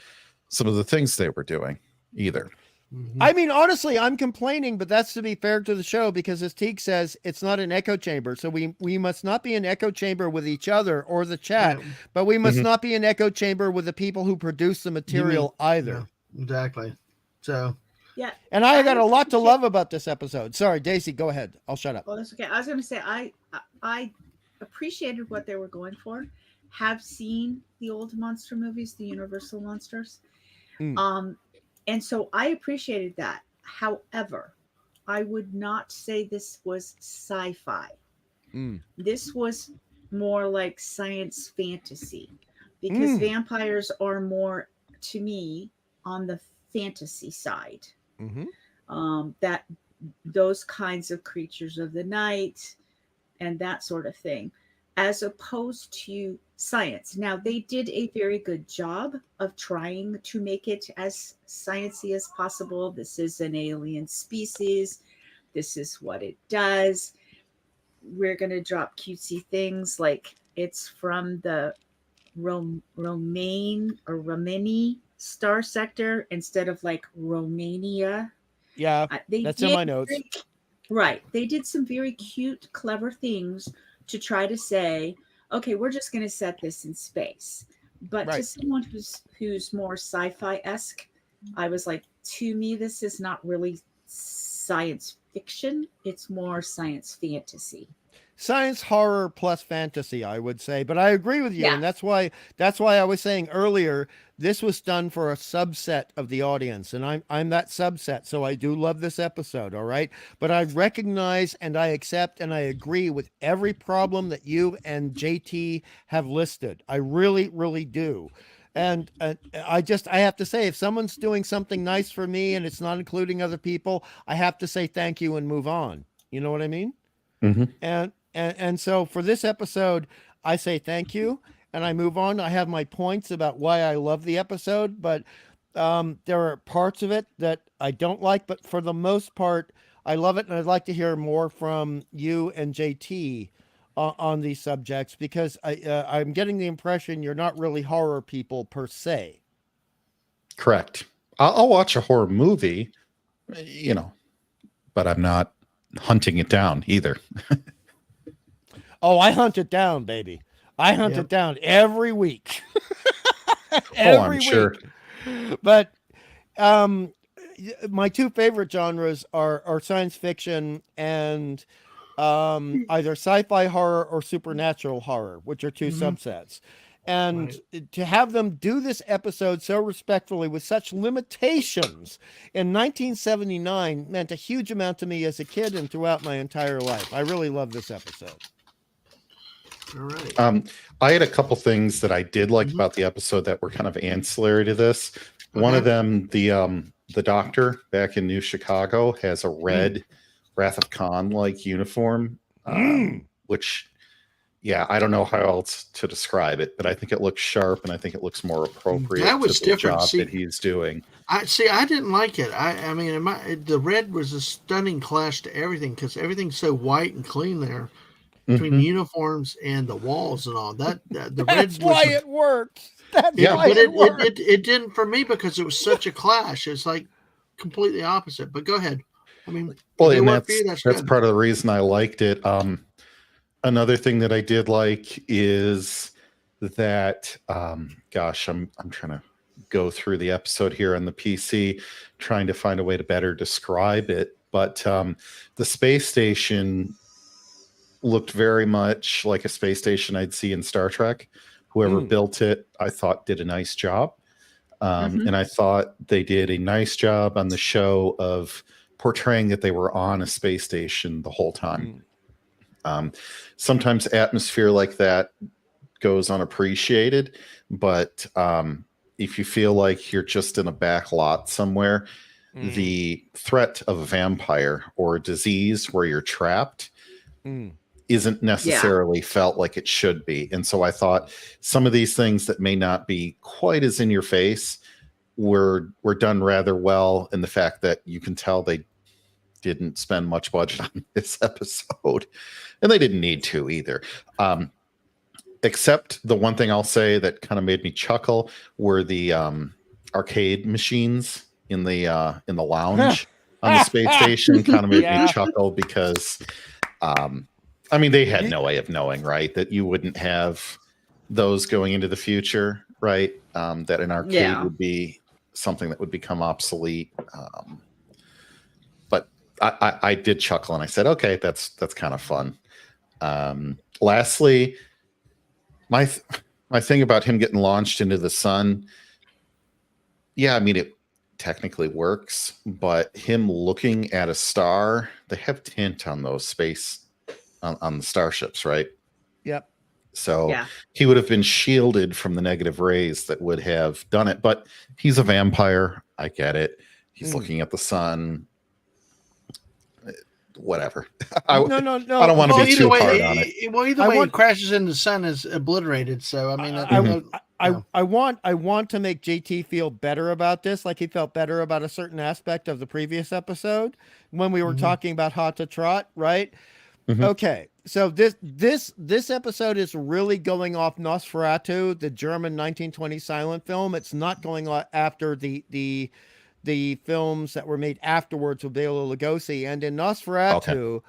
some of the things they were doing either. Mm-hmm. I mean, honestly, I'm complaining, but that's to be fair to the show, because as Teague says, it's not an echo chamber. So we must not be an echo chamber with each other or the chat, but we must not be an echo chamber with the people who produce the material either. Yeah, exactly. So, yeah. And I got a lot to love about this episode. Sorry, Daisy, go ahead. I'll shut up. Well, that's okay. I was going to say, I appreciated what they were going for. Have seen the old monster movies, the Universal monsters. And so I appreciated that. However, I would not say this was sci-fi. This was more like science fantasy, because vampires are more, to me, on the fantasy side. That those kinds of creatures of the night and that sort of thing, as opposed to science. Now, they did a very good job of trying to make it as sciencey as possible. This is an alien species. This is what it does. We're going to drop cutesy things like it's from the Romani star sector instead of like Romania. Yeah, that's in my notes. Right. They did some very cute, clever things to try to say, okay, we're just going to set this in space. But to someone who's more sci-fi-esque, I was like, to me, this is not really science fiction. It's more science fantasy. Science horror plus fantasy, I would say. But I agree with you. Yeah. And that's why I was saying earlier, this was done for a subset of the audience. And I'm that subset. So I do love this episode. All right. But I recognize and I accept and I agree with every problem that you and JT have listed. I really, really do. And I have to say, if someone's doing something nice for me and it's not including other people, I have to say thank you and move on. You know what I mean? Mm-hmm. And so for this episode, I say thank you and I move on. I have my points about why I love the episode, but there are parts of it that I don't like, but for the most part, I love it. And I'd like to hear more from you and JT on these subjects, because I'm getting the impression you're not really horror people per se. Correct. I'll watch a horror movie, but I'm not hunting it down either. Oh, I hunt it down, baby. I hunt it down every week. I'm sure. But my two favorite genres are science fiction and either sci-fi horror or supernatural horror, which are two subsets. And to have them do this episode so respectfully with such limitations in 1979 meant a huge amount to me as a kid and throughout my entire life. I really love this episode. All right. I had a couple things that I did like about the episode that were kind of ancillary to this. One of them, the doctor back in New Chicago has a red Wrath of Khan like uniform, which, I don't know how else to describe it, but I think it looks sharp and I think it looks more appropriate to the job that he's doing. I didn't like it. I mean, the red was a stunning clash to everything, because everything's so white and clean there between the uniforms and the walls and all that. The red was why it worked. That's yeah, why but it worked. It didn't for me, because it was such a clash. It's like completely opposite. But go ahead. I mean, and that's part of the reason I liked it. Another thing that I did like is that, I'm trying to go through the episode here on the PC, trying to find a way to better describe it. But the space station looked very much like a space station I'd see in Star Trek. Whoever built it, I thought, did a nice job. And I thought they did a nice job on the show of portraying that they were on a space station the whole time. Sometimes atmosphere like that goes unappreciated, but if you feel like you're just in a back lot somewhere, the threat of a vampire or a disease where you're trapped isn't necessarily felt like it should be. And so I thought some of these things that may not be quite as in your face were done rather well, in the fact that you can tell they didn't spend much budget on this episode, and they didn't need to either. Except the one thing I'll say that kind of made me chuckle were the arcade machines in the lounge on the space station. Kind of made me chuckle, because I mean, they had no way of knowing, right, that you wouldn't have those going into the future, right? That an arcade would be something that would become obsolete. But I did chuckle, and I said, okay, that's kind of fun. Lastly, my thing about him getting launched into the sun, I mean, it technically works, but him looking at a star, they have tint on those on the starships, right? Yep. So he would have been shielded from the negative rays that would have done it. But he's a vampire. I get it. He's looking at the sun. Whatever. No. I don't want to be too hard on it. Well, either way, it crashes into the sun is obliterated. So I mean, I want to make JT feel better about this, like he felt better about a certain aspect of the previous episode when we were talking about Hot to Trot, right? Okay, so this episode is really going off Nosferatu, the German 1920 silent film. It's not going after the films that were made afterwards with Bela Lugosi. And in Nosferatu,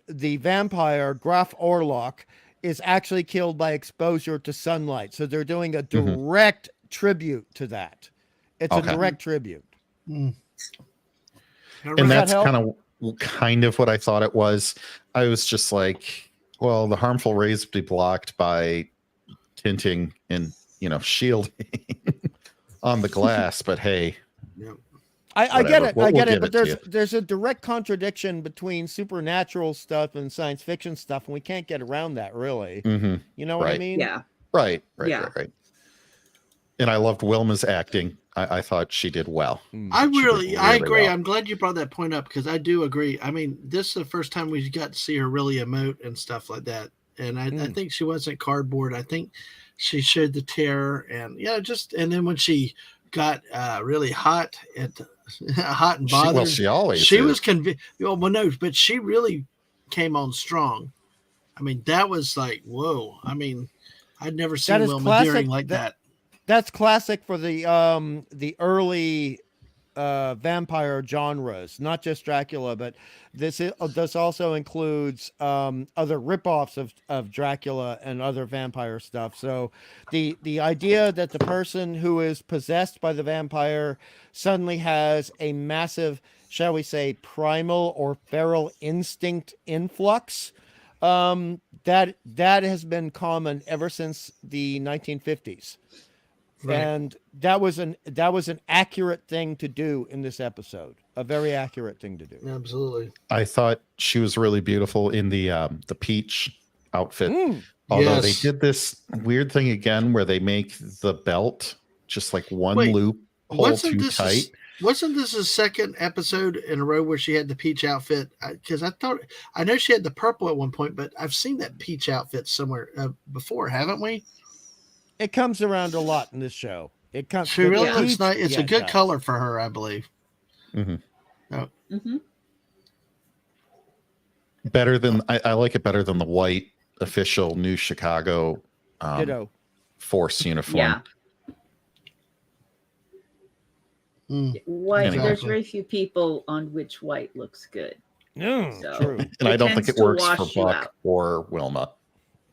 the vampire Graf Orlok is actually killed by exposure to sunlight. So they're doing a direct tribute to that. It's a direct tribute. And that's kind of what I thought it was. I was just like, well, the harmful rays would be blocked by tinting and, shielding on the glass, but hey. I get it. But there's a direct contradiction between supernatural stuff and science fiction stuff, and we can't get around that, really. You know what I mean? Yeah. Right. And I loved Wilma's acting. I thought she did well. I agree. Well. I'm glad you brought that point up because I do agree. I mean, this is the first time we got to see her really emote and stuff like that. And I think she wasn't cardboard. I think she showed the terror and and then when she got really hot and bothered. She was convinced. Well, no, but she really came on strong. I mean, that was like, whoa. I mean, I'd never seen Wilma Deering like that. That's classic for the early vampire genres, not just Dracula, but this also includes other ripoffs of Dracula and other vampire stuff. So the idea that the person who is possessed by the vampire suddenly has a massive, shall we say, primal or feral instinct influx, that has been common ever since the 1950s. Right. And that was an accurate thing to do in this episode. A very accurate thing to do. Absolutely. I thought she was really beautiful in the peach outfit. Although they did this weird thing again where they make the belt just like one loop hole too tight. Wasn't this a second episode in a row where she had the peach outfit? Because I know she had the purple at one point, but I've seen that peach outfit somewhere before, haven't we? It comes around a lot in this show. It comes. She really looks nice. It's a good color for her, I believe. Mm-hmm. Oh. Mm-hmm. Better than I like it better than the white official New Chicago Force uniform. Yeah. White. Exactly. There's very few people on which white looks good. No, true. And I don't think it works for Buck or Wilma.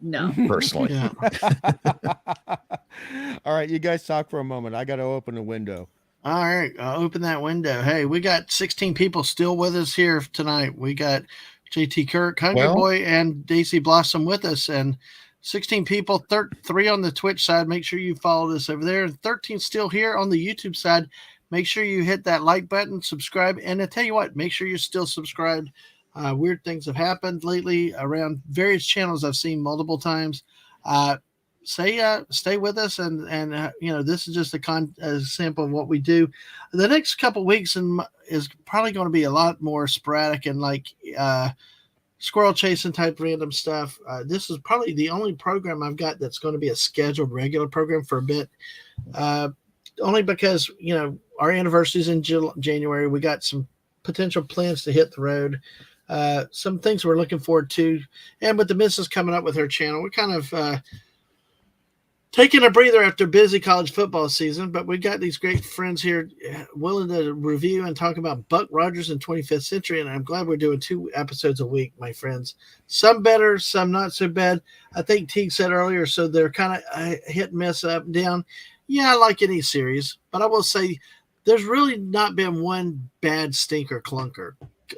No, personally. Yeah. All right, you guys talk for a moment. I got to open a window. All right, I'll open that window. Hey, we got 16 people still with us here tonight. We got JT Kirk, Hungry Boy, and Daisy Blossom with us, and 16 people, 3 on the Twitch side. Make sure you follow us over there. 13 still here on the YouTube side. Make sure you hit that like button, subscribe, and I tell you what, make sure you're still subscribed. Weird things have happened lately around various channels I've seen multiple times. Stay with us, and this is just a sample of what we do. The next couple of weeks is probably going to be a lot more sporadic and like squirrel chasing type random stuff. This is probably the only program I've got that's going to be a scheduled regular program for a bit. Only because our anniversary is in January. We got some potential plans to hit the road. Some things we're looking forward to, and with the missus coming up with her channel, we're kind of taking a breather after busy college football season. But we got these great friends here willing to review and talk about Buck Rogers in 25th Century, and I'm glad we're doing 2 episodes a week, my friends. Some better, some not so bad. I think Teague said earlier, so they're kind of hit and miss, up and down. Yeah, I like any series, but I will say there's really not been one bad stinker clunker.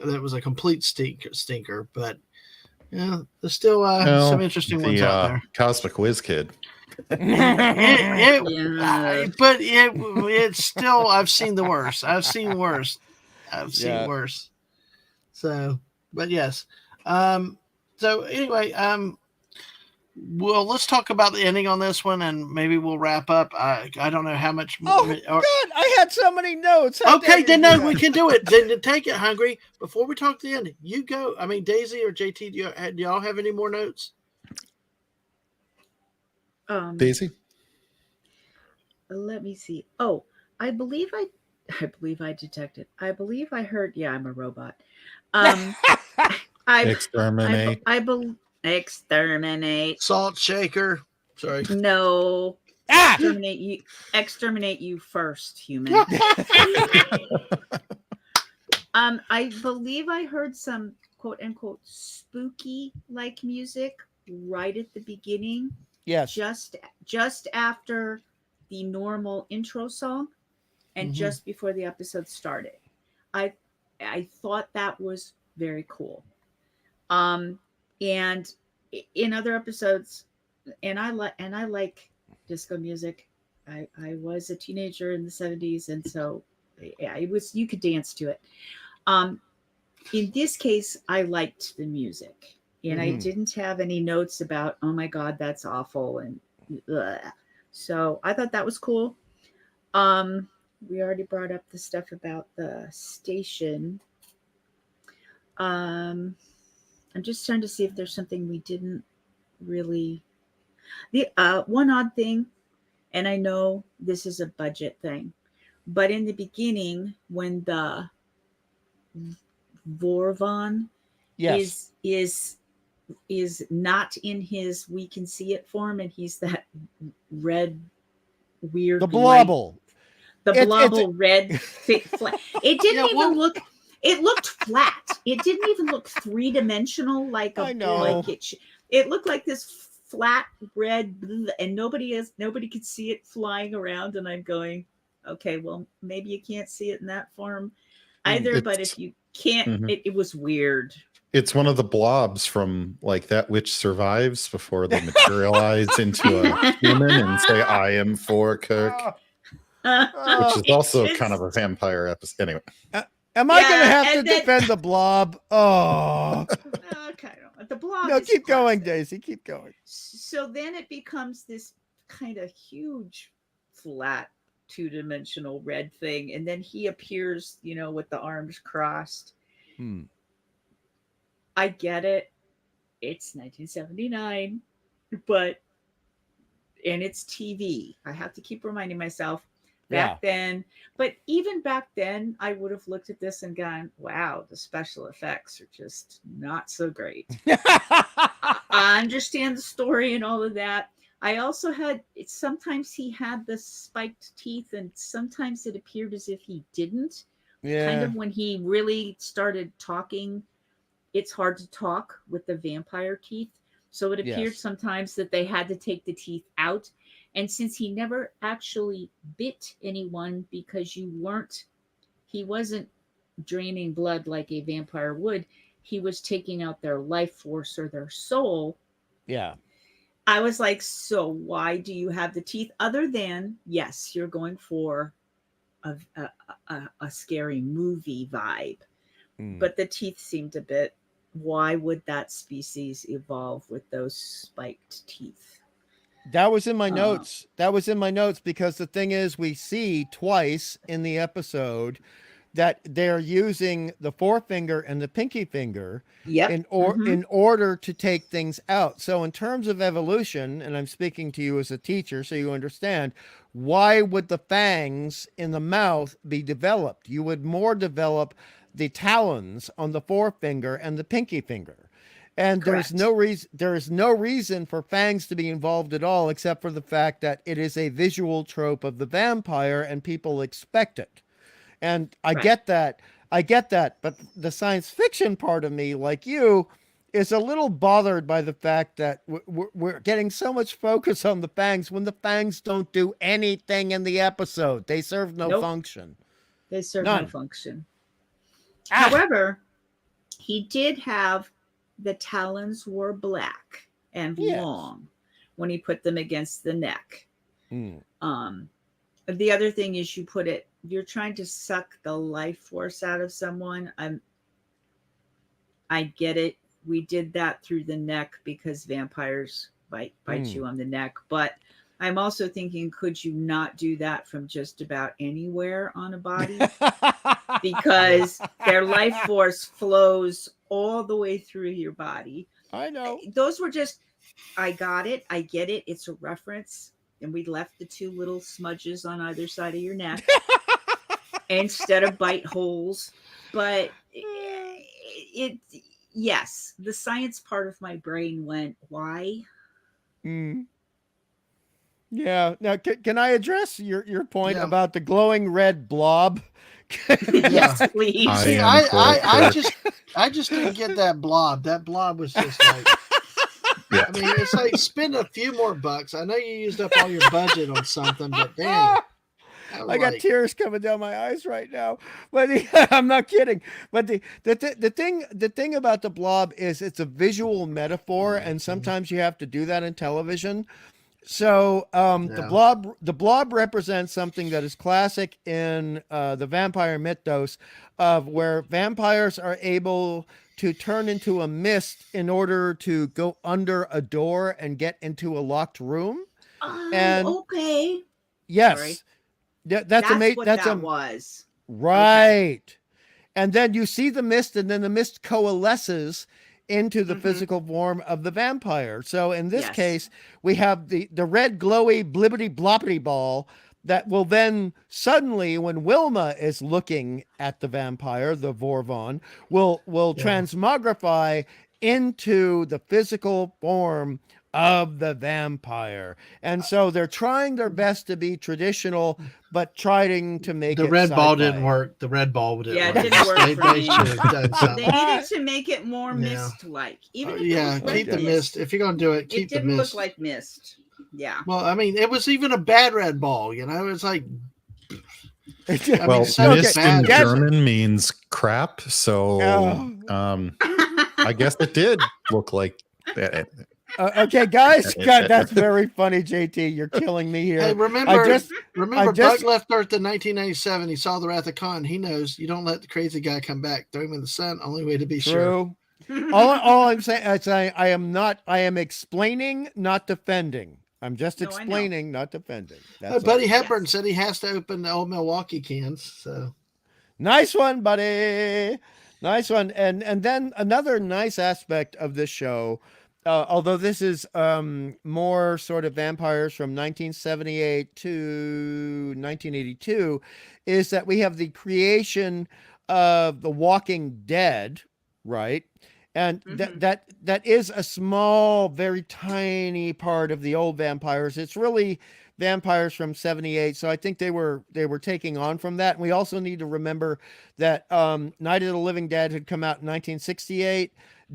That was a complete stinker, but there's still some interesting ones out there. Cosmic Whiz Kid. But it's still, I've seen the worst. I've seen worse. So, but yes. So anyway, well, let's talk about the ending on this one, and maybe we'll wrap up. I don't know how much. God, I had so many notes. Okay, then no, we can do it. Then take it, Hungry. Before we talk to the end, you go. I mean, Daisy or JT, do y'all have any more notes? Daisy? Let me see. Oh, I believe I detected. I believe I heard. Yeah, I'm a robot. Exterminate. Exterminate. Salt shaker. Sorry. No. Exterminate you first, human. I believe I heard some quote unquote spooky like music right at the beginning. Yes. Just after the normal intro song and just before the episode started. I thought that was very cool. And in other episodes, and I like disco music. I was a teenager in the 70s, and so you could dance to it. In this case, I liked the music, and I didn't have any notes about, oh my God, that's awful, and So I thought that was cool. We already brought up the stuff about the station. I'm just trying to see if there's something we didn't really. The one odd thing, and I know this is a budget thing, but in the beginning, when the Vorvon Yes. is not in his we can see it form, and he's that red weird The blobble. The blobble red thick flat. It didn't even look. It looked flat. It didn't even look 3-dimensional like I know. Like it looked like this flat red, and nobody could see it flying around. And I'm going, okay, well maybe you can't see it in that form either. But if you can't, it was weird. It's one of the blobs from like That Which Survives before they materialize into a human and say, "I am for Kirk." Which is also kind of a vampire episode. Anyway. Am I going to have to defend the blob? Oh. Okay. The blob. No, keep going, Daisy. Keep going. So then it becomes this kind of huge, flat, 2-dimensional red thing. And then he appears, with the arms crossed. I get it. It's 1979, and it's TV. I have to keep reminding myself. Back then, but even back then, I would have looked at this and gone, wow, the special effects are just not so great. I understand the story and all of that. I also sometimes he had the spiked teeth, and sometimes it appeared as if he didn't. Yeah. Kind of when he really started talking, it's hard to talk with the vampire teeth. So it appeared sometimes that they had to take the teeth out. And since he never actually bit anyone because he wasn't draining blood like a vampire would, he was taking out their life force or their soul. Yeah. I was like, so why do you have the teeth? Other than, yes, you're going for a scary movie vibe. But the teeth seemed a bit, why would that species evolve with those spiked teeth? That was in my notes. That was in my notes because the thing is, we see twice in the episode that they're using the forefinger and the pinky finger in order to take things out. So in terms of evolution, and I'm speaking to you as a teacher so you understand, why would the fangs in the mouth be developed? You would more develop the talons on the forefinger and the pinky finger. And there is no reason for fangs to be involved at all, except for the fact that it is a visual trope of the vampire and people expect it. And I get that. But the science fiction part of me, like you, is a little bothered by the fact that we're getting so much focus on the fangs when the fangs don't do anything in the episode. They serve no function. They serve no function. However, he did have the talons were black and long when he put them against the neck. The other thing is you're trying to suck the life force out of someone. I get it. We did that through the neck because vampires bite you on the neck. But I'm also thinking, could you not do that from just about anywhere on a body? Because their life force flows all the way through your body. I know. Those were just, I got it. I get it. It's a reference. And we left the 2 little smudges on either side of your neck instead of bite holes. But yes, the science part of my brain went, why? Yeah. Now, can I address your point about the glowing red blob? Yes, please. I just didn't get that blob. That blob was just like, I mean, it's like spend a few more bucks. I know you used up all your budget on something, but dang. I got tears coming down my eyes right now, but I'm not kidding. But the thing about the blob is it's a visual metaphor, and sometimes you have to do that in television. So the blob represents something that is classic in the vampire mythos of where vampires are able to turn into a mist in order to go under a door and get into a locked room. Oh, And okay. yes, Sorry. that's amazing. What That's that was. right. Okay. And then you see the mist, and then the mist coalesces into the physical form of the vampire. So in this case, we have the red glowy blibbity bloppity ball that will then suddenly, when Wilma is looking at the vampire, the Vorvon, will transmogrify into the physical form of the vampire. And so they're trying their best to be traditional, but trying to make the it red ball sci-fi. didn't work. The red ball didn't work. It didn't work for me. should have done something. They needed to make it more mist-like. Even if it was keep the mist. If you're going to do it, keep the mist. It didn't look like mist. Yeah. Well, I mean, it was even a bad red ball. You know, it's like. Well, mist in German means crap, so I guess it did look like that. Okay, guys, God, that's very funny, JT. You're killing me here. Hey, remember Buck left Earth in 1997. He saw the Wrath of Khan. He knows you don't let the crazy guy come back. Throw him in the sun. Only way to be sure. all I'm saying is I am explaining, not defending. I'm just explaining, not defending. That's Buddy Hepburn said he has to open the old Milwaukee cans. So nice one, buddy. Nice one. And then another nice aspect of this show, although this is more sort of vampires from 1978 to 1982, is that we have the creation of The Walking Dead, right? And that is a small, very tiny part of the old vampires. It's really vampires from 78. So I think they were taking on from that. And we also need to remember that Night of the Living Dead had come out in 1968.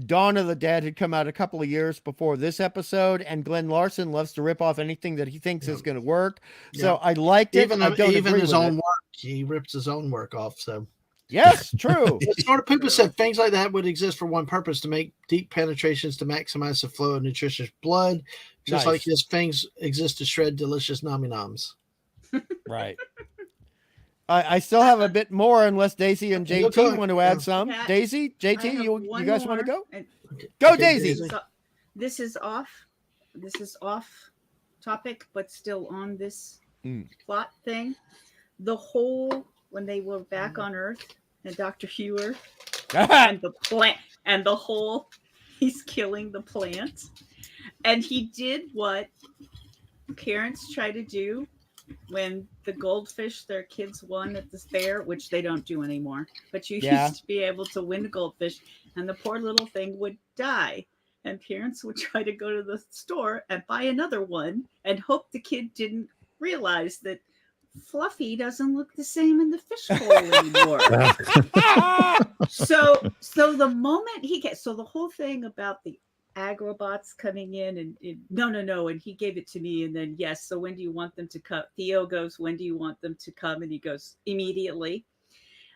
Dawn of the Dead had come out a couple of years before this episode, and Glenn Larson loves to rip off anything that he thinks is going to work. So I liked it. Even his own work, he rips his own work off. So yes, true. Sort of Poopa said things like that would exist for one purpose: to make deep penetrations to maximize the flow of nutritious blood, just like his fangs exist to shred delicious noms. Right. I still have a bit more, unless Daisy and JT want to add some. Daisy, JT, you guys want to go? Go, Daisy. So, this is off topic, but still on this plot thing. The whole, when they were back on Earth and Dr. Hewer and the plant and the whole, he's killing the plants. And he did what parents try to do when the goldfish their kids won at the fair, which they don't do anymore, but you used to be able to win goldfish, and the poor little thing would die, and parents would try to go to the store and buy another one and hope the kid didn't realize that Fluffy doesn't look the same in the fish bowl anymore. so the moment he gets, so the whole thing about the Agrobots coming in and no, and he gave it to me, and then yes, so when do you want them to come? Theo goes, when do you want them to come? And he goes, immediately.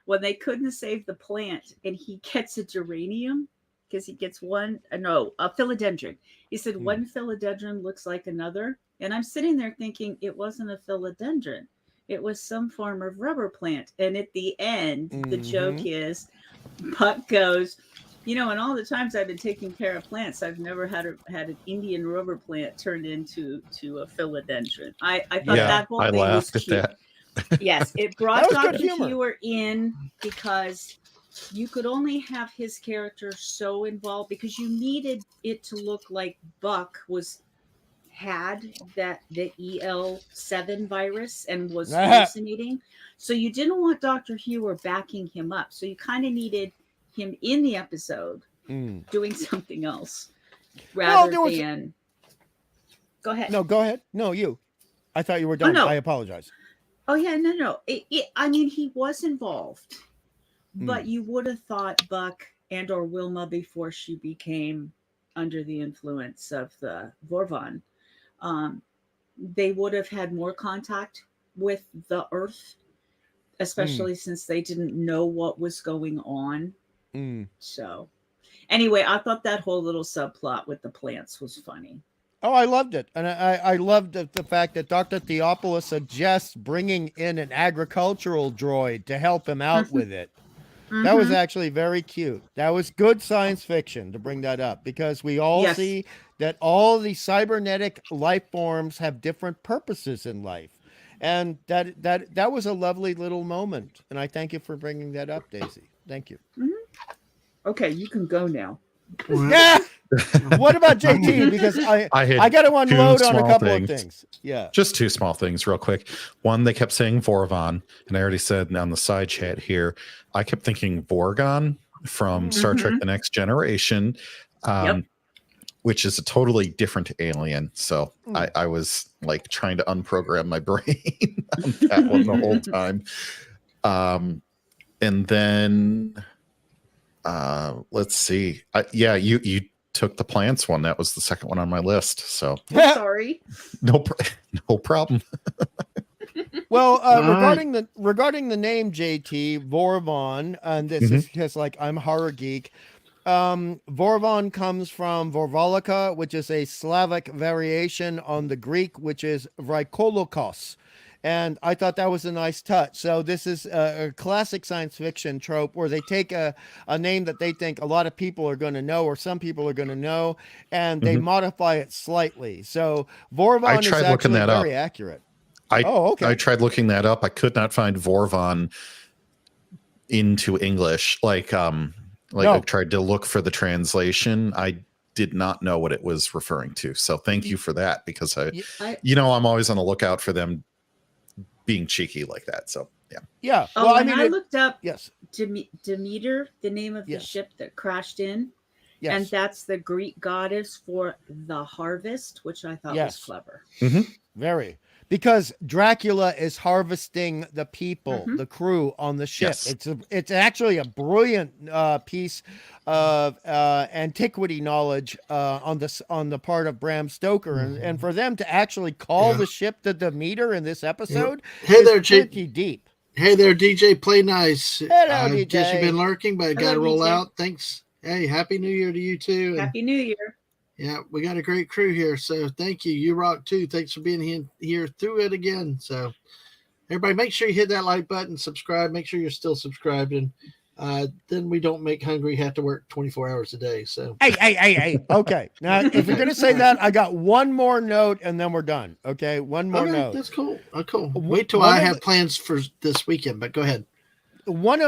When they couldn't save the plant, and he gets a geranium because he gets a philodendron. He said one philodendron looks like another, and I'm sitting there thinking it wasn't a philodendron, it was some form of rubber plant. And at the end, the joke is Buck goes, and all the times I've been taking care of plants, I've never had an Indian rubber plant turned into a philodendron. I thought that whole thing was cute. That. Yes, it brought Dr. Hewer in because you could only have his character so involved because you needed it to look like Buck had the EL7 virus and was hallucinating. So you didn't want Dr. Hewer backing him up. So you kind of needed him in the episode doing something else rather than go ahead. No, go ahead. No, you. I thought you were done. I apologize. Oh yeah, no. I mean, he was involved, but you would have thought Buck and or Wilma, before she became under the influence of the Vorvon, they would have had more contact with the Earth, especially since they didn't know what was going on. So anyway, I thought that whole little subplot with the plants was funny. Oh, I loved it. And I loved the fact that Dr. Theopolis suggests bringing in an agricultural droid to help him out with it. That was actually very cute. That was good science fiction to bring that up, because we all see that all the cybernetic life forms have different purposes in life. And that was a lovely little moment. And I thank you for bringing that up, Daisy. Thank you. Okay, you can go now. Yeah. What about JT? Because I got to unload on a couple of things. Yeah. Just two small things real quick. One, they kept saying Vorvon, and I already said on the side chat here, I kept thinking Vorgon from Star Trek The Next Generation, which is a totally different alien. So I was like trying to unprogram my brain on that one the whole time. And then let's see. You took the plants one. That was the second one on my list. So sorry. No problem. Well, regarding the name JT Vorvon, and this is because like I'm horror geek. Vorvon comes from Vorvalika, which is a Slavic variation on the Greek, which is Vraikolokos. And I thought that was a nice touch. So this is a classic science fiction trope where they take a name that they think a lot of people are going to know, or some people are going to know, and they modify it slightly. So Vorvon is actually very accurate. I tried looking that up. I could not find Vorvon into English. I tried to look for the translation. I did not know what it was referring to. So thank you for that, because I'm always on the lookout for them being cheeky like that. So yeah. Well, I looked up Demeter, the name of the ship that crashed in, and that's the Greek goddess for the harvest, which I thought was clever. Very. Because Dracula is harvesting the people, the crew on the ship. Yes. It's actually a brilliant piece of antiquity knowledge on the part of Bram Stoker, and for them to actually call the ship the Demeter in this episode. Hey there, pretty deep. Hey there, DJ. Play nice. Hello, DJ. Guess you've been lurking, but got to roll out. Thanks. Hey, Happy New Year to you too. Happy New Year. Yeah, we got a great crew here, so thank you. You rock too. Thanks for being here through it again. So everybody, make sure you hit that like button, subscribe. Make sure you're still subscribed, and then we don't make Hungry have to work 24 hours a day. So hey. Okay, now if you're gonna say that, I got one more note, and then we're done. Okay, one more note. That's cool. Cool. Wait till I have plans for this weekend, but go ahead. One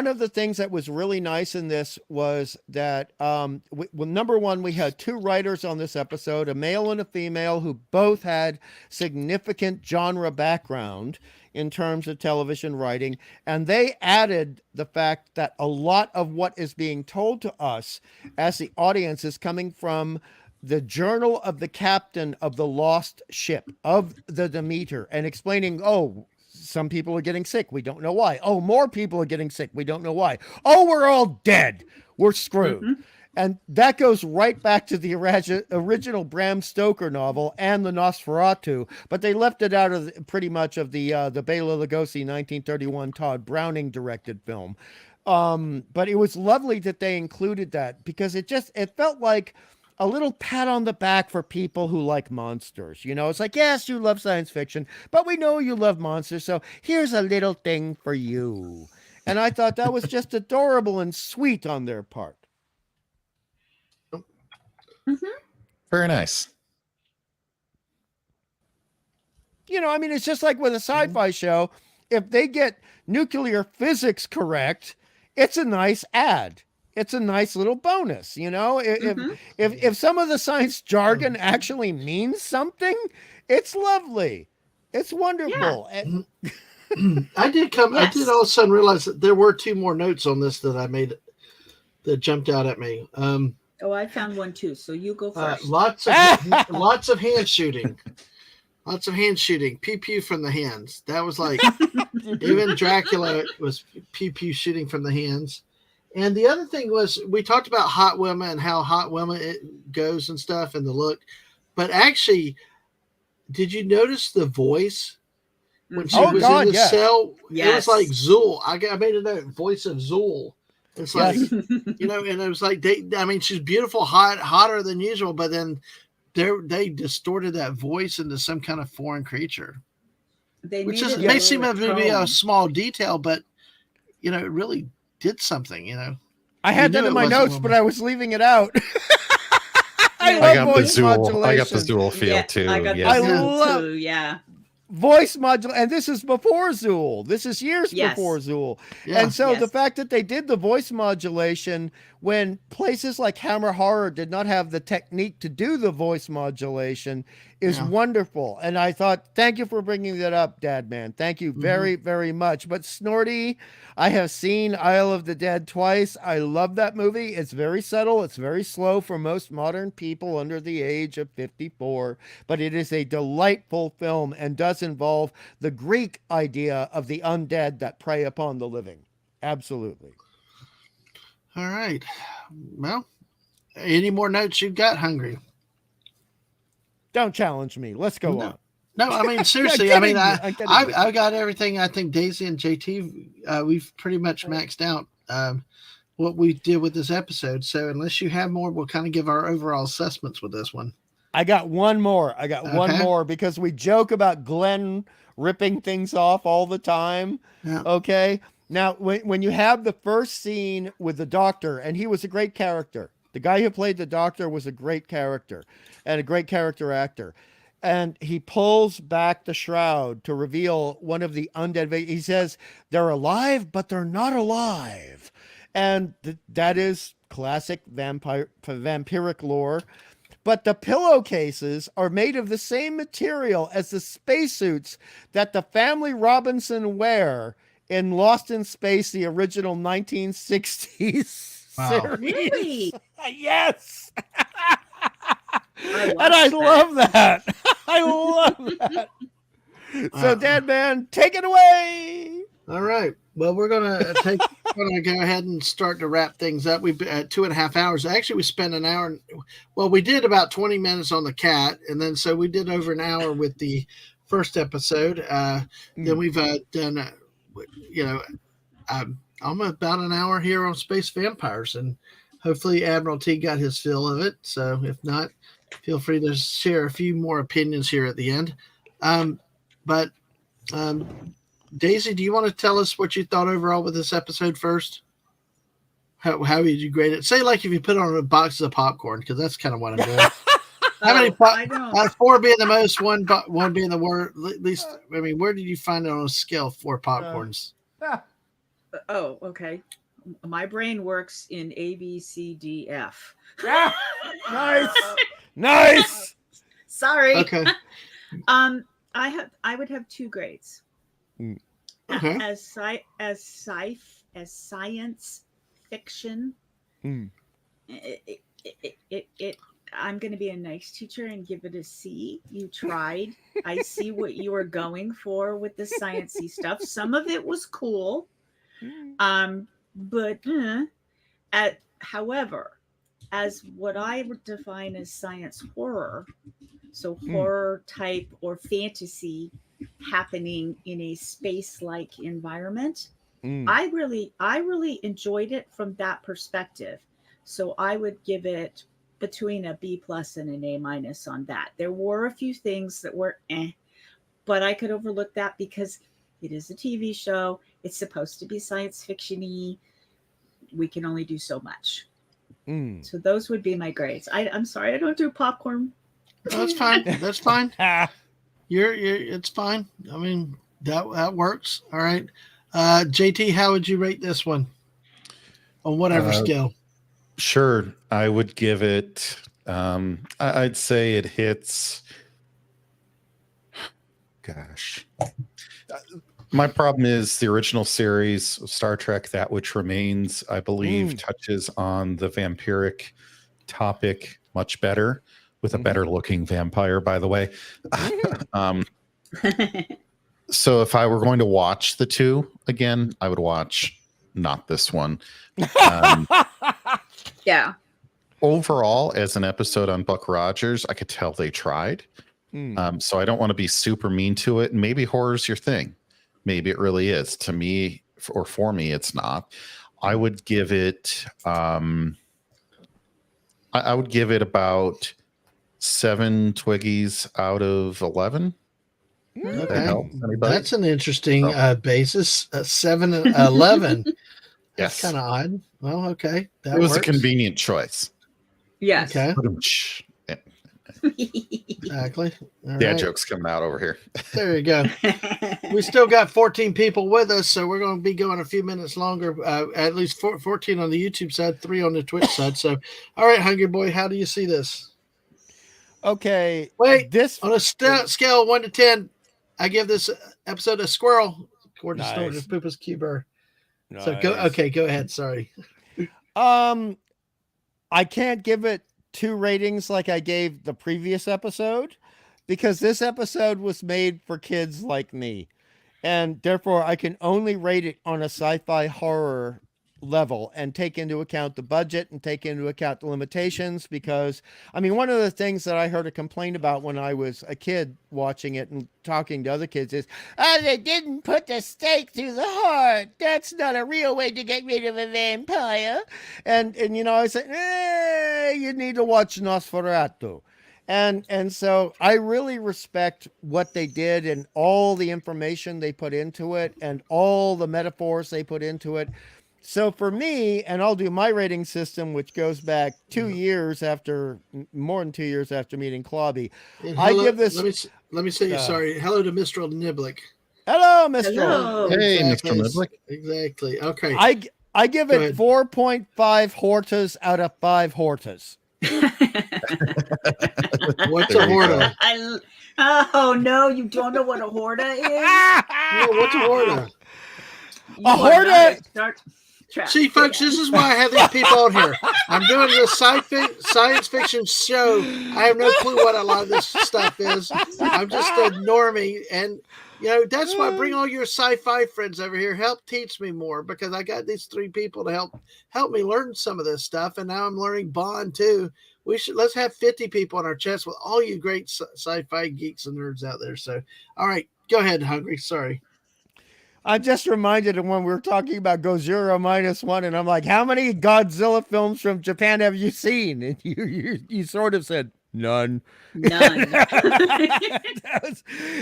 of the things that was really nice in this was that number one, we had two writers on this episode, a male and a female, who both had significant genre background in terms of television writing, and they added the fact that a lot of what is being told to us as the audience is coming from the journal of the captain of the lost ship of the Demeter, and explaining, some people are getting sick. We don't know why. Oh, more people are getting sick. We don't know why. Oh, we're all dead. We're screwed. And that goes right back to the original Bram Stoker novel and the Nosferatu, but they left it out of pretty much of the Bela Lugosi 1931 Todd Browning directed film. But it was lovely that they included that, because it felt like a little pat on the back for people who like monsters. It's like, yes, you love science fiction, but we know you love monsters, so here's a little thing for you. And I thought that was just adorable and sweet on their part. Very nice. It's just like with a sci-fi show. If they get nuclear physics correct, it's a nice ad. It's a nice little bonus, If some of the science jargon actually means something, it's lovely. It's wonderful. Yeah. I did all of a sudden realize that there were two more notes on this that I made that jumped out at me. I found one too. So you go first. Lots of hand shooting. Lots of hand shooting. Pew pew from the hands. That was like even Dracula was pew pew shooting from the hands. And the other thing was, we talked about Hot Women and how Hot Women it goes and stuff and the look. But actually, did you notice the voice when she was in the cell? Yes. It was like Zool. I made a note, voice of Zool. It's like, and it was like, she's beautiful, hotter than usual, but then they distorted that voice into some kind of foreign creature. Which may seem to be a small detail, but, it really did something, you know. I had that in my notes, but I was leaving it out. I got the Zool feel too. I got the Zool too. Yeah. Voice modulation, and this is before Zool. This is years before Zool. Yeah. And so the fact that they did the voice modulation when places like Hammer Horror did not have the technique to do the voice modulation is wonderful. And I thought, thank you for bringing that up, Dadman. Thank you very, very much. But Snorty, I have seen Isle of the Dead twice. I love that movie. It's very subtle. It's very slow for most modern people under the age of 54. But it is a delightful film and does involve the Greek idea of the undead that prey upon the living. Absolutely. All right. Well, any more notes you've got, Hungry? Don't challenge me. Let's go on. No, I mean, seriously, I mean, I got everything. I think Daisy and JT, we've pretty much maxed out what we did with this episode. So unless you have more, we'll kind of give our overall assessments with this one. I got one more. One more because we joke about Glenn ripping things off all the time. Yeah. Okay. Now, when you have the first scene with the doctor, and he was a great character. The guy who played the doctor was a great character and a great character actor. And he pulls back the shroud to reveal one of the undead. He says, they're alive, but they're not alive. And that is classic vampiric lore. But the pillowcases are made of the same material as the spacesuits that the family Robinson wear in Lost in Space, the original 1960s series. Really? Yes. I love that. I love that. So, Dadman, take it away. All right. Well, we're gonna go ahead and start to wrap things up. We've been at 2.5 hours. Actually, we spent an hour. Well, we did about 20 minutes on the cat, and then so we did over an hour with the first episode. Then we've done, I'm about an hour here on Space Vampires, and hopefully Admiral T got his fill of it. So if not, feel free to share a few more opinions here at the end. Daisy, do you want to tell us what you thought overall with this episode first? How did you grade it? Say like if you put on a box of popcorn, because that's kind of what I'm doing. How many? 4 being the most, one being the worst. At least, I mean, where did you find it on a scale? 4 popcorns. Oh, okay. My brain works in A, B, C, D, F. Nice. Sorry. Okay. I would have 2 grades. Okay. As science fiction, I'm going to be a nice teacher and give it a C. You tried. I see what you were going for with the sciencey stuff. Some of it was cool, but however, as what I would define as science horror, so horror type or fantasy happening in a space-like environment, I really enjoyed it from that perspective. So I would give it between a B+ and an A- on that. There were a few things that were but I could overlook that because it is a TV show. It's supposed to be science fiction-y. We can only do so much. So those would be my grades. I'm sorry, I don't do popcorn. No, that's fine. That's fine. It's fine. I mean, that works. All right. JT, how would you rate this one on whatever scale? Sure. I would give it, I'd say it hits, gosh. My problem is the original series of Star Trek, That Which Remains, I believe, touches on the vampiric topic much better, with a better looking vampire, by the way. So if I were going to watch the two again, I would watch not this one. Yeah. Overall, as an episode on Buck Rogers, I could tell they tried. So I don't want to be super mean to it. And maybe horror's your thing. Maybe it really is. To me, or for me, it's not. I would give it I would give it about 7 Twiggies out of 11. Okay. That's an interesting basis. 7 and 11. That's Yes. kind of odd. Well, okay. It was a convenient choice. Yes. Okay. Yeah. Exactly. All Dad right. jokes coming out over here. There you go. We still got 14 people with us, so we're going to be going a few minutes longer. At least 14 on the YouTube side, 3 on the Twitch side. So, all right, Hungry Boy, how do you see this? Okay. Wait, This on a scale of 1 to 10, I give this episode a squirrel, according to Nice. Snorted Poopa's Cuber. Nice. So go. Okay, go ahead. Sorry. I can't give it 2 ratings like I gave the previous episode, because this episode was made for kids like me, and therefore I can only rate it on a sci-fi horror level and take into account the budget and take into account the limitations. Because I mean, one of the things that I heard a complaint about when I was a kid watching it and talking to other kids is, oh, they didn't put the stake through the heart. That's not a real way to get rid of a vampire. And you know, I said, you need to watch Nosferatu. And so I really respect what they did and all the information they put into it and all the metaphors they put into it. So for me, and I'll do my rating system, which goes back 2 years after, more than 2 years after meeting Clawby. I give this. Let me say sorry. Hello to Mr. Niblick. Hello, Mr. Hello. Hey, Exactly. Mr. Niblick. Exactly. Okay. I give it 4.5 hortas out of 5 hortas. What's a horta? Oh no, you don't know what a horta is? No, what's a horta? A horta. See, folks, this is why I have these people on here. I'm doing this science fiction show. I have no clue what a lot of this stuff is. I'm just a normie, and you know that's why I bring all your sci-fi friends over here. Help teach me more, because I got these 3 people to help me learn some of this stuff, and now I'm learning Bond too. Let's have 50 people on our chest with all you great sci-fi geeks and nerds out there. So, all right, go ahead, Hungry. Sorry. I'm just reminded of when we were talking about Gojira -1, and I'm like, how many Godzilla films from Japan have you seen? And you sort of said, none. None.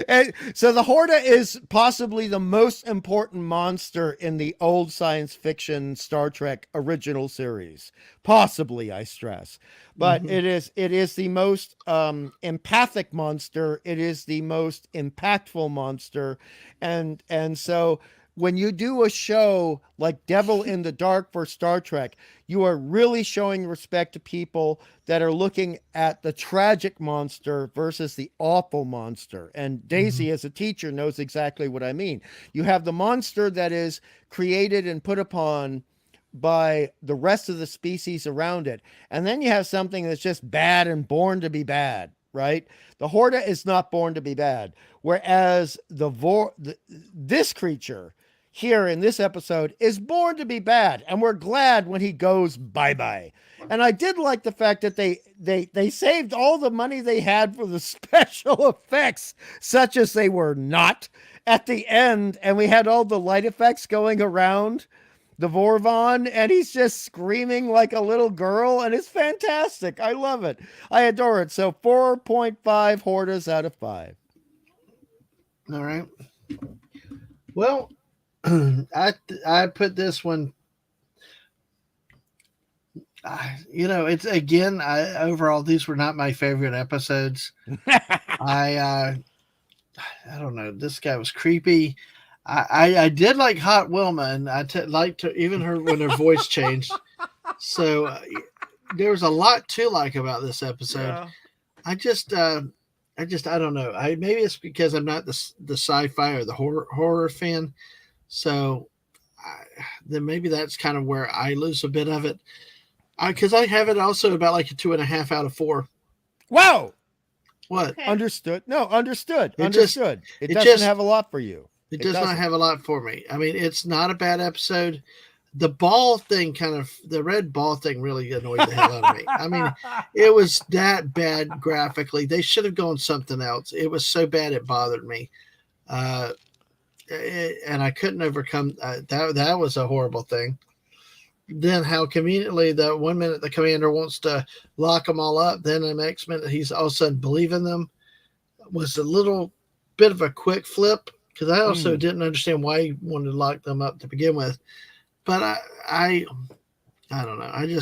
And so the Horta is possibly the most important monster in the old science fiction Star Trek original series. Possibly, I stress. But it is the most empathic monster. It is the most impactful monster. And so when you do a show like Devil in the Dark for Star Trek, you are really showing respect to people that are looking at the tragic monster versus the awful monster. And Daisy, as a teacher, knows exactly what I mean. You have the monster that is created and put upon by the rest of the species around it. And then you have something that's just bad and born to be bad, right? The Horta is not born to be bad. Whereas this creature here in this episode is born to be bad. And we're glad when he goes bye-bye. And I did like the fact that they saved all the money they had for the special effects, such as they were not at the end. And we had all the light effects going around the Vorvon, and he's just screaming like a little girl, and it's fantastic. I love it. I adore it. So 4.5 Hortas out of 5. All right. Well, I put this one. It's again. Overall, these were not my favorite episodes. I don't know. This guy was creepy. I did like Hot Wilma, and I liked her, even her when her voice changed. So there was a lot to like about this episode. Yeah. I don't know. Maybe it's because I'm not the sci-fi or the horror fan. So then maybe that's kind of where I lose a bit of it. Because I have it also about like a 2.5 out of 4. Wow. What? Okay. Understood. No, understood. It doesn't have a lot for you. It does not have a lot for me. I mean, it's not a bad episode. The ball thing the red ball thing really annoyed the hell out of me. I mean, it was that bad graphically. They should have gone something else. It was so bad it bothered me. And I couldn't overcome that was a horrible thing. Then how conveniently that 1 minute the commander wants to lock them all up, then the next minute he's all of a sudden believing them was a little bit of a quick flip. Because I also didn't understand why he wanted to lock them up to begin with. but I don't know.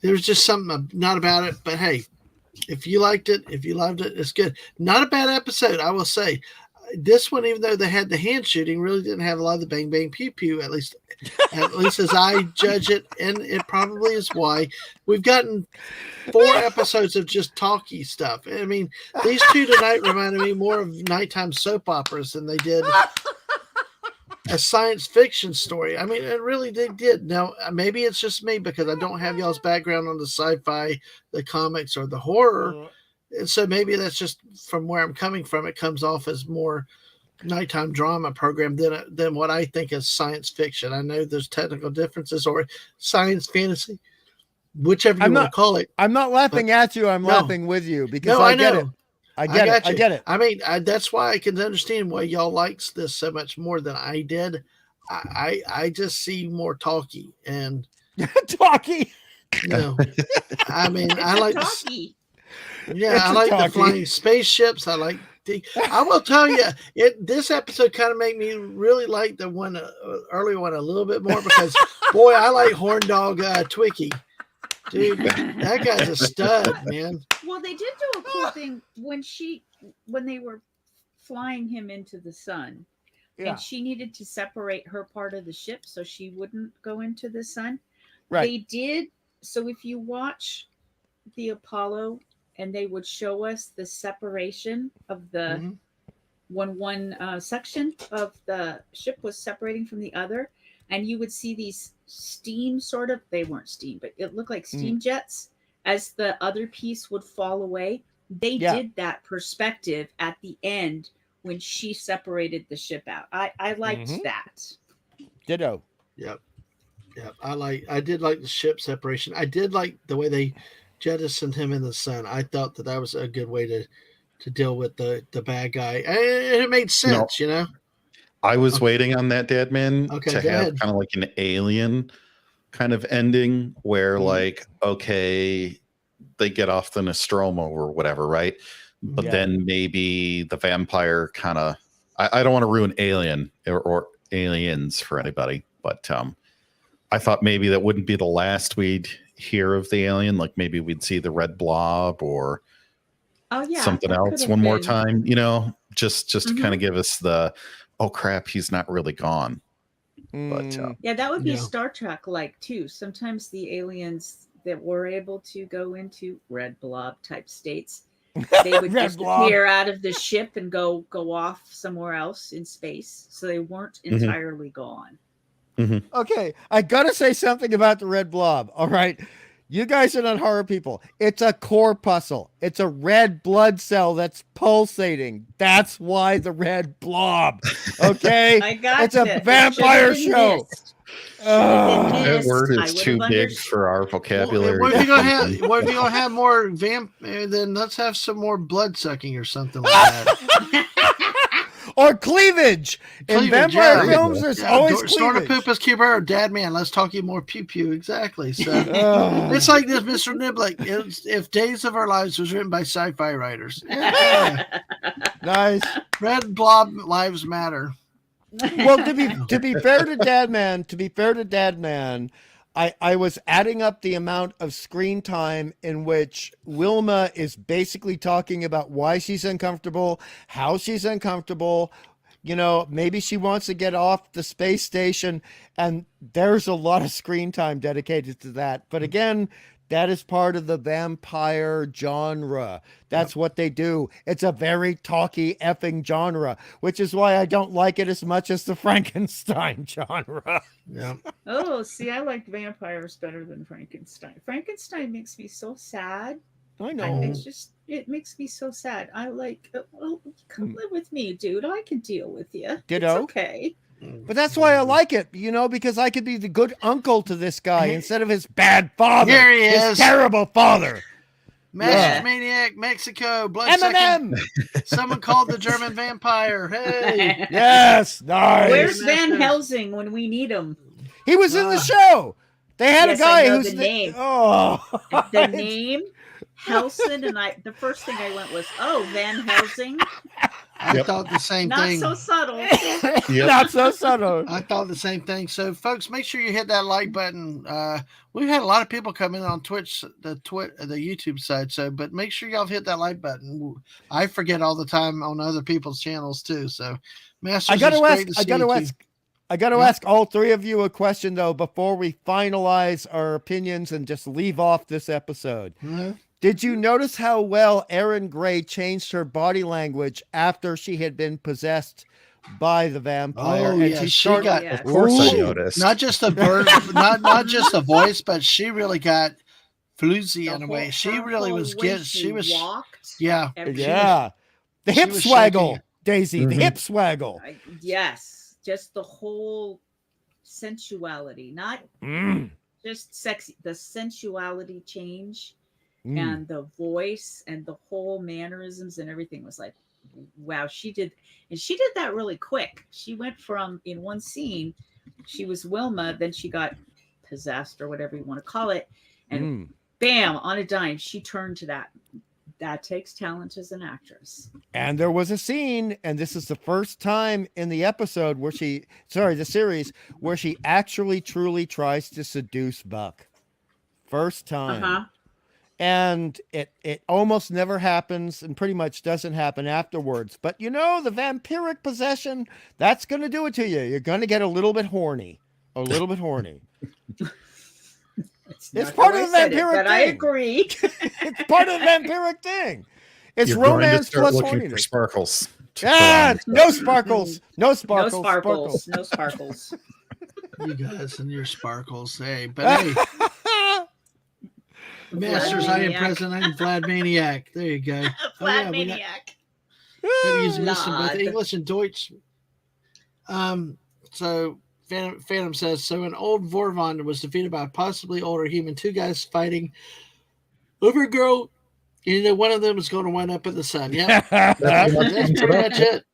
There's just something not about it. But hey, if you liked it, if you loved it, it's good. Not a bad episode, I will say. This one, even though they had the hand shooting, really didn't have a lot of the bang bang pew pew. At least as I judge it, and it probably is why we've gotten 4 episodes of just talky stuff. I mean, these 2 tonight reminded me more of nighttime soap operas than they did a science fiction story. I mean, it really did. Now, maybe it's just me because I don't have y'all's background on the sci-fi, the comics, or the horror. And so maybe that's just from where I'm coming from. It comes off as more nighttime drama program than what I think is science fiction. I know there's technical differences or science fantasy, whichever you want to call it. I'm not laughing at you. I'm laughing with you because I get it. I get it. I mean, that's why I can understand why y'all likes this so much more than I did. I just see more talky and talky. You know, I mean, I like talky. I like the flying spaceships. I will tell you, this episode kind of made me really like the one earlier one a little bit more because boy, I like Horn Dog Twiki. Dude, that guy's a stud, man. Well, they did do a cool thing when they were flying him into the sun, and she needed to separate her part of the ship so she wouldn't go into the sun. Right. They did. So if you watch the Apollo, and they would show us the separation of the one section of the ship was separating from the other, and you would see these steam they weren't steam, but it looked like steam jets as the other piece would fall away. They did that perspective at the end when she separated the ship out. I liked that. Ditto. Yep. I did like the ship separation. I did like the way they jettisoned him in the sun. I thought that was a good way to deal with the bad guy. And it made sense, you know. I was waiting on that, Dadman, to have kind of like an Alien kind of ending where like, okay, they get off the Nostromo or whatever, right? But then maybe the vampire kind of, I don't want to ruin Alien or Aliens for anybody, but I thought maybe that wouldn't be the last we'd hear of the alien. Like maybe we'd see the red blob or something else one more time, you know, just to kind of give us the, oh crap, he's not really gone. But that would be Star Trek like too. Sometimes the aliens that were able to go into red blob type states, they would disappear out of the ship and go off somewhere else in space, so they weren't entirely gone. Okay, I gotta say something about the red blob. All right, you guys are not horror people. It's a corpuscle. It's a red blood cell that's pulsating. That's why the red blob. Okay, I got it's a vampire show. That word is too big for our vocabulary. What if you're gonna have more then let's have some more blood sucking or something like that. Or cleavage. In vampire films, there's always cleavage. Snortopoopas Cuber, Dadman, let's talk you more pew pew. Exactly. So it's like this, Mr. Niblick. If Days of Our Lives was written by sci-fi writers. Nice. Red blob lives matter. Well, to be fair to Dadman, I was adding up the amount of screen time in which Wilma is basically talking about why she's uncomfortable, how she's uncomfortable. You know, maybe she wants to get off the space station, and there's a lot of screen time dedicated to that. But again, that is part of the vampire genre. That's what they do. It's a very talky effing genre, which is why I don't like it as much as the Frankenstein genre. Yeah. Oh, see, I like vampires better than Frankenstein. Frankenstein makes me so sad. I know. It makes me so sad. I like, come live with me, dude. I can deal with you. Ditto. It's okay. But that's why I like it, you know, because I could be the good uncle to this guy instead of his bad father. Here he is. His terrible father. Master Maniac, Mexico, blood-sucking. Someone called the German vampire. Hey. Yes, nice. Where's Van Helsing when we need him? He was in the show. They had a guy who's the name. Oh, the name Helsing, and the first thing I went was, Van Helsing. I thought the same Not thing. so subtle. Not so subtle. I thought the same thing. So, folks, make sure you hit that like button. We've had a lot of people come in on Twitch, the YouTube side. So, but make sure y'all hit that like button. I forget all the time on other people's channels too. So, Masters, I got to ask all three of you a question though before we finalize our opinions and just leave off this episode. Mm-hmm. Did you notice how well Erin Gray changed her body language after she had been possessed by the vampire? Oh, and she got. Of course, I noticed. Not just the bird, not just the voice, but she really got floozy in a way. She really was getting. She was walked. Yeah, yeah. The hip swaggle, Daisy. Mm-hmm. The hip swaggle. Yes, just the whole sensuality, not just sexy. The sensuality change. And the voice and the whole mannerisms and everything was like, wow, she did that really quick. She went from, in one scene, she was Wilma, then she got possessed or whatever you want to call it, and bam, on a dime, she turned to that. That takes talent as an actress. And there was a scene, and this is the first time in the episode where the series, where she actually truly tries to seduce Buck. First time. And it almost never happens and pretty much doesn't happen afterwards. But the vampiric possession, that's going to do it to you. You're going to get a little bit horny. It's part of the vampiric thing. But I agree. It's part of the vampiric thing. It's You're romance going to start plus looking horniness. for sparkles. No sparkles. No sparkles. No sparkles. You guys and your sparkles. Hey, but hey. Masters, I am present. I'm Vlad Maniac. There you go. Vlad Maniac. He's missing both English and Deutsch. So Phantom says, so an old Vorvon was defeated by a possibly older human. Two guys fighting over a girl. One of them is going to wind up in the sun. Yeah, that's pretty much it.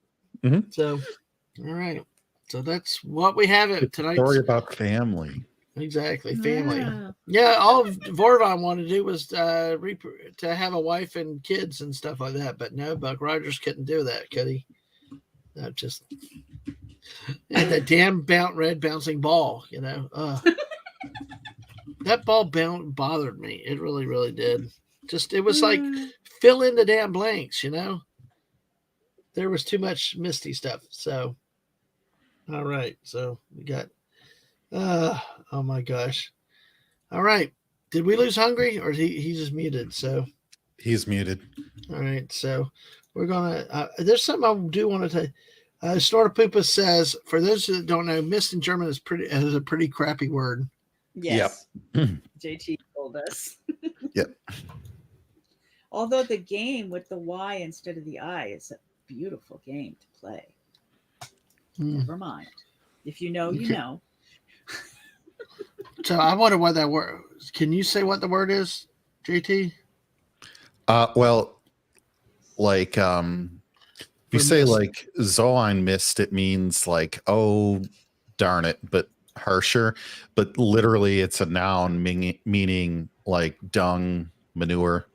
Mm-hmm. So, all right. So that's what we have it tonight. Story about family. Exactly, family. Yeah, all Vorvon wanted to do was to have a wife and kids and stuff like that. But no, Buck Rogers couldn't do that, could he? No, just and the damn red bouncing ball. That ball bothered me. It really, really did. It was like fill in the damn blanks. There was too much Misty stuff. So, all right. So we got. Oh my gosh. All right. Did we lose Hungry or he's just muted? So he's muted. All right. So we're going to, there's something I do want to tell. Snortapoopa says, for those that don't know, mist in German is a pretty crappy word. Yes. Yep. JT told us. Yep. Although the game with the Y instead of the I is a beautiful game to play. Never mind. If you know, you know. So I wonder what that word. Can you say what the word is, JT? Well, like if you say like Zoan mist, it means like, oh darn it, but harsher. But literally, it's a noun meaning like dung, manure,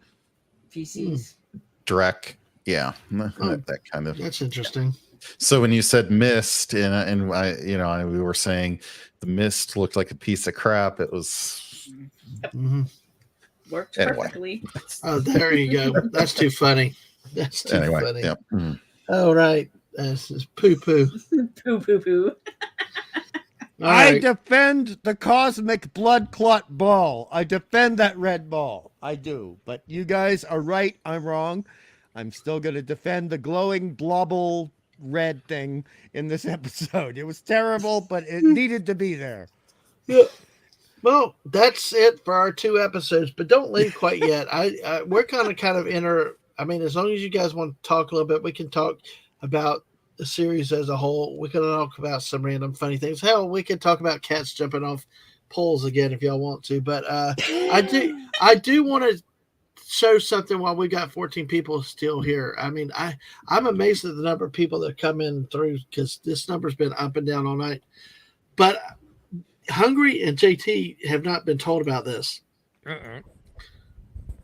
feces, dreck. Yeah, that kind of. That's interesting. So when you said mist, and I, we were saying the mist looked like a piece of crap. It was worked perfectly. Oh, there you go. That's too funny. That's too funny. Yeah. Mm-hmm. All right. This is poo. Poo. I defend the cosmic blood clot ball. I defend that red ball. I do. But you guys are right. I'm wrong. I'm still going to defend the glowing blobble red thing in this episode. It was terrible, but it needed to be there. Yeah. Well, that's it for our 2 episodes, but don't leave quite yet. We're kind of I mean, as long as you guys want to talk a little bit, we can talk about the series as a whole. We can talk about some random funny things. Hell, we can talk about cats jumping off poles again if y'all want to. But I do want to show something while we got 14 people still here. I mean, I'm amazed at the number of people that come in through because this number's been up and down all night. But Hungry and JT have not been told about this.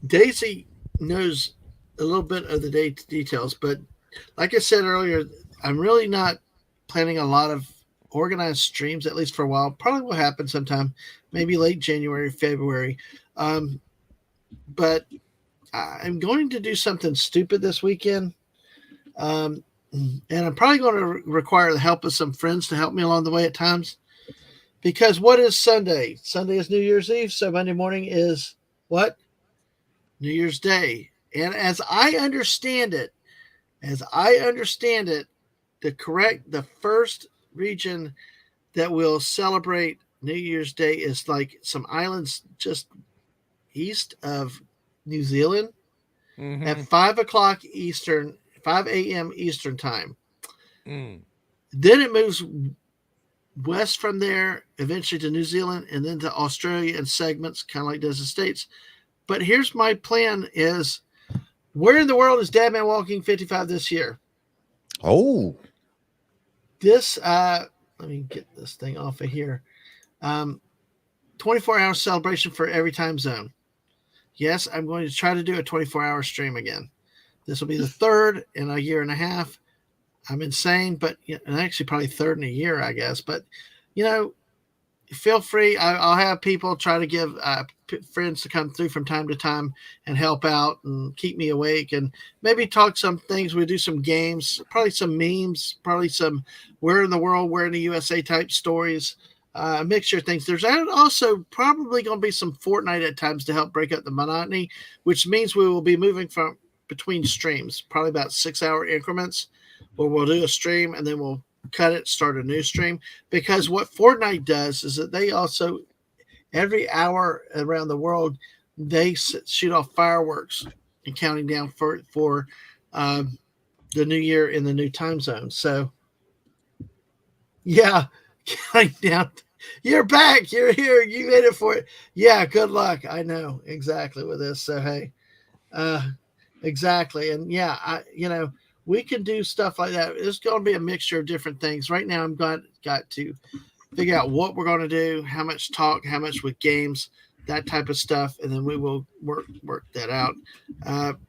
Daisy knows a little bit of the details, but like I said earlier, I'm really not planning a lot of organized streams, at least for a while. Probably will happen sometime, maybe late January, February. But I'm going to do something stupid this weekend. And I'm probably going to require the help of some friends to help me along the way at times. Because what is Sunday? Sunday is New Year's Eve. So Monday morning is what? New Year's Day. And as I understand it, the first region that will celebrate New Year's Day is like some islands just east of New Zealand at 5 o'clock Eastern, 5 a.m. Eastern time. Then it moves west from there, eventually to New Zealand, and then to Australia in segments, kind of like does the States. But here's my plan is, where in the world is Dadman Walking 55 this year? Oh. This, let me get this thing off of here. 24-hour celebration for every time zone. Yes, I'm going to try to do a 24-hour stream again. This will be the third in a year and a half. I'm insane, but and actually probably third in a year, I guess. But, feel free. I'll have people try to give friends to come through from time to time and help out and keep me awake and maybe talk some things. We do some games, probably some memes, probably some where in the world, where in the USA type stories, a mixture of things. There's also probably going to be some Fortnite at times to help break up the monotony, which means we will be moving from between streams, probably about 6-hour increments, where we'll do a stream and then we'll cut it, start a new stream. Because what Fortnite does is that they also, every hour around the world, they shoot off fireworks and counting down for the new year in the new time zone. So, yeah, counting down. You're back. You're here. You made it for it. Yeah, good luck. I know exactly with this. So, hey, exactly. And yeah, we can do stuff like that. It's going to be a mixture of different things. Right now, I'm got to figure out what we're going to do, how much talk, how much with games, that type of stuff, and then we will work that out.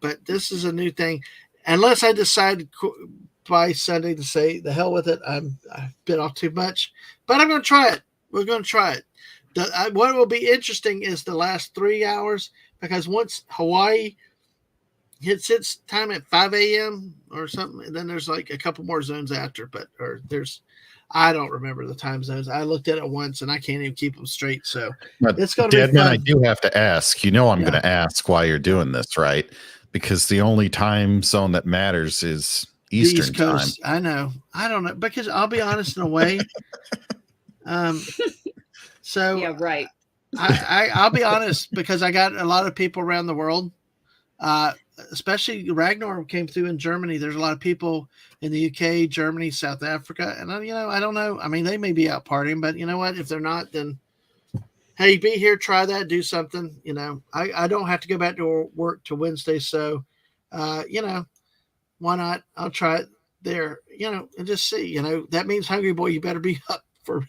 But this is a new thing. Unless I decide by Sunday to say the hell with it, I've been off too much. But I'm going to try it. We're going to try it. What will be interesting is the last 3 hours, because once Hawaii hits its time at 5 a.m. or something, and then there's like a couple more zones after, I don't remember the time zones. I looked at it once and I can't even keep them straight. So it's going to be fun. I do have to ask, I'm going to ask why you're doing this, right? Because the only time zone that matters is Eastern East Coast. time. I know. I don't know, because I'll be honest in a way. So yeah, right. I'll be honest, because I got a lot of people around the world, especially Ragnar came through in Germany. There's a lot of people in the UK, Germany, South Africa. And, I don't know. I mean, they may be out partying, but you know what? If they're not, then, hey, be here, try that, do something. I don't have to go back to work till Wednesday. So, why not? I'll try it there, and just see, that means Hungry Boy, you better be up for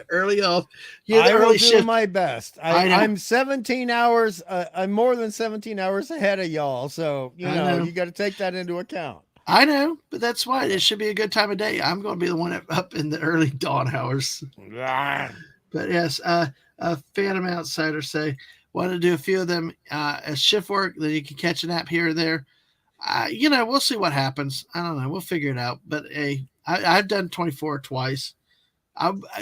early off. I will do my best. I'm 17 hours. I'm more than 17 hours ahead of y'all. So, you got to take that into account. I know, but that's why it should be a good time of day. I'm going to be the one up in the early dawn hours. But yes, Phantom Outsider say, want to do a few of them as shift work, then you can catch a nap here or there. We'll see what happens. I don't know. We'll figure it out. But I've done 24 twice.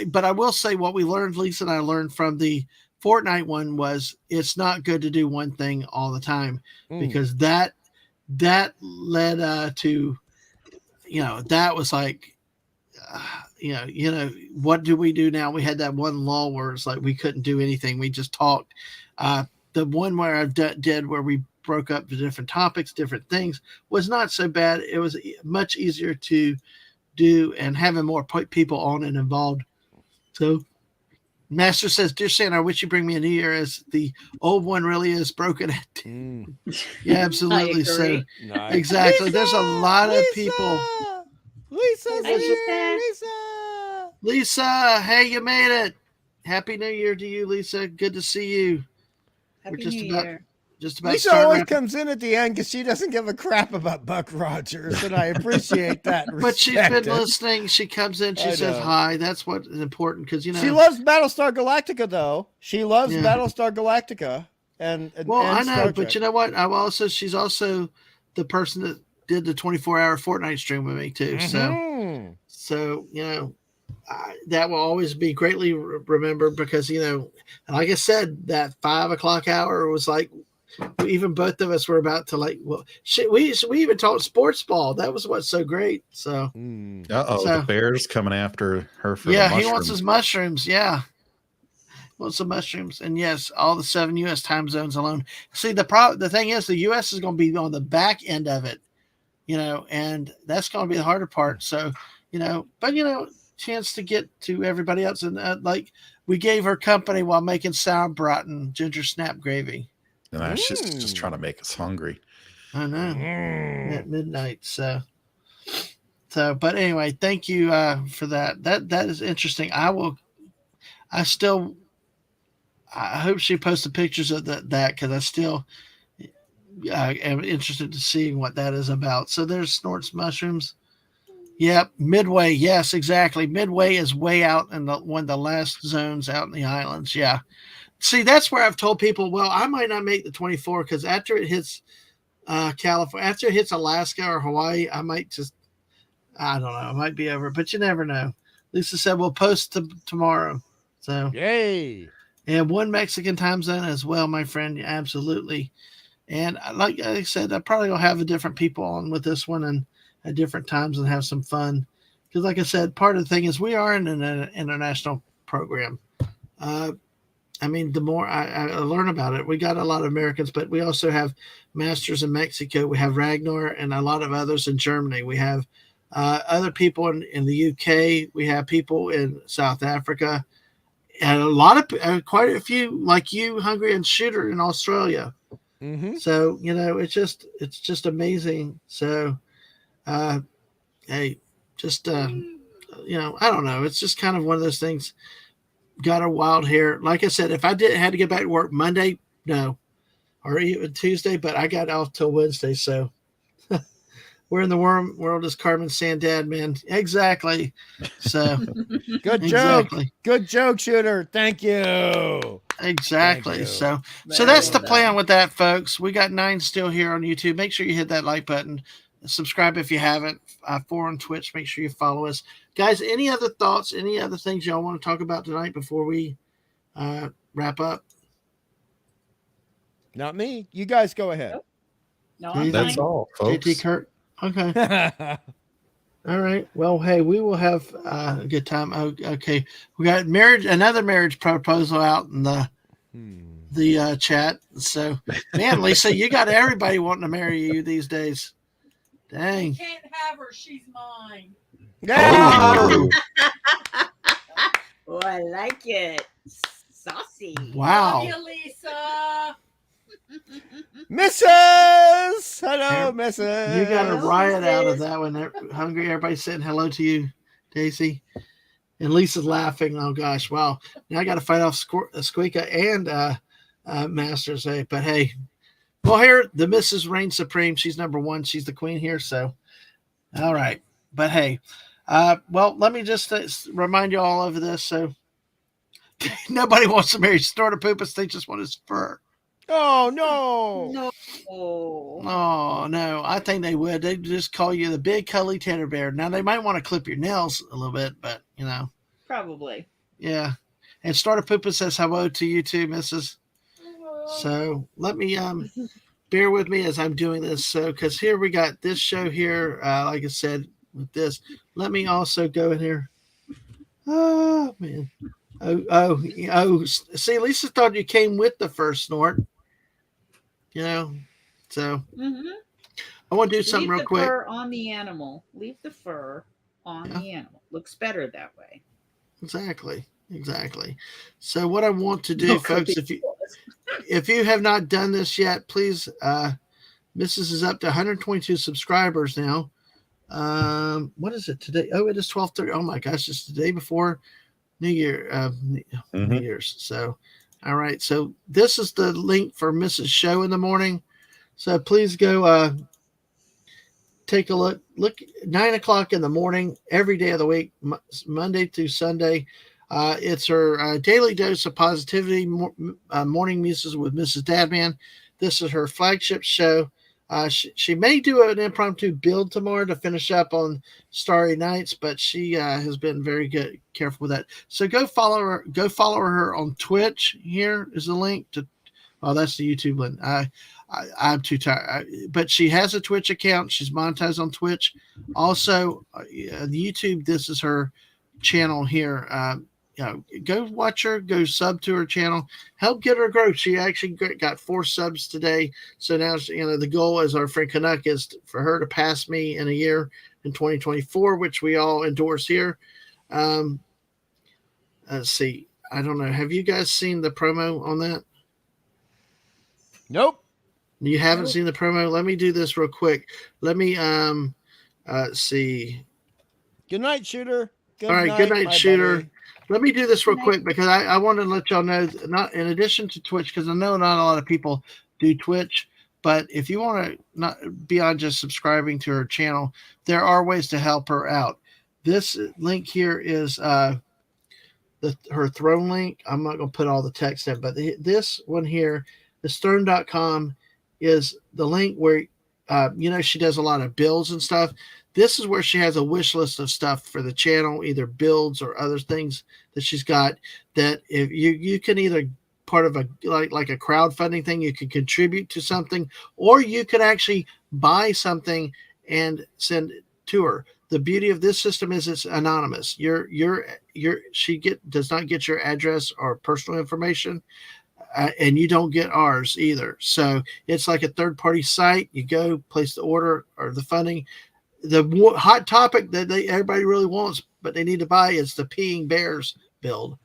But I will say what we learned, Lisa and I learned from the Fortnite one, was it's not good to do one thing all the time, because that led to, that was like, what do we do now? We had that one lull where it's like we couldn't do anything. We just talked. The one where I did where we broke up the different topics, different things, was not so bad. It was much easier to do and having more people on and involved. So Master says, dear Santa, I wish you bring me a new year, as the old one really is broken. Yeah, absolutely. So nice. Exactly. Lisa, there's a lot of people. Lisa, hey, you made it. Happy New Year to you, Lisa. Good to see you. Happy New Year. just about Lisa always comes in at the end because she doesn't give a crap about Buck Rogers, and I appreciate that. But she's been listening. She comes in, she says hi. That's what is important because she loves Battlestar Galactica, though. She loves Battlestar Galactica, and I know, Star but Trek. you know what? She's also the person that did the 24-hour Fortnite stream with me too. Mm-hmm. So that will always be greatly remembered because and like I said, that 5 o'clock hour was like even both of us were about to we even talked sports ball. That was what's so great. So the Bears coming after her for the mushrooms. He wants his mushrooms. Yeah. Wants some mushrooms. And yes, all the 7 US time zones alone. See, the thing is the US is going to be on the back end of it, and that's going to be the harder part. So, but chance to get to everybody else. And we gave her company while making sauerbraten and ginger snap gravy. And she's just trying to make us hungry. I know. At midnight. So, but anyway, thank you for that. That is interesting. I hope she posted pictures of that because I still am interested to seeing what that is about. So there's Snort's mushrooms. Yep, Midway. Yes, exactly. Midway is way out in one of the last zones out in the islands. Yeah. See, that's where I've told people, well, I might not make the 24 because after it hits California, after it hits Alaska or Hawaii, I might I don't know, I might be over, but you never know. Lisa said we'll post tomorrow. So yay. And 1 Mexican time zone as well, my friend. Absolutely. And like I said, I probably will have different people on with this one and at different times and have some fun. Because like I said, part of the thing is we are in an international program. The more I learn about it, we got a lot of Americans, but we also have masters in Mexico. We have Ragnar and a lot of others in Germany. We have other people in the UK. We have people in South Africa. And a lot of quite a few like you, Hungry and Shooter in Australia. Mm-hmm. So it's just amazing. So, hey, just I don't know. It's just kind of one of those things. Got a wild hair. Like I said, if I had to get back to work Monday, no, or even Tuesday, but I got off till Wednesday. So we're in the world, as Carmen said, Dadman. Exactly. So good joke. Good joke, Shooter. Thank you. Exactly. Thank you. So that's the plan with that, folks. We got 9 still here on YouTube. Make sure you hit that like button. Subscribe if you haven't. 4 on Twitch. Make sure you follow us. Guys, any other thoughts, any other things y'all want to talk about tonight before we wrap up? Not me. You guys go ahead. No, that's all, folks. JT Kirk. Okay. All right. Well, hey, we will have a good time. Okay. We got another marriage proposal out in the chat. So, man, Lisa, you got everybody wanting to marry you these days. Dang. I can't have her. She's mine. Oh. Oh, I like it. Saucy. Wow. Love you, Lisa. Mrs. Hello, Mrs. You got a riot out of that one. Hungry. Everybody's saying hello to you, Daisy. And Lisa's laughing. Oh, gosh. Wow. Now I got to fight off Squeaka and Masters. But hey, well, here, the Mrs. reigns supreme. She's number 1. She's the queen here. So, all right. But hey, well, let me just remind you all of this. So, nobody wants to marry Snortopoopas. They just want his fur. Oh, no. No. Oh, no. I think they would. They'd just call you the big cuddly teddy bear. Now, they might want to clip your nails a little bit, but, Probably. Yeah. And Snortopoopas says hello to you too, Mrs. So let me bear with me as I'm doing this. So, because here we got this show here, like I said, with this. Let me also go in here. Oh, man. Oh. See, Lisa thought you came with the first snort. So I want to do something real quick. Leave the fur on the animal. Leave the fur on the animal. Looks better that way. Exactly. So what I want to do, folks, if you have not done this yet, please, Mrs. is up to 122 subscribers now. What is it today? Oh, it is 12:30. Oh my gosh, it's the day before New Year, New Year's. So All right. So this is the link for Mrs. Show in the morning. So please go take a look. Look, 9 o'clock in the morning, every day of the week, Monday through Sunday. It's her daily dose of positivity, morning muses with Mrs. Dadman. This is her flagship show. She may do an impromptu build tomorrow to finish up on Starry Nights, but she has been very good, careful with that. So go follow her. Go follow her on Twitch. Here is the link to. Oh, that's the YouTube one. I'm too tired. But she has a Twitch account. She's monetized on Twitch. Also, YouTube. This is her channel here. Go watch her. Go sub to her channel. Help get her growth. She actually got 4 subs today. So now, the goal, as our friend Canuck, is for her to pass me in a year in 2024, which we all endorse here. Let's see. I don't know. Have you guys seen the promo on that? Nope. You haven't seen the promo? Let me do this real quick. Let me see. Good night, Shooter. All right, good night, Shooter. Buddy. Let me do this real quick because I want to let y'all know, not in addition to Twitch, because I know not a lot of people do Twitch, but if you want to not beyond just subscribing to her channel, there are ways to help her out. This link here is her throne link. I'm not going to put all the text in, but this one here, the stern.com, is the link where she does a lot of builds and stuff. This is where she has a wish list of stuff for the channel, either builds or other things that she's got, that if you can either part of a like a crowdfunding thing, you can contribute to something, or you could actually buy something and send it to her. The beauty of this system is it's anonymous. She does not get your address or personal information. And you don't get ours either. So it's like a third-party site. You go place the order or the funding. The hot topic that everybody really wants, but they need to buy, is the peeing bears build.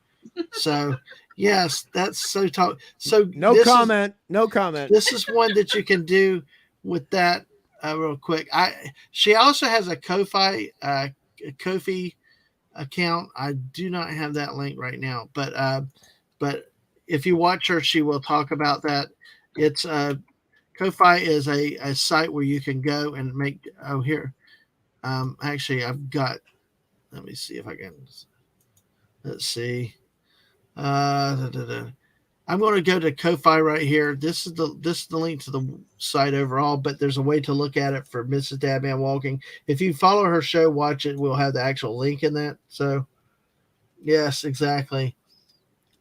So yes, that's so tough. So no comment. This is one that you can do with that real quick. She also has a Ko-fi account. I do not have that link right now, but if you watch her, she will talk about that. It's Ko-fi is a site where you can go and make. Oh, here. Actually, I've got. Let me see if I can. Let's see. I'm going to go to Ko-fi right here. This is the link to the site overall, but there's a way to look at it for Mrs. Dadman Walking. If you follow her show, watch it. We'll have the actual link in that. So, yes, exactly.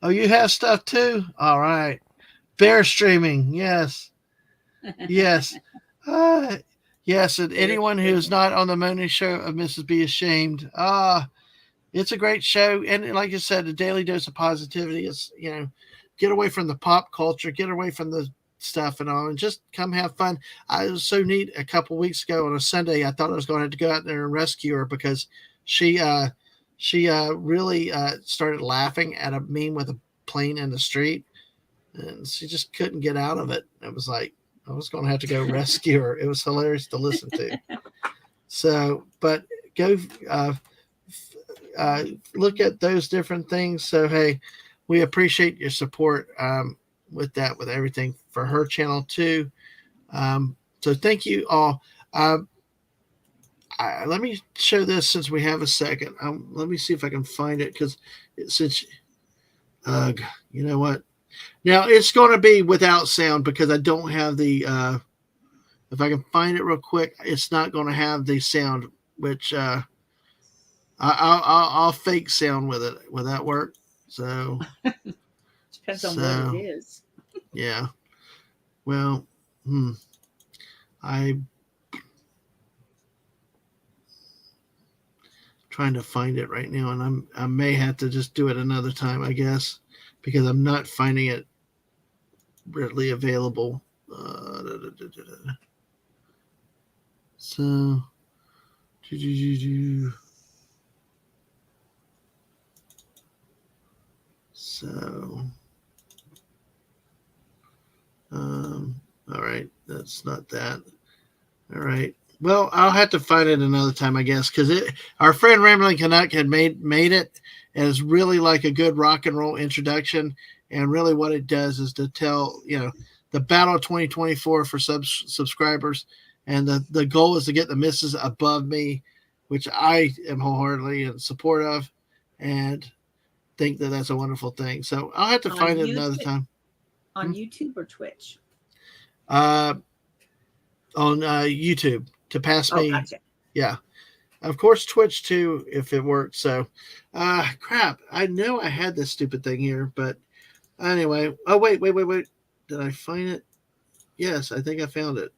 Oh, you have stuff too? All right. Bear streaming. Yes. Yes. Yes. And anyone who's not on the morning show of Mrs. Be Ashamed, it's a great show. And like I said, a daily dose of positivity is, get away from the pop culture, get away from the stuff and all, and just come have fun. I was so neat a couple weeks ago on a Sunday. I thought I was going to have to go out there and rescue her because she really started laughing at a meme with a plane in the street, and she just couldn't get out of it. It was like I was going to have to go rescue her. It was hilarious to listen to. So, but go look at those different things. So, hey, we appreciate your support with everything for her channel too. So thank you all. Let me show this since we have a second. Let me see if I can find it, because since you know what, now it's going to be without sound because I don't have the if I can find it real quick, it's not going to have the sound, which I'll fake sound with it. Will that work? So depends on what it is. Yeah. Well, I trying to find it right now, and I may have to just do it another time, I guess, because I'm not finding it readily available. So, all right, that's not that. All right. Well, I'll have to find it another time, I guess, because our friend Rambling Canuck had made it as really like a good rock and roll introduction, And really what it does is to tell, the battle of 2024 for subscribers. And the goal is to get the misses above me, which I am wholeheartedly in support of and think that that's a wonderful thing. So I'll have to find it another time. On YouTube or Twitch? On YouTube to pass me. Gotcha. Yeah. Of course, Twitch too, if it works. So, crap. I know I had this stupid thing here, but anyway. Oh, wait. Did I find it? Yes, I think I found it.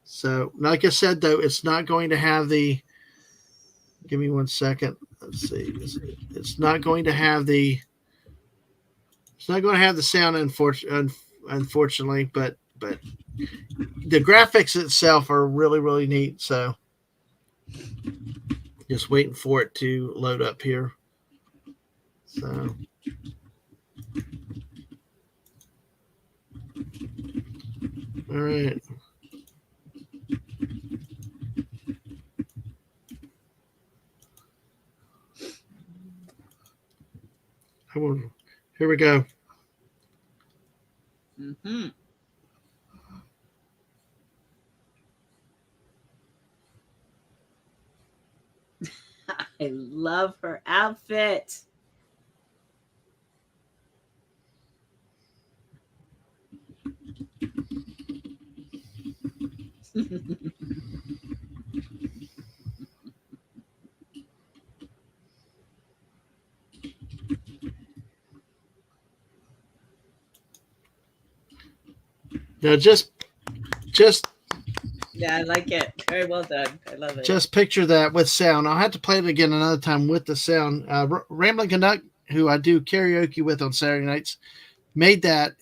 So, like I said, though, it's not going to have the. Give me 1 second. Let's see. It's not going to have the. It's not going to have the sound, unfortunately, but the graphics itself are really, really neat. So, just waiting for it to load up here. So. All right. Here we go. Mm-hmm. I love her outfit. Now, just yeah, I like it. Very well done. I love it. Just picture that with sound. I'll have to play it again another time with the sound. Rambling Canuck, who I do karaoke with on Saturday nights, made that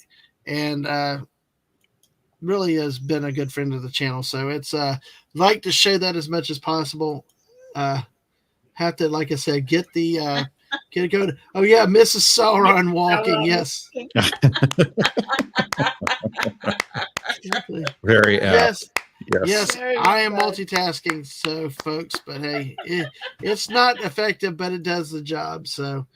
and really has been a good friend of the channel. So it's like to show that as much as possible. Have to, like I said, get the get it going. Oh yeah, Mrs. Sauron walking. Yes. Very apt. Yes, I am multitasking, so folks, but hey, it's not effective, but it does the job. So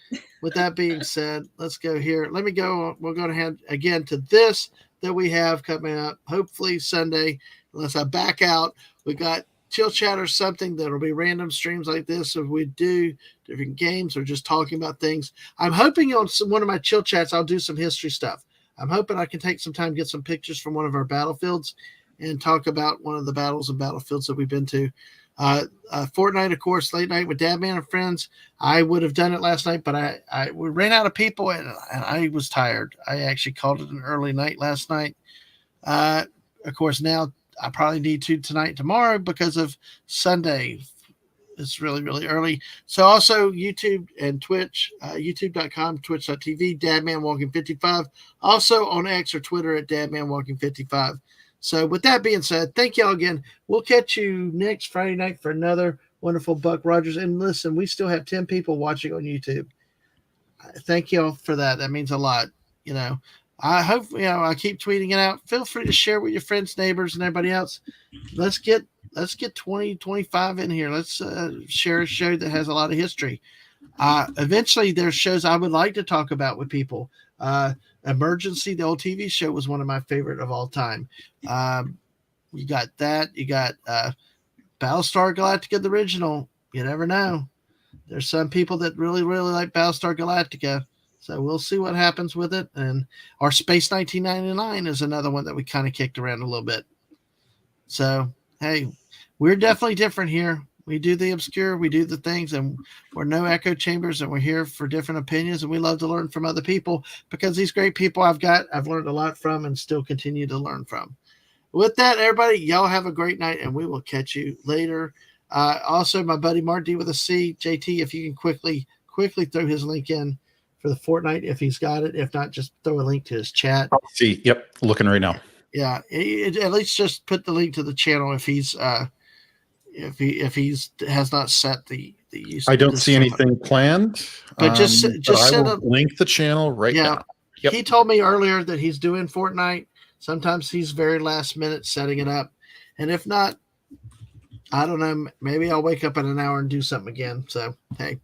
with that being said, let's go here. Let me go. We're going to head again to this that we have coming up, hopefully Sunday, unless I back out. We got Chill Chat or something that'll be random streams like this. If we do different games or just talking about things, I'm hoping on one of my Chill Chats, I'll do some history stuff. I'm hoping I can take some time, get some pictures from one of our battlefields and talk about one of the battles and battlefields that we've been to. Fortnite, of course, late night with Dadman and friends. I would have done it last night, but we ran out of people and I was tired. I actually called it an early night last night. Of course, now I probably need to tonight, tomorrow because of Sunday. It's really, really early. So also YouTube and Twitch, youtube.com, twitch.tv, DadmanWalking55. Also on X or Twitter at DadmanWalking55. So with that being said, thank y'all again. We'll catch you next Friday night for another wonderful Buck Rogers. And listen, we still have 10 people watching on YouTube. Thank y'all for that. That means a lot. I hope, I keep tweeting it out. Feel free to share with your friends, neighbors, and everybody else. Let's get 20, 25 in here. Let's share a show that has a lot of history. Eventually, there's shows I would like to talk about with people. Emergency, the old TV show, was one of my favorite of all time. You got that. You got Battlestar Galactica, the original. You never know. There's some people that really, really like Battlestar Galactica. So we'll see what happens with it. And our Space 1999 is another one that we kind of kicked around a little bit. So, hey, we're definitely different here. We do the obscure, we do the things, and we're no echo chambers, and we're here for different opinions, and we love to learn from other people because these great people I've learned a lot from and still continue to learn from. With that, everybody, y'all have a great night, and we will catch you later. Also, my buddy Mark D with a C, JT, if you can quickly throw his link in for the Fortnite, if he's got it. If not, just throw a link to his chat. See, yep, looking right now. Yeah, at least just put the link to the channel if he's if he's has not set the use. I don't see anything planned, but just set a link the channel right now. Yep. He told me earlier that he's doing Fortnite. Sometimes he's very last minute setting it up, and if not, I don't know. Maybe I'll wake up in an hour and do something again. So hey,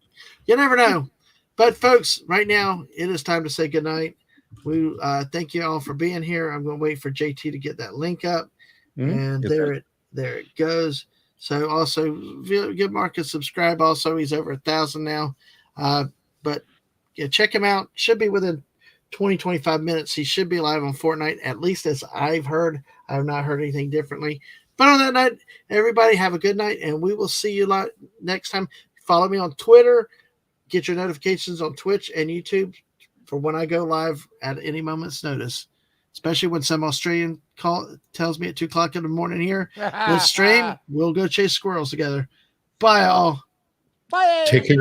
you never know. But folks, right now it is time to say goodnight. We thank you all for being here. I'm going to wait for JT to get that link up, and there it goes. So also give Mark a subscribe. Also, he's over 1,000 now. But yeah, check him out. Should be within 20-25 minutes. He should be live on Fortnite, at least as I've heard. I have not heard anything differently. But on that night, everybody have a good night, and we will see you next time. Follow me on Twitter. Get your notifications on Twitch and YouTube for when I go live at any moment's notice, especially when some Australian tells me at 2 o'clock in the morning here, this stream, we'll go chase squirrels together. Bye, all. Bye. Take care.